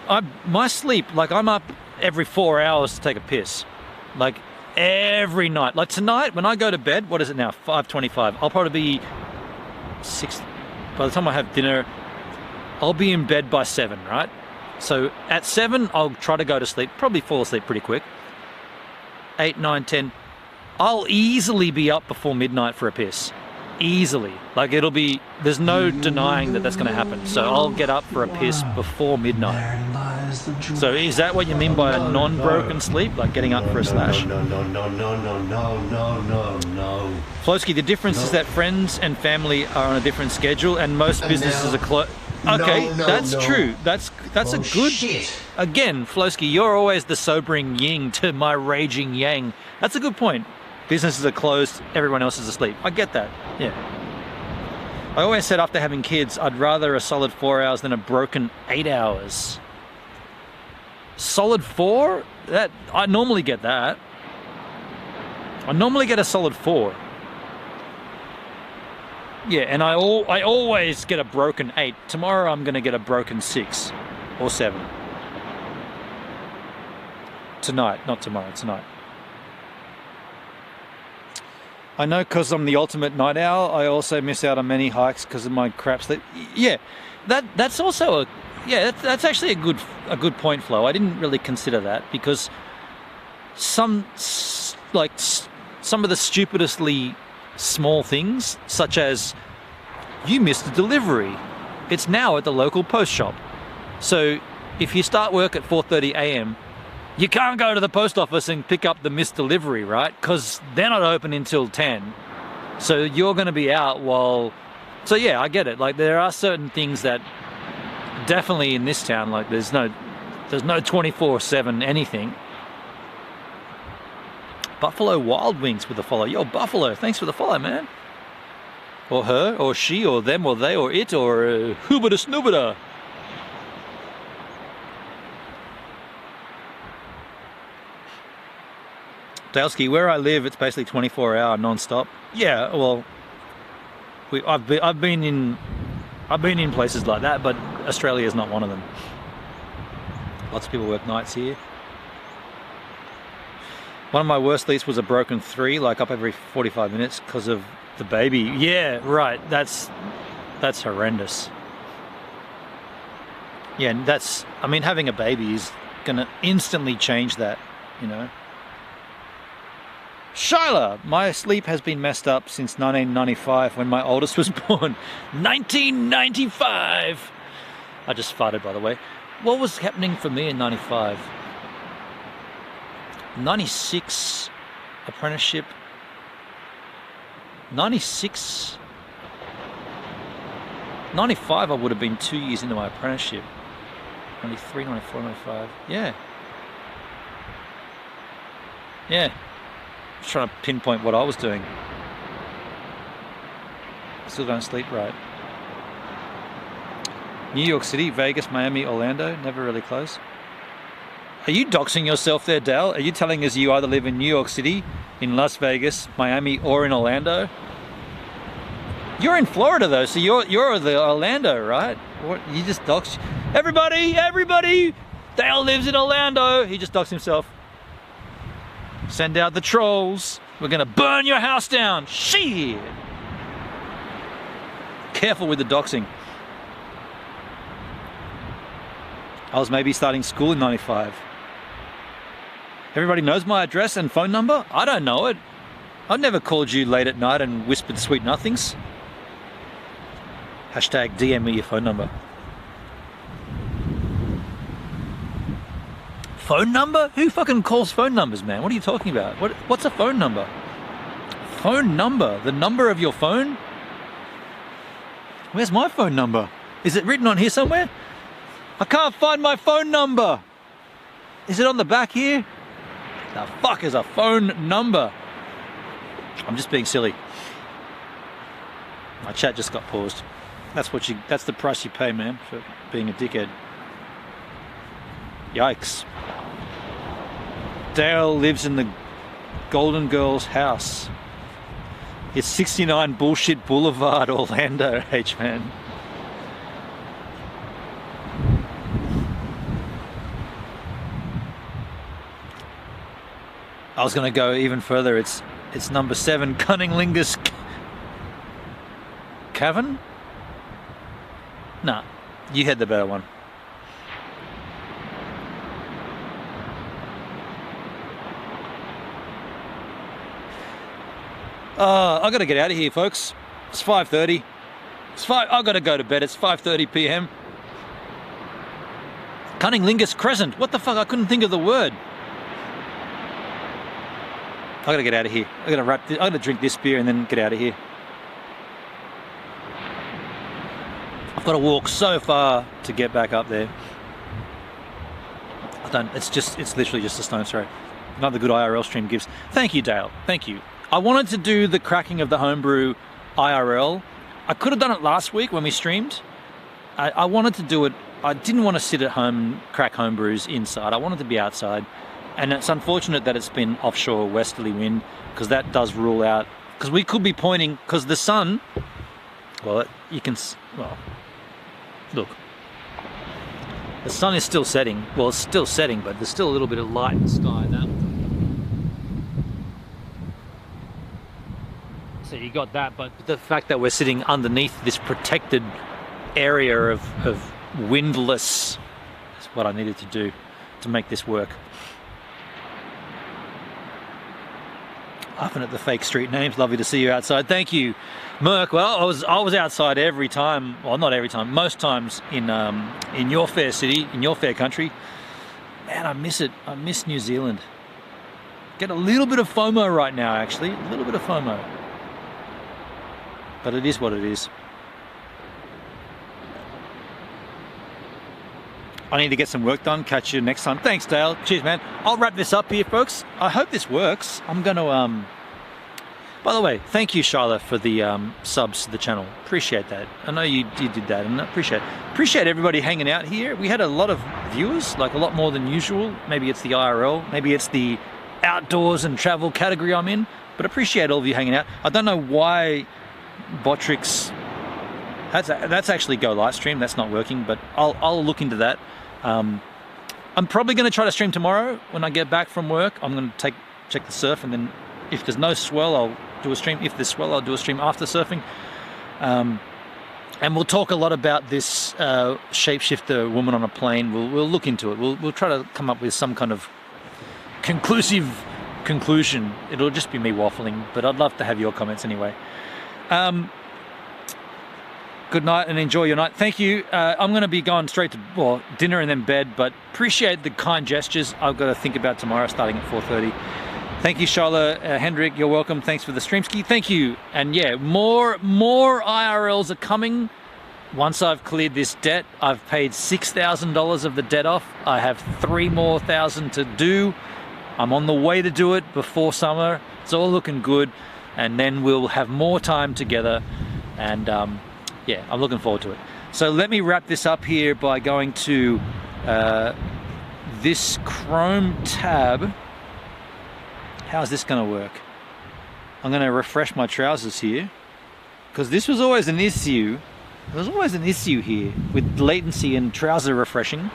A: My sleep, like I'm up every 4 hours to take a piss. Like every night. Like tonight, when I go to bed, what is it now? 5:25. I'll probably be 6. By the time I have dinner, I'll be in bed by 7, right? So at 7, I'll try to go to sleep, probably fall asleep pretty quick. 8, 9, 10. I'll easily be up before midnight for a piss. Easily. Like it'll be, there's no denying that that's going to happen. So I'll get up for a piss before midnight. So is that what you mean by a non-broken sleep? Like getting up for a slash?
E: No.
A: Flosky, the difference is that friends and family are on a different schedule and most businesses are closed. Okay, that's true. That's a good...
E: Shit.
A: Again, Flosky, you're always the sobering yin to my raging yang. That's a good point. Businesses are closed, everyone else is asleep. I get that, yeah. I always said after having kids, I'd rather a solid 4 hours than a broken 8 hours. Solid 4? That I normally get that. I normally get a solid 4. Yeah, and I always get a broken 8. Tomorrow I'm gonna get a broken 6 or 7. Tonight, not tomorrow, tonight. I know because I'm the ultimate night owl, I also miss out on many hikes because of my crap sleep. Yeah, that's also that's actually a good point, Flo. I didn't really consider that because some of the stupidly small things, such as you missed a delivery. It's now at the local post shop. So if you start work at 4:30 a.m, you can't go to the post office and pick up the missed delivery, right? Because they're not open until 10. So you're going to be out while... So yeah, I get it. Like there are certain things that definitely in this town, like there's no 24/7 anything. Buffalo Wild Wings with a follow. Yo, Buffalo, thanks for the follow, man. Or her, or she, or them, or they, or it, or hoobada snoobada. Dalesky, where I live, it's basically 24-hour non-stop. Yeah, well, I've been in places like that, but Australia is not one of them. Lots of people work nights here. One of my worst sleeps was a broken 3, like up every 45 minutes because of the baby. Yeah, right. That's horrendous. Yeah, and I mean, having a baby is gonna instantly change that, you know. Shyla, my sleep has been messed up since 1995 when my oldest was born. 1995! I just farted, by the way. What was happening for me in 95? 96 apprenticeship. 96. 95 I would have been 2 years into my apprenticeship. 93, 94, 95. Yeah. Yeah. Just trying to pinpoint what I was doing. Still don't sleep right. New York City, Vegas, Miami, Orlando, never really close. Are you doxing yourself there, Dal? Are you telling us you either live in New York City, in Las Vegas, Miami, or in Orlando? You're in Florida though, so you're the Orlando, right? What, you just doxed? Everybody! Dale lives in Orlando! He just doxed himself. Send out the trolls. We're gonna burn your house down. Shit! careful with the doxing. I was maybe starting school in 95. Everybody knows my address and phone number? I don't know it. I never called you late at night and whispered sweet nothings. Hashtag DM me your phone number. Phone number? Who fucking calls phone numbers, man? What are you talking about? What's a phone number? Phone number? The number of your phone? Where's my phone number? Is it written on here somewhere? I can't find my phone number. Is it on the back here? The fuck is a phone number? I'm just being silly. My chat just got paused. That's the price you pay, man, for being a dickhead. Yikes. Dale lives in the Golden Girls house. It's 69 Bullshit Boulevard, Orlando, H-man. I was going to go even further. It's number 7, Cunninlingus Cavern? Nah, you had the better one. I gotta get out of here, folks. It's 5:30. I gotta go to bed. It's 5:30 p.m. Cunninlingus Crescent. What the fuck? I couldn't think of the word. I gotta get out of here. I gotta drink this beer and then get out of here. I've got to walk so far to get back up there. It's literally just a stone's throw. Another good IRL stream gives. Thank you, Dale. Thank you. I wanted to do the cracking of the homebrew IRL. I could have done it last week when we streamed. I wanted to do it. I didn't want to sit at home and crack homebrews inside. I wanted to be outside. And it's unfortunate that it's been offshore westerly wind, because that does rule out. Because we could be pointing, because the sun, look, the sun is still setting. Well, it's still setting, but there's still a little bit of light in the sky. So you got that, but the fact that we're sitting underneath this protected area of windless is what I needed to do to make this work. Laughing at the fake street names. Lovely to see you outside. Thank you, Merc. Well, I was outside every time. Well, not every time. Most times in your fair city, in your fair country. Man, I miss it. I miss New Zealand. Get a little bit of FOMO right now, actually. A little bit of FOMO. But it is what it is. I need to get some work done. Catch you next time. Thanks, Dale. Cheers, man. I'll wrap this up here, folks. I hope this works. I'm going to... By the way, thank you, Charlotte, for the subs to the channel. Appreciate that. I know you did that, and I appreciate everybody hanging out here. We had a lot of viewers, like a lot more than usual. Maybe it's the IRL. Maybe it's the outdoors and travel category I'm in. But appreciate all of you hanging out. I don't know why Botrix... That's actually Go live stream. That's not working, but I'll look into that. I'm probably going to try to stream tomorrow when I get back from work. I'm going to check the surf, and then if there's no swell, I'll do a stream. If there's swell, I'll do a stream after surfing. And we'll talk a lot about this shapeshifter woman on a plane. We'll look into it. We'll try to come up with some kind of conclusive conclusion. It'll just be me waffling, but I'd love to have your comments anyway. Good night and enjoy your night. Thank you. I'm going to be going straight to dinner and then bed, but appreciate the kind gestures. I've got to think about tomorrow starting at 4:30. Thank you, Charlotte. Hendrik, you're welcome. Thanks for the streamski. Thank you. And yeah, more IRLs are coming. Once I've cleared this debt, I've paid $6,000 of the debt off. I have $3,000 more to do. I'm on the way to do it before summer. It's all looking good. And then we'll have more time together. And yeah, I'm looking forward to it. So let me wrap this up here by going to this Chrome tab. How's this going to work? I'm going to refresh my trousers here, because this was always an issue. There was always an issue here with latency and trouser refreshing.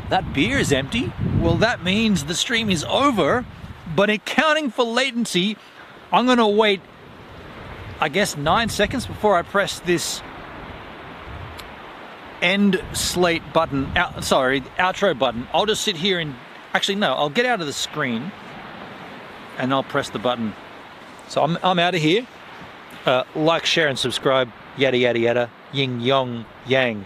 A: That beer is empty. Well, that means the stream is over. But accounting for latency, I'm going to wait, I guess, 9 seconds before I press this end slate button, outro button. I'll just sit here and, actually no, I'll get out of the screen and I'll press the button. So I'm out of here. Like, share and subscribe, yada yada yada, yin yong yang.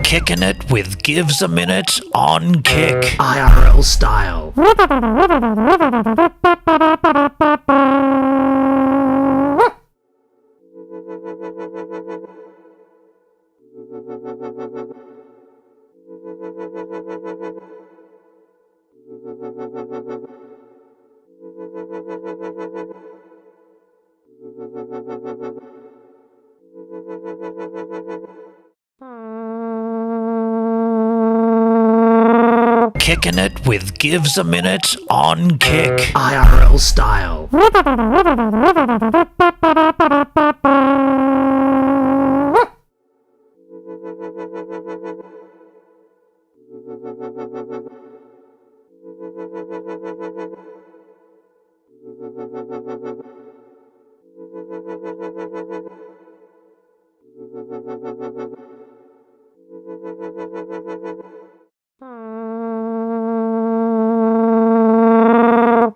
G: Kicking it with Gives a Minute on Kick.
E: IRL style.
G: Kicking it with Gives a Minute on Kick.
E: IRL style.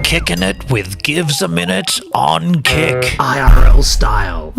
G: Kicking it with Gives a Minute on Kick.
E: IRL style.